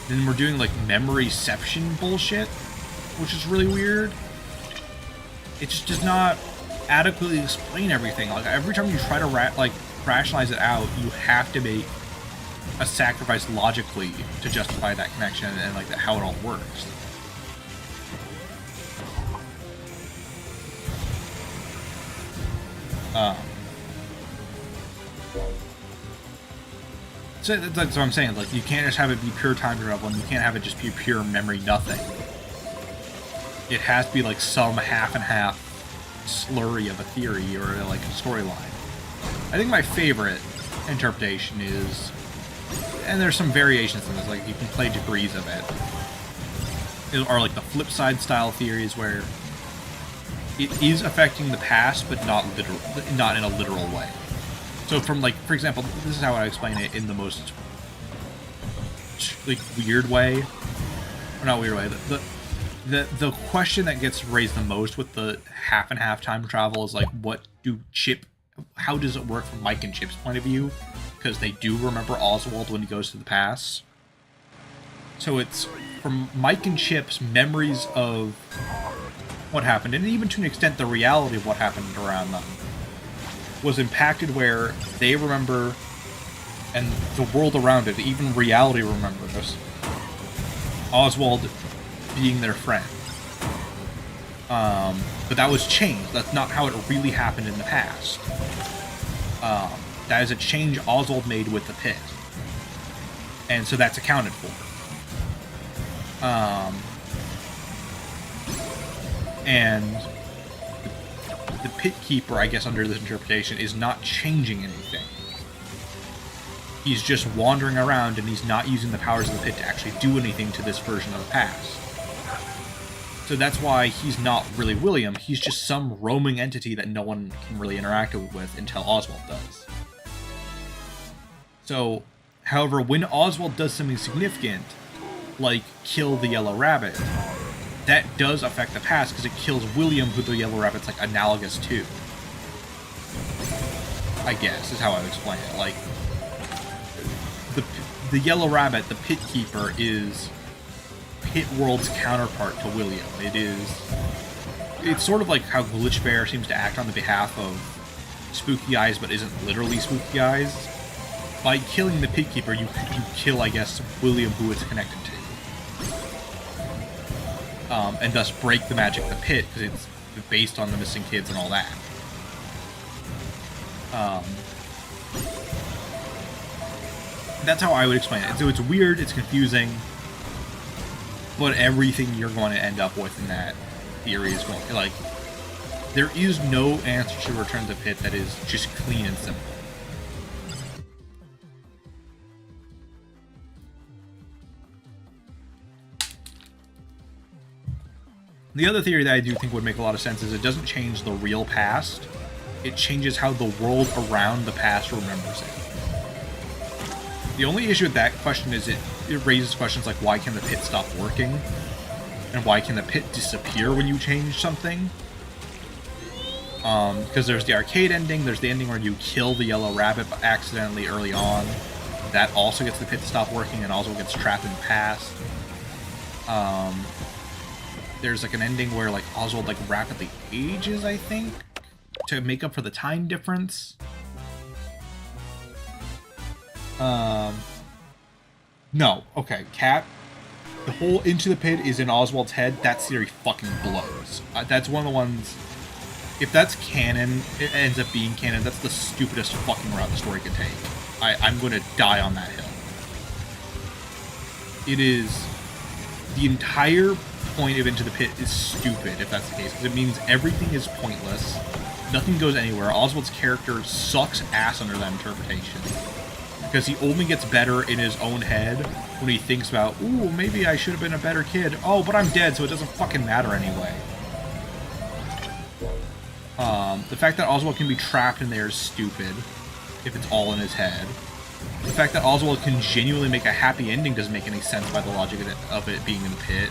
then we're doing like memoryception bullshit, which is really weird. It just does not adequately explain everything. Like, every time you try to rationalize it out, you have to make a sacrifice logically to justify that connection and like how it all works. So that's what I'm saying. Like, you can't just have it be pure time travel, and you can't have it just be pure memory nothing. It has to be like some half and half slurry of a theory or like a storyline. I think my favorite interpretation is, and there's some variations in this, like you can play degrees of it, are like the flip side style theories where it is affecting the past, but not in a literal way. So from, like, for example, this is how I explain it in the most like weird way, or not weird way. The question that gets raised the most with the half and half time travel is like, how does it work from Mike and Chip's point of view? Because they do remember Oswald when he goes to the past. So it's from Mike and Chip's memories of what happened, and even to an extent the reality of what happened around them, was impacted where they remember, and the world around it, even reality remembers, Oswald being their friend. But that was changed. That's not how it really happened in the past. That is a change Oswald made with the pit. And so that's accounted for. And the pit keeper, I guess under this interpretation, is not changing anything. He's just wandering around and he's not using the powers of the pit to actually do anything to this version of the past. So that's why he's not really William. He's just some roaming entity that no one can really interact with until Oswald does. So, however, when Oswald does something significant, like kill the Yellow Rabbit, that does affect the past because it kills William, who the Yellow Rabbit's like analogous to. I guess is how I would explain it. Like, the Yellow Rabbit, the Pit Keeper, is Pit World's counterpart to William. It's sort of like how Glitch Bear seems to act on the behalf of spooky eyes but isn't literally spooky eyes. By killing the pit keeper, you kill, I guess, William, who it's connected to. And thus break the magic of the pit, because it's based on the missing kids and all that. That's how I would explain it. So it's weird, it's confusing, but everything you're going to end up with in that theory is going, like, there is no answer to Return to the Pit that is just clean and simple. The other theory that I do think would make a lot of sense is it doesn't change the real past, it changes how the world around the past remembers it. The only issue with that question is it raises questions like, why can the pit stop working? And why can the pit disappear when you change something? Because there's the arcade ending, there's the ending where you kill the yellow rabbit accidentally early on. That also gets the pit to stop working and also gets trapped in the past. There's like an ending where like Oswald like rapidly ages, I think, to make up for the time difference. No, okay, Cat. The whole Into the Pit is in Oswald's head. That theory fucking blows. That's one of the ones. If that's canon, it ends up being canon. That's the stupidest fucking route the story could take. I'm going to die on that hill. It is the entire point of Into the Pit is stupid if that's the case, because it means everything is pointless. Nothing goes anywhere. Oswald's character sucks ass under that interpretation. Because he only gets better in his own head when he thinks about, ooh, maybe I should have been a better kid. Oh, but I'm dead, so it doesn't fucking matter anyway. The fact that Oswald can be trapped in there is stupid, if it's all in his head. The fact that Oswald can genuinely make a happy ending doesn't make any sense by the logic of it being in the pit.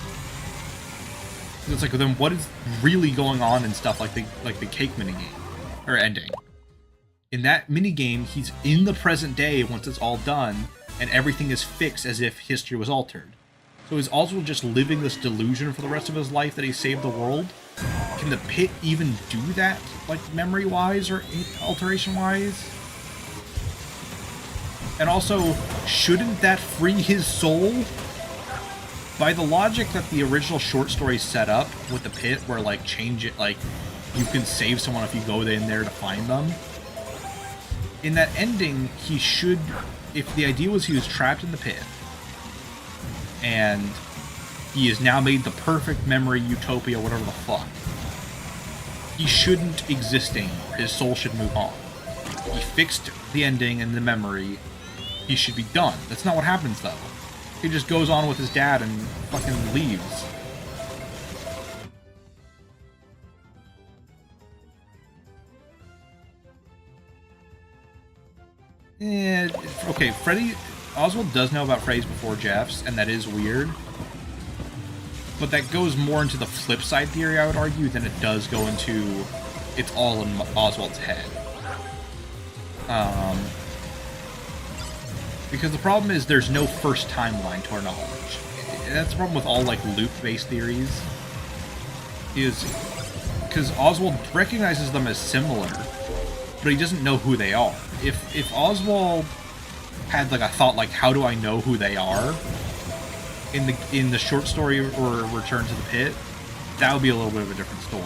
It's like, then what is really going on and stuff like the cake minigame or ending? In that minigame, he's in the present day once it's all done, and everything is fixed as if history was altered. So is Oswald just living this delusion for the rest of his life that he saved the world? Can the pit even do that, like memory-wise or alteration-wise? And also, shouldn't that free his soul? By the logic that the original short story set up with the pit, where like change it, like you can save someone if you go in there to find them. In that ending, he should, if the idea was he was trapped in the pit, and he has now made the perfect memory utopia, whatever the fuck, he shouldn't exist anymore. His soul should move on. He fixed the ending and the memory. He should be done. That's not what happens, though. He just goes on with his dad and fucking leaves. Okay, Oswald does know about Freddy's before Jeff's, and that is weird. But that goes more into the flip side theory, I would argue, than it does go into it's all in Oswald's head. Because the problem is there's no first timeline to our knowledge. That's the problem with all like loop-based theories. Is because Oswald recognizes them as similar, but he doesn't know who they are. If Oswald had like a thought like, how do I know who they are? In the short story or Return to the Pit, that would be a little bit of a different story.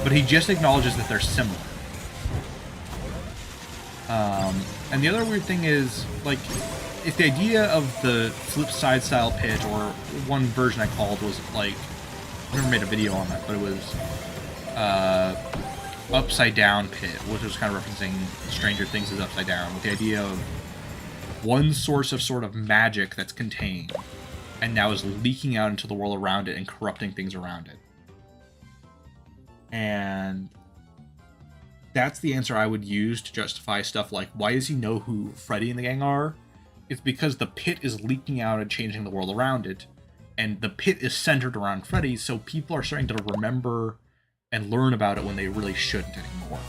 But he just acknowledges that they're similar. And the other weird thing is, like, if the idea of the flip side style pit, or one version I called was like, I never made a video on that, but it was upside down pit, which was kind of referencing Stranger Things as upside down, with the idea of one source of sort of magic that's contained, and now is leaking out into the world around it and corrupting things around it. And that's the answer I would use to justify stuff like, why does he know who Freddy and the gang are? It's because the pit is leaking out and changing the world around it, and the pit is centered around Freddy, so people are starting to remember and learn about it when they really shouldn't anymore.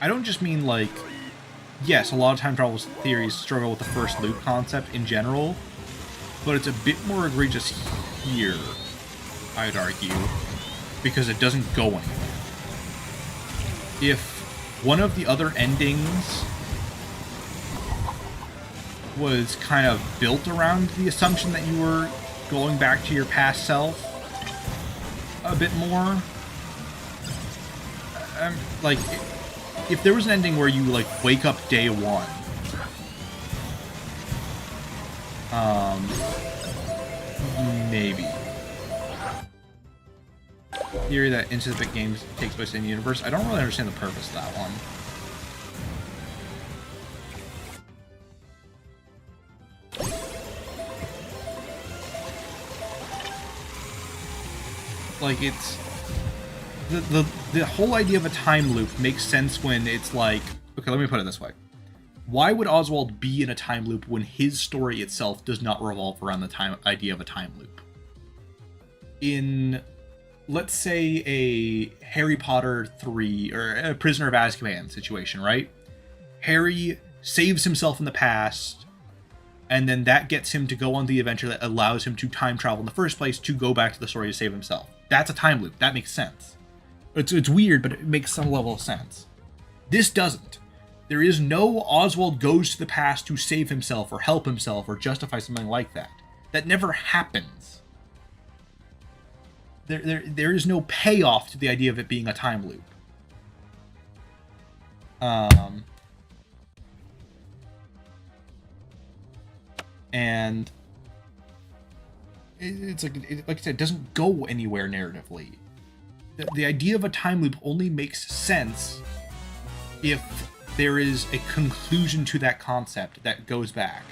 I don't just mean like, yes, a lot of time travel theories struggle with the first loop concept in general, but it's a bit more egregious here, I'd argue, because it doesn't go anywhere. If one of the other endings was kind of built around the assumption that you were going back to your past self a bit more, like, if there was an ending where you, like, wake up day one, maybe. Theory that Into the Pit games takes place in the universe. I don't really understand the purpose of that one. Like, it's the whole idea of a time loop makes sense when it's like, okay, let me put it this way. Why would Oswald be in a time loop when his story itself does not revolve around the idea of a time loop? In, let's say, a Harry Potter 3 or a Prisoner of Azkaban situation, right? Harry saves himself in the past, and then that gets him to go on the adventure that allows him to time travel in the first place to go back to the story to save himself. That's a time loop. That makes sense. It's weird, but it makes some level of sense. This doesn't. There is no Oswald goes to the past to save himself or help himself or justify something like that. That never happens. There is no payoff to the idea of it being a time loop. And it's like I said, it doesn't go anywhere narratively. The idea of a time loop only makes sense if there is a conclusion to that concept that goes back.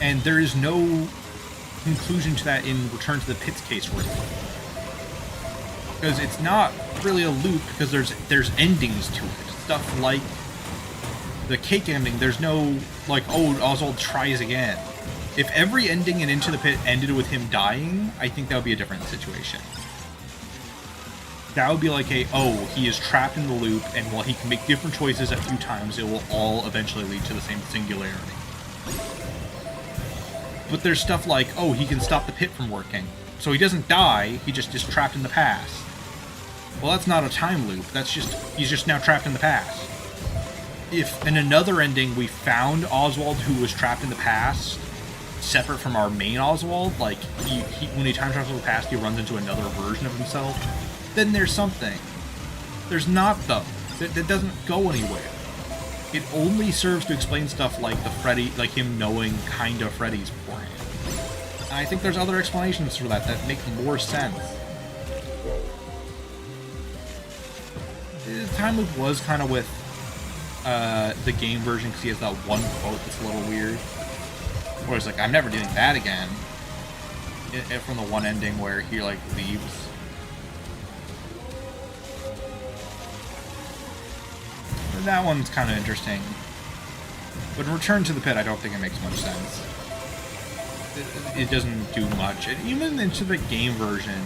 And there is no conclusion to that in Return to the Pit's case, really. Because it's not really a loop, because there's endings to it. Stuff like the cake ending, there's no, like, oh, Oswald tries again. If every ending in Into the Pit ended with him dying, I think that would be a different situation. That would be like oh, he is trapped in the loop, and while he can make different choices a few times, it will all eventually lead to the same singularity. But there's stuff like, oh, he can stop the pit from working. So he doesn't die, he just is trapped in the past. Well, that's not a time loop, he's just now trapped in the past. If in another ending we found Oswald who was trapped in the past, separate from our main Oswald, like, when he time travels to the past, he runs into another version of himself, then there's something. There's not, though. That doesn't go anywhere. It only serves to explain stuff like the Freddy, like him knowing kind of Freddy's beforehand. And I think there's other explanations for that make more sense. The time loop was kind of with the game version, because he has that one quote that's a little weird. Where it's like, I'm never doing that again. From the one ending where he, like, leaves. And that one's kind of interesting. But in Return to the Pit, I don't think it makes much sense. It doesn't do much. And even into the game version,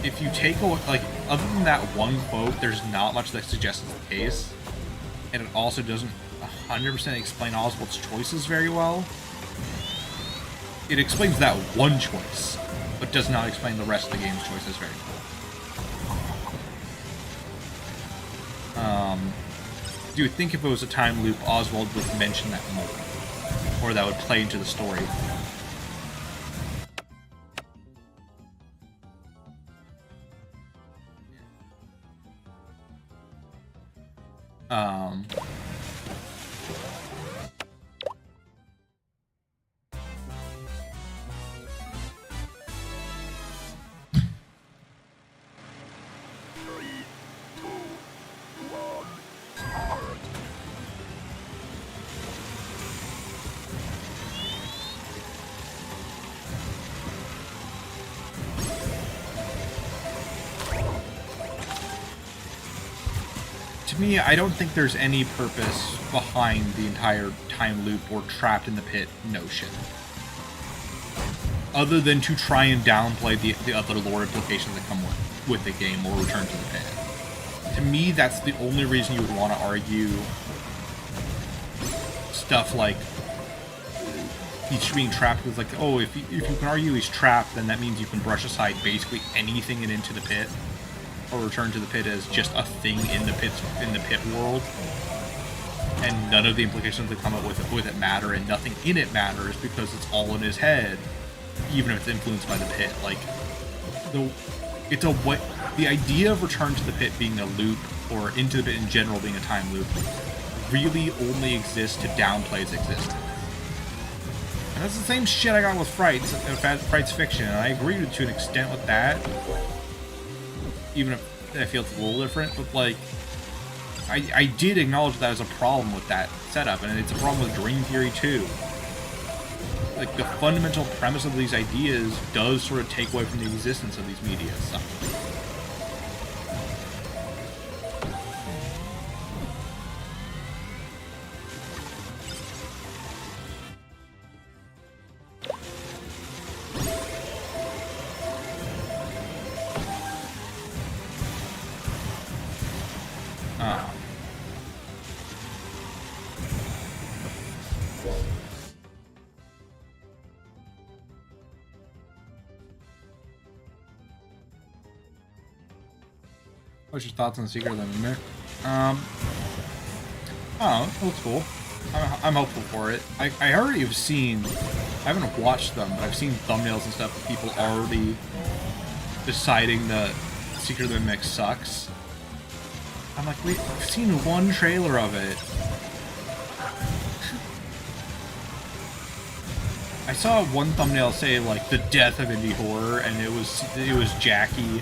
if you take away, like, other than that one quote, there's not much that suggests it's the case. And it also doesn't 100% explain Oswald's choices very well. It explains that one choice, but does not explain the rest of the game's choices very well. Do you think if it was a time loop, Oswald would mention that more? Or that would play into the story? To me, I don't think there's any purpose behind the entire time loop or trapped in the pit notion. Other than to try and downplay the other lore implications that come with the game or Return to the Pit. to me, that's the only reason you would want to argue stuff like he's being trapped with, like, oh, if you can argue he's trapped, then that means you can brush aside basically anything and into the pit, or return to the pit as just a thing in the pit world, and none of the implications that come up with it matter, and nothing in it matters because it's all in his head, even if it's influenced by the pit. Like, the idea of return to the pit being a loop, or into the pit in general being a time loop, really only exists to downplay its existence. And that's the same shit I got with Frights, Frights Fiction, and I agree to an extent with that, even if I feel it's a little different, but, like, I did acknowledge that as a problem with that setup, and it's a problem with Dream Theory too. Like, the fundamental premise of these ideas does sort of take away from the existence of these media stuff. What's your thoughts on the Secret of the Mimic? I don't know, it looks cool. I'm hopeful for it. I already have seen, I haven't watched them, but I've seen thumbnails and stuff of people already deciding that Secret of the Mimic sucks. I'm like, wait, I've seen one trailer of it. I saw one thumbnail say, like, the death of indie horror, and it was Jackie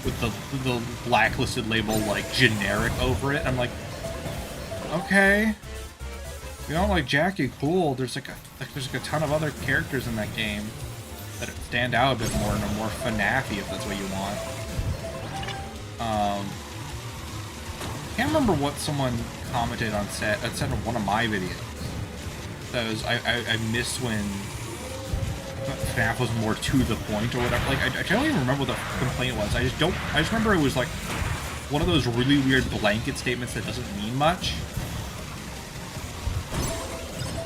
with the blacklisted label, like, generic over it. I'm like, okay, you don't like Jackie, cool. There's like a ton of other characters in that game that stand out a bit more and are more FNAF-y, if that's what you want. Can't remember what someone commented on set of one of my videos. That was I missed when FNAF was more to the point or whatever. Like, I don't even remember what the complaint was. I just remember it was like one of those really weird blanket statements that doesn't mean much.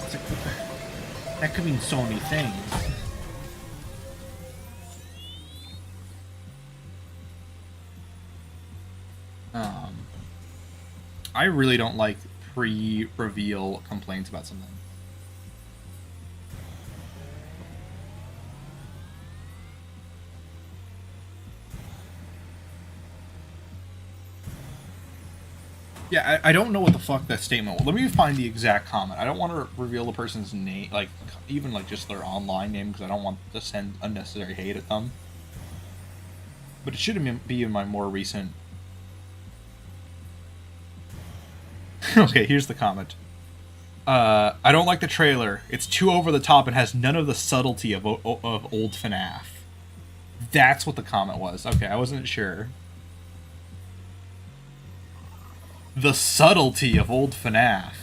It's like, that could mean so many things. I really don't like pre-reveal complaints about something. Yeah, I don't know what the fuck that statement was. Let me find the exact comment. I don't want to reveal the person's name, like, even, like, just their online name, because I don't want to send unnecessary hate at them. But it should be in my more recent... Okay, here's the comment. I don't like the trailer. It's too over the top and has none of the subtlety of old FNAF. That's what the comment was. Okay, I wasn't sure. The subtlety of old FNAF.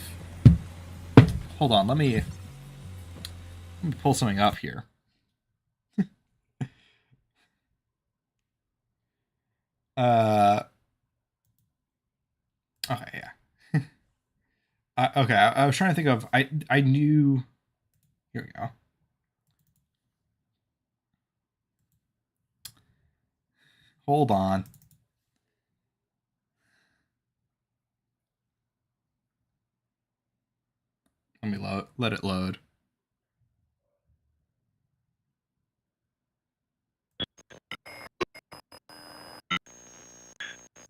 Hold on, let me pull something up here. Okay, yeah. Okay, I was trying to think of... I knew... Here we go. Hold on. Let me let it load.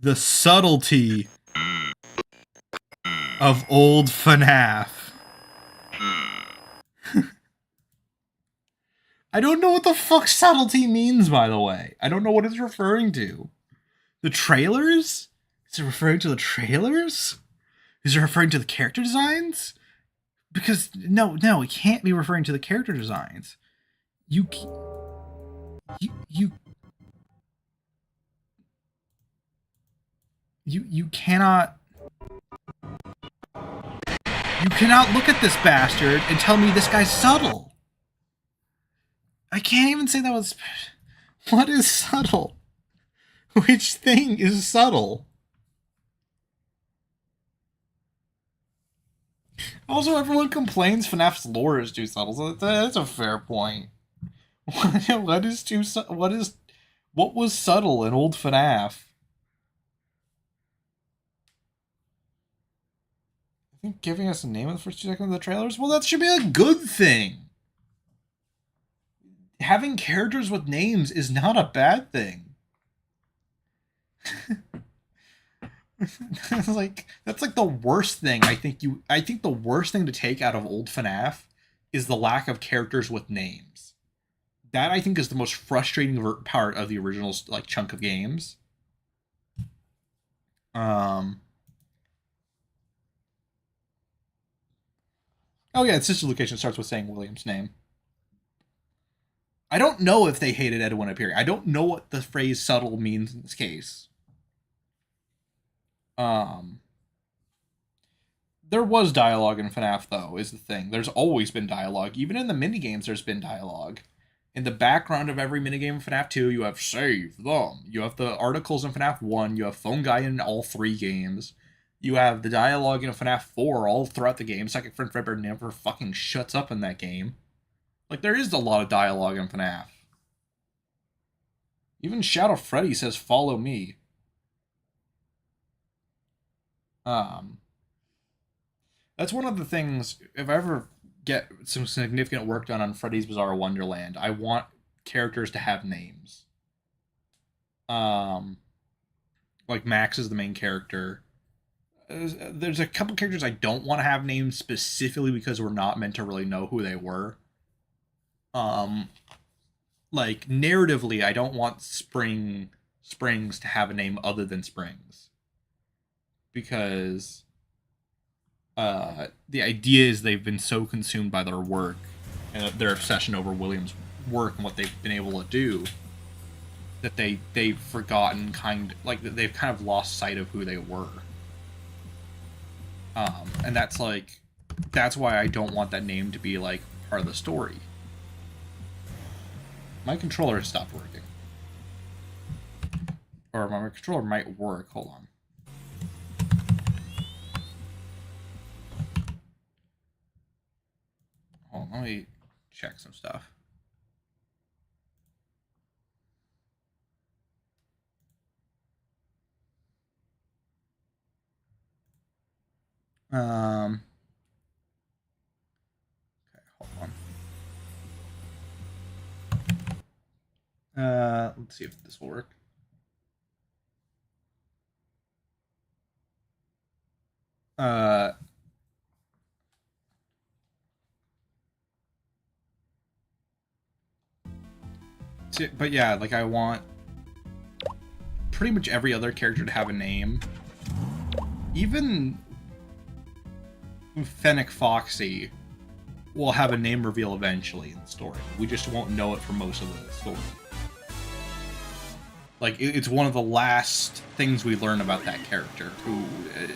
The subtlety of old FNAF. I don't know what the fuck subtlety means, by the way. I don't know what it's referring to. The trailers? Is it referring to the trailers? Is it referring to the character designs? Because, no, it can't be referring to the character designs. You cannot... You cannot look at this bastard and tell me this guy's subtle. I can't even say that was... What is subtle? Which thing is subtle? Also, everyone complains FNAF's lore is too subtle, so that's a fair point. What was subtle in old FNAF? I think giving us a name in the first 2 seconds of the trailers? Well, that should be a good thing. Having characters with names is not a bad thing. That's like the worst thing. I think the worst thing to take out of old FNAF is the lack of characters with names. That I think is the most frustrating part of the original like chunk of games. Oh yeah, its sister location starts with saying William's name. I don't know if they hated Edwin appearing. I don't know what the phrase subtle means in this case. There was dialogue in FNAF, though, is the thing. There's always been dialogue. Even in the minigames, there's been dialogue. In the background of every minigame in FNAF 2, you have save them. You have the articles in FNAF 1. You have phone guy in all 3 games. You have the dialogue in FNAF 4 all throughout the game. Second friend Freddy never fucking shuts up in that game. Like, there is a lot of dialogue in FNAF. Even Shadow Freddy says, follow me. That's one of the things, if I ever get some significant work done on Freddy's Bizarre Wonderland, I want characters to have names. Like Max is the main character. There's a couple characters I don't want to have names specifically because we're not meant to really know who they were. Like narratively, I don't want Springs to have a name other than Springs. Because the idea is they've been so consumed by their work and their obsession over William's work and what they've been able to do that they've forgotten they've kind of lost sight of who they were. And that's why I don't want that name to be like part of the story. My controller has stopped working. Or my controller might work. Hold on. Hold on, let me check some stuff. Okay, hold on. Let's see if this will work. But yeah, like I want pretty much every other character to have a name. Even Fennec Foxy will have a name reveal eventually in the story. We just won't know it for most of the story. Like, it's one of the last things we learn about that character, who,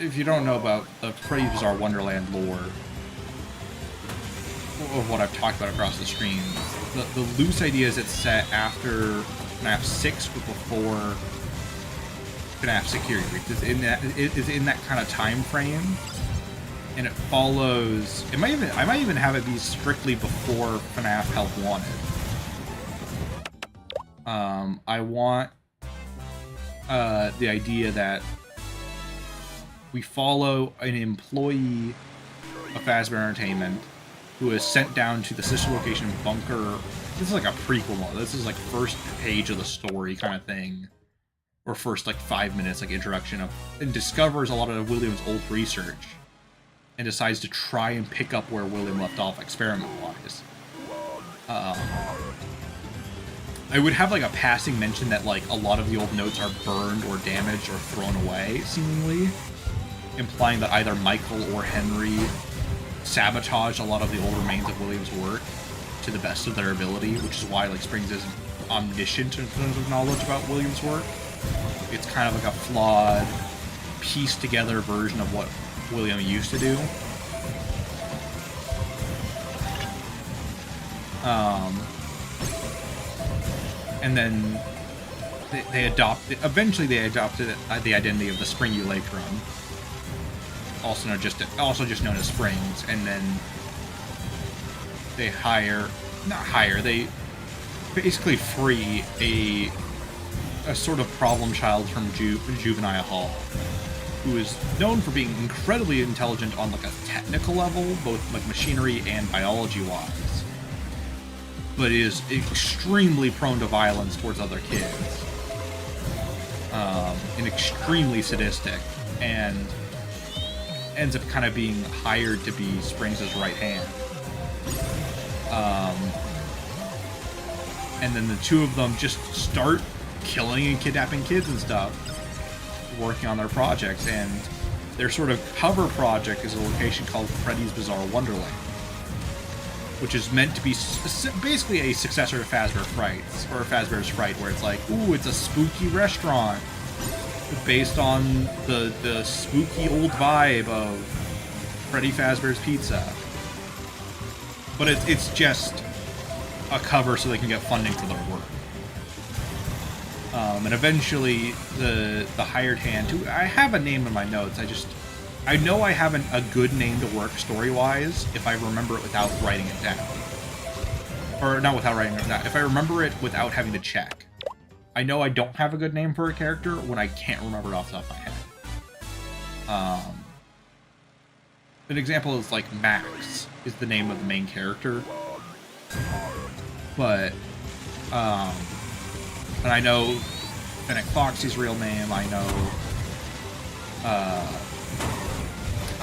if you don't know about the Freddy's Bizarre Wonderland lore, of what I've talked about across the stream, the loose idea is it's set after FNAF 6 but before FNAF Security. It's in that kind of time frame, and it follows. I might even have it be strictly before FNAF Help Wanted. I want the idea that we follow an employee of Fazbear Entertainment who is sent down to the sister location bunker. This is like a prequel mode. This is like first page of the story kind of thing, or first like 5 minutes like introduction of, and discovers a lot of William's old research and decides to try and pick up where William left off experiment-wise. I would have like a passing mention that like a lot of the old notes are burned or damaged or thrown away, seemingly, implying that either Michael or Henry sabotaged a lot of the old remains of William's work to the best of their ability, which is why like Springs isn't omniscient in terms of knowledge about William's work. It's kind of like a flawed, pieced together version of what William used to do. And then eventually they adopted the identity of the Spring Electron. also just known as Springs, and then they they basically free a sort of problem child from juvenile hall, who is known for being incredibly intelligent on like a technical level, both like machinery and biology wise, but is extremely prone to violence towards other kids, and extremely sadistic, and ends up kind of being hired to be Springs' right hand. And then the two of them just start killing and kidnapping kids and stuff, working on their projects, and their sort of cover project is a location called Freddy's Bizarre Wonderland, which is meant to be basically a successor to Fazbear's Frights, or Fazbear's Fright, where it's like, ooh, it's a spooky restaurant based on the spooky old vibe of Freddy Fazbear's Pizza. But it's just a cover so they can get funding for their work. And eventually, the hired hand, who I have a name in my notes, I know I have a good name to work story-wise if I remember it without writing it down. Or not without writing it down, if I remember it without having to check. I know I don't have a good name for a character when I can't remember it off the top of my head. An example is like Max is the name of the main character. But, and I know Fennec Foxy's real name, I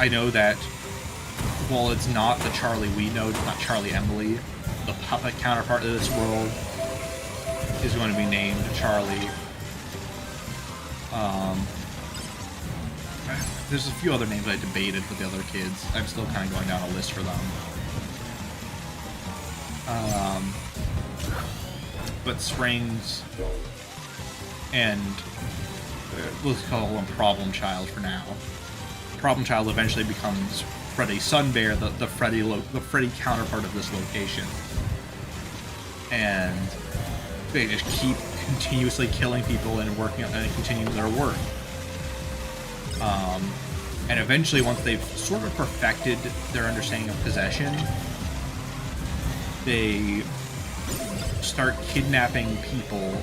know that while it's not the Charlie we know, it's not Charlie Emily, the puppet counterpart of this world is going to be named Charlie. There's a few other names I debated with the other kids. I'm still kind of going down a list for them. But Springs and let's call him Problem Child for now. Problem Child eventually becomes Freddy Sunbear, the Freddy counterpart of this location, and they just keep continuously killing people and working on and continuing their work. And eventually, once they've sort of perfected their understanding of possession, they start kidnapping people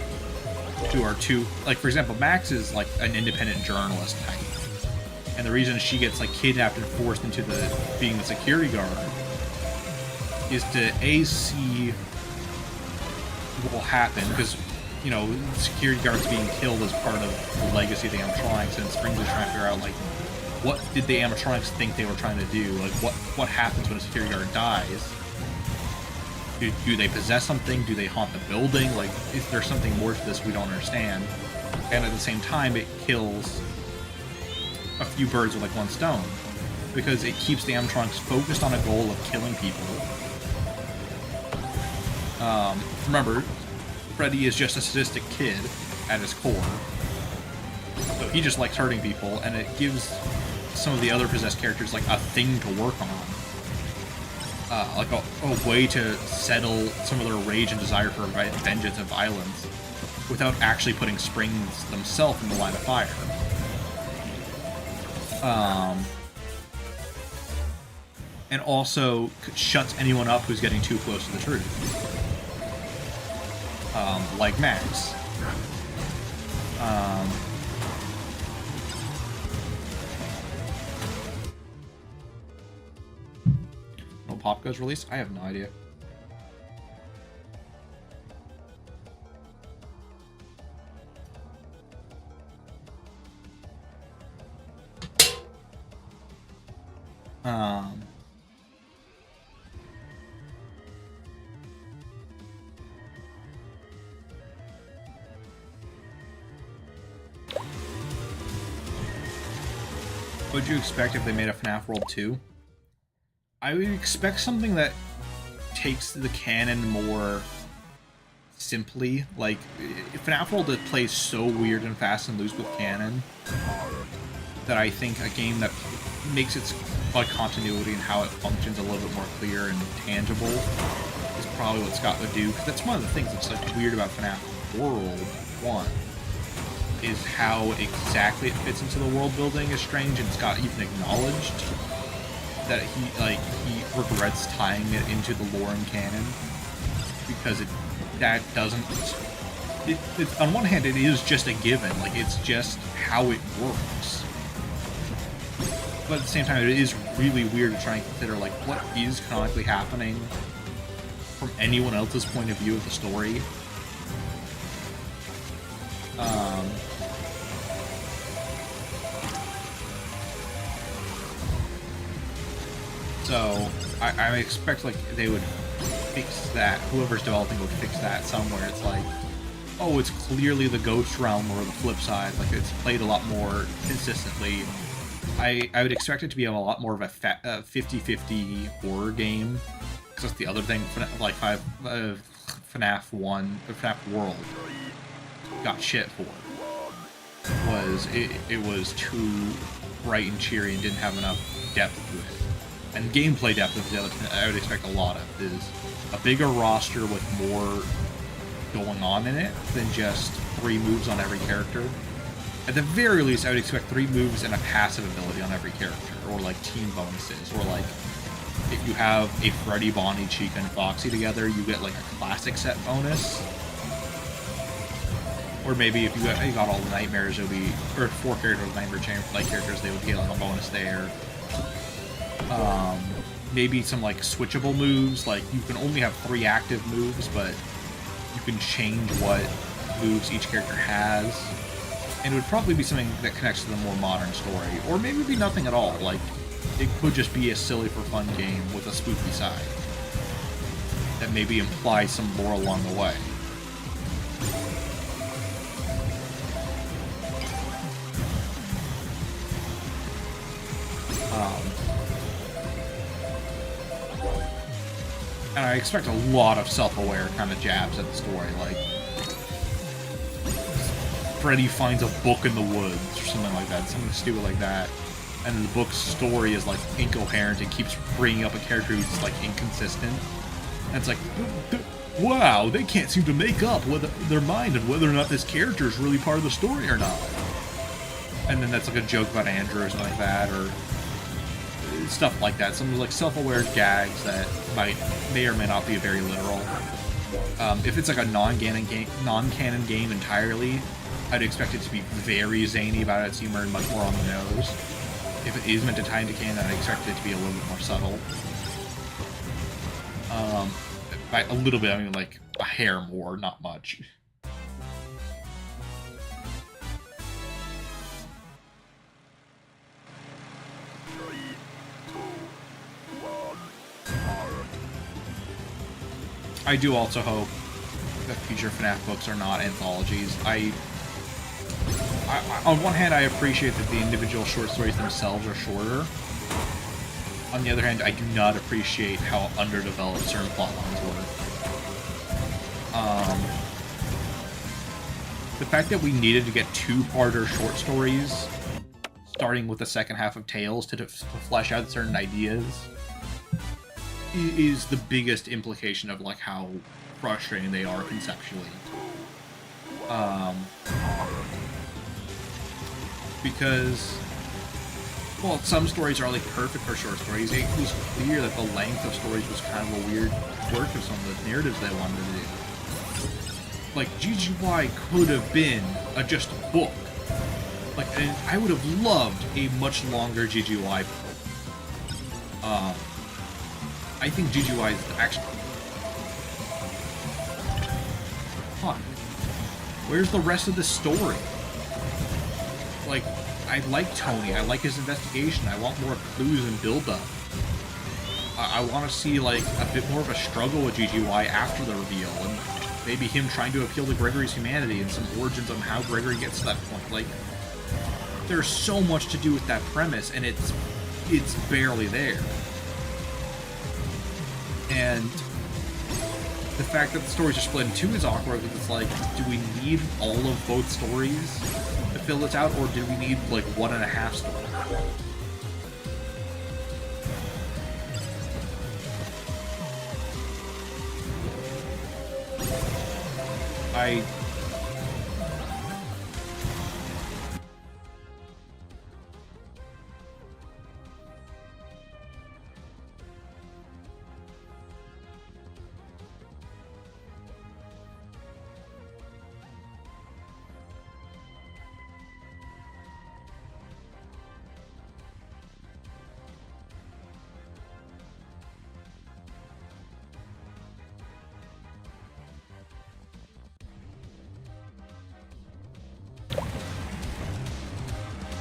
who are too, like, for example, Max is like an independent journalist type, and the reason she gets like kidnapped and forced into being the security guard is to see what will happen, because, you know, security guards being killed as part of the legacy of the animatronics, and Springs is trying to figure out, like, what did the animatronics think they were trying to do? Like, what happens when a security guard dies? Do they possess something? Do they haunt the building? Like, is there something more to this we don't understand? And at the same time, it kills a few birds with, like, one stone, because it keeps the animatronics focused on a goal of killing people. Remember, Freddy is just a sadistic kid at his core, so he just likes hurting people, and it gives some of the other possessed characters like a thing to work on, like a way to settle some of their rage and desire for vengeance and violence without actually putting Springs themselves in the line of fire. And also shuts anyone up who's getting too close to the truth. Like Max. No Pop Goes released? I have no idea. What would you expect if they made a FNAF World 2? I would expect something that takes the canon more simply. Like, FNAF World plays so weird and fast and loose with canon that I think a game that makes its like continuity and how it functions a little bit more clear and tangible is probably what Scott would do. Because that's one of the things that's like weird about FNAF World 1. is how exactly it fits into the world building is strange, and Scott even acknowledged that he regrets tying it into the lore and canon because that doesn't. On one hand, it is just a given, like it's just how it works. But at the same time, it is really weird to try and consider like what is canonically happening from anyone else's point of view of the story. So I expect like they would fix that. Whoever's developing would fix that somewhere. It's like, oh, it's clearly the Ghost Realm or the flip side. Like it's played a lot more consistently. I would expect it to be a lot more of a 50-50 horror game. Because that's the other thing, like FNAF 1, or FNAF World got shit for. Was it was too bright and cheery and didn't have enough depth to it. And gameplay depth is the other thing I would expect a lot of, is a bigger roster with more going on in it than just 3 moves on every character. At the very least, I would expect 3 moves and a passive ability on every character, or like team bonuses, or like if you have a Freddy, Bonnie, Chica, and Foxy together, you get like a classic set bonus. Or maybe if you got all the nightmares, it would be, or 4 characters with nightmare like characters, they would get like a bonus there. Maybe some like switchable moves, like you can only have 3 active moves, but you can change what moves each character has. And it would probably be something that connects to the more modern story, or maybe be nothing at all. Like it could just be a silly for fun game with a spooky side that maybe implies some lore along the way. And I expect a lot of self-aware kind of jabs at the story, like Freddy finds a book in the woods or something like that, something stupid like that, and the book's story is like incoherent and keeps bringing up a character who's like inconsistent, and it's like, wow, they can't seem to make up their mind of whether or not this character is really part of the story or not. And then that's like a joke about Andrew or something like that, or stuff like that. Some like self-aware gags that may or may not be very literal. If it's like a non-canon game entirely, I'd expect it to be very zany about its humor and much more on the nose. If it is meant to tie into canon, I'd expect it to be a little bit more subtle. By a little bit, I mean like a hair more, not much. I do also hope that future FNAF books are not anthologies. On one hand, I appreciate that the individual short stories themselves are shorter. On the other hand, I do not appreciate how underdeveloped certain plot lines were. The fact that we needed to get 2-parter short stories, starting with the second half of Tales to flesh out certain ideas, is the biggest implication of like how frustrating they are conceptually. Because, well, some stories are like perfect for short stories. It was clear that the length of stories was kind of a weird quirk of some of the narratives they wanted to do. Like GGY could have been just a book. Like, and I would have loved a much longer GGY book. I think GGY is actually... Huh. Where's the rest of the story? Like, I like Tony. I like his investigation. I want more clues and build-up. I want to see, like, a bit more of a struggle with GGY after the reveal, and maybe him trying to appeal to Gregory's humanity and some origins on how Gregory gets to that point. Like, there's so much to do with that premise, and it's barely there. And the fact that the stories are split in 2 is awkward, because it's like, do we need all of both stories to fill this out, or do we need, like, 1.5 stories?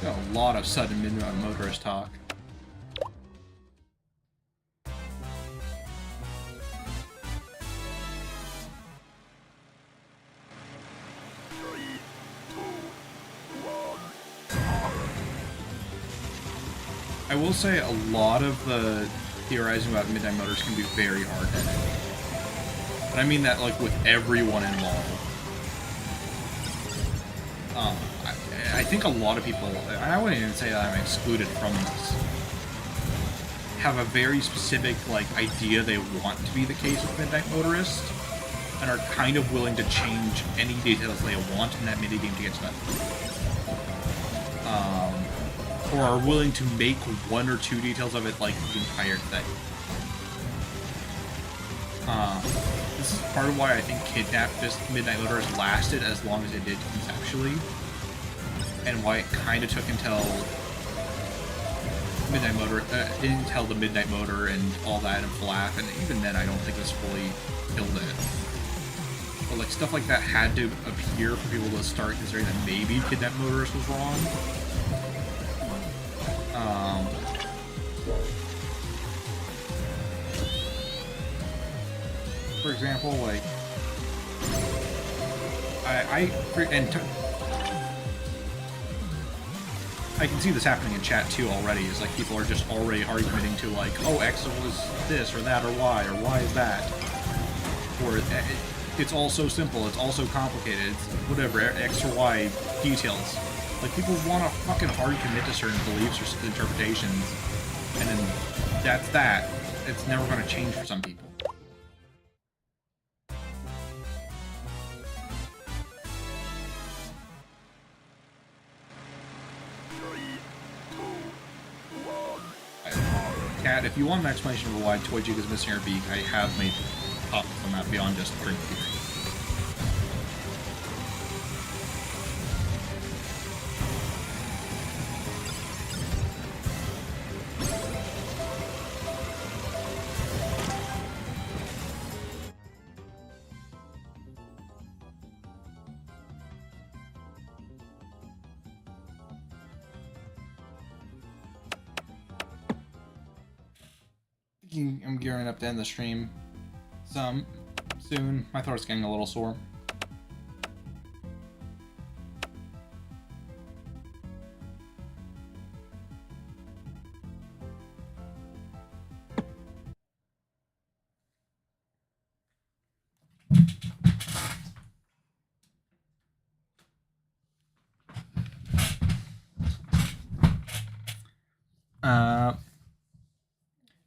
Got a lot of sudden midnight motorist talk. I will say a lot of the theorizing about Midnight Motors can be very hard-headed. And I mean that, like, with everyone involved. I think a lot of people, and I wouldn't even say that I'm excluded from this, have a very specific, like, idea they want to be the case with Midnight Motorist, and are kind of willing to change any details they want in that minigame to get to that. Or are willing to make one or two details of it, like, the entire thing. This is part of why I think Midnight Motorist lasted as long as it did conceptually, and why it kind of took until until the Midnight Motor and all that and FNAF, and even then I don't think it's fully killed it. But like stuff like that had to appear for people to start considering that maybe Midnight Motorist was wrong. For example, like I can see this happening in chat too already. Is like people are just already arguing to like, oh, X was this or that or Y is that, or it's all so simple, it's all so complicated, it's whatever X or Y details. Like people want to fucking hard commit to certain beliefs or interpretations, and then that's that. It's never going to change for some people. Cat, if you want an explanation for why Toy Jig is missing her beak, I have made topics on that beyond just drink theory. I'm gearing up to end the stream soon. My throat's getting a little sore.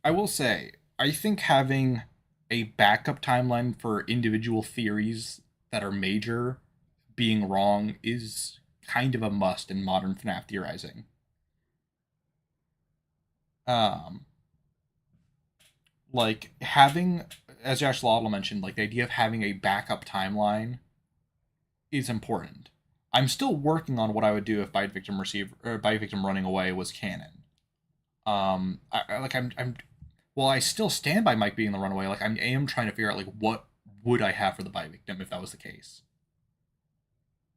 I will say, I think having a backup timeline for individual theories that are major being wrong is kind of a must in modern FNAF theorizing. Like having, as Josh Laudel mentioned, like the idea of having a backup timeline is important. I'm still working on what I would do if Bite Victim Running Away was canon. Well, I still stand by Mike being the Runaway. Like, I am trying to figure out, like, what would I have for the Bite Victim if that was the case.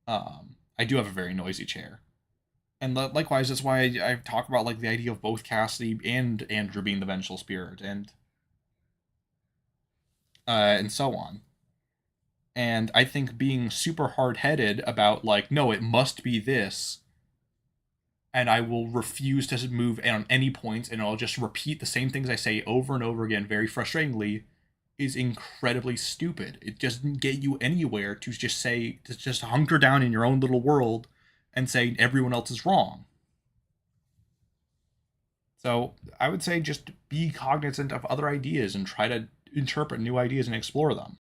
I do have a very noisy chair. And likewise, that's why I talk about, like, the idea of both Cassidy and Andrew being the vengeful spirit, and so on. And I think being super hard-headed about, like, no, it must be this, and I will refuse to move on any points, and I'll just repeat the same things I say over and over again very frustratingly, is incredibly stupid. It doesn't get you anywhere to just hunker down in your own little world and say everyone else is wrong. So I would say just be cognizant of other ideas and try to interpret new ideas and explore them.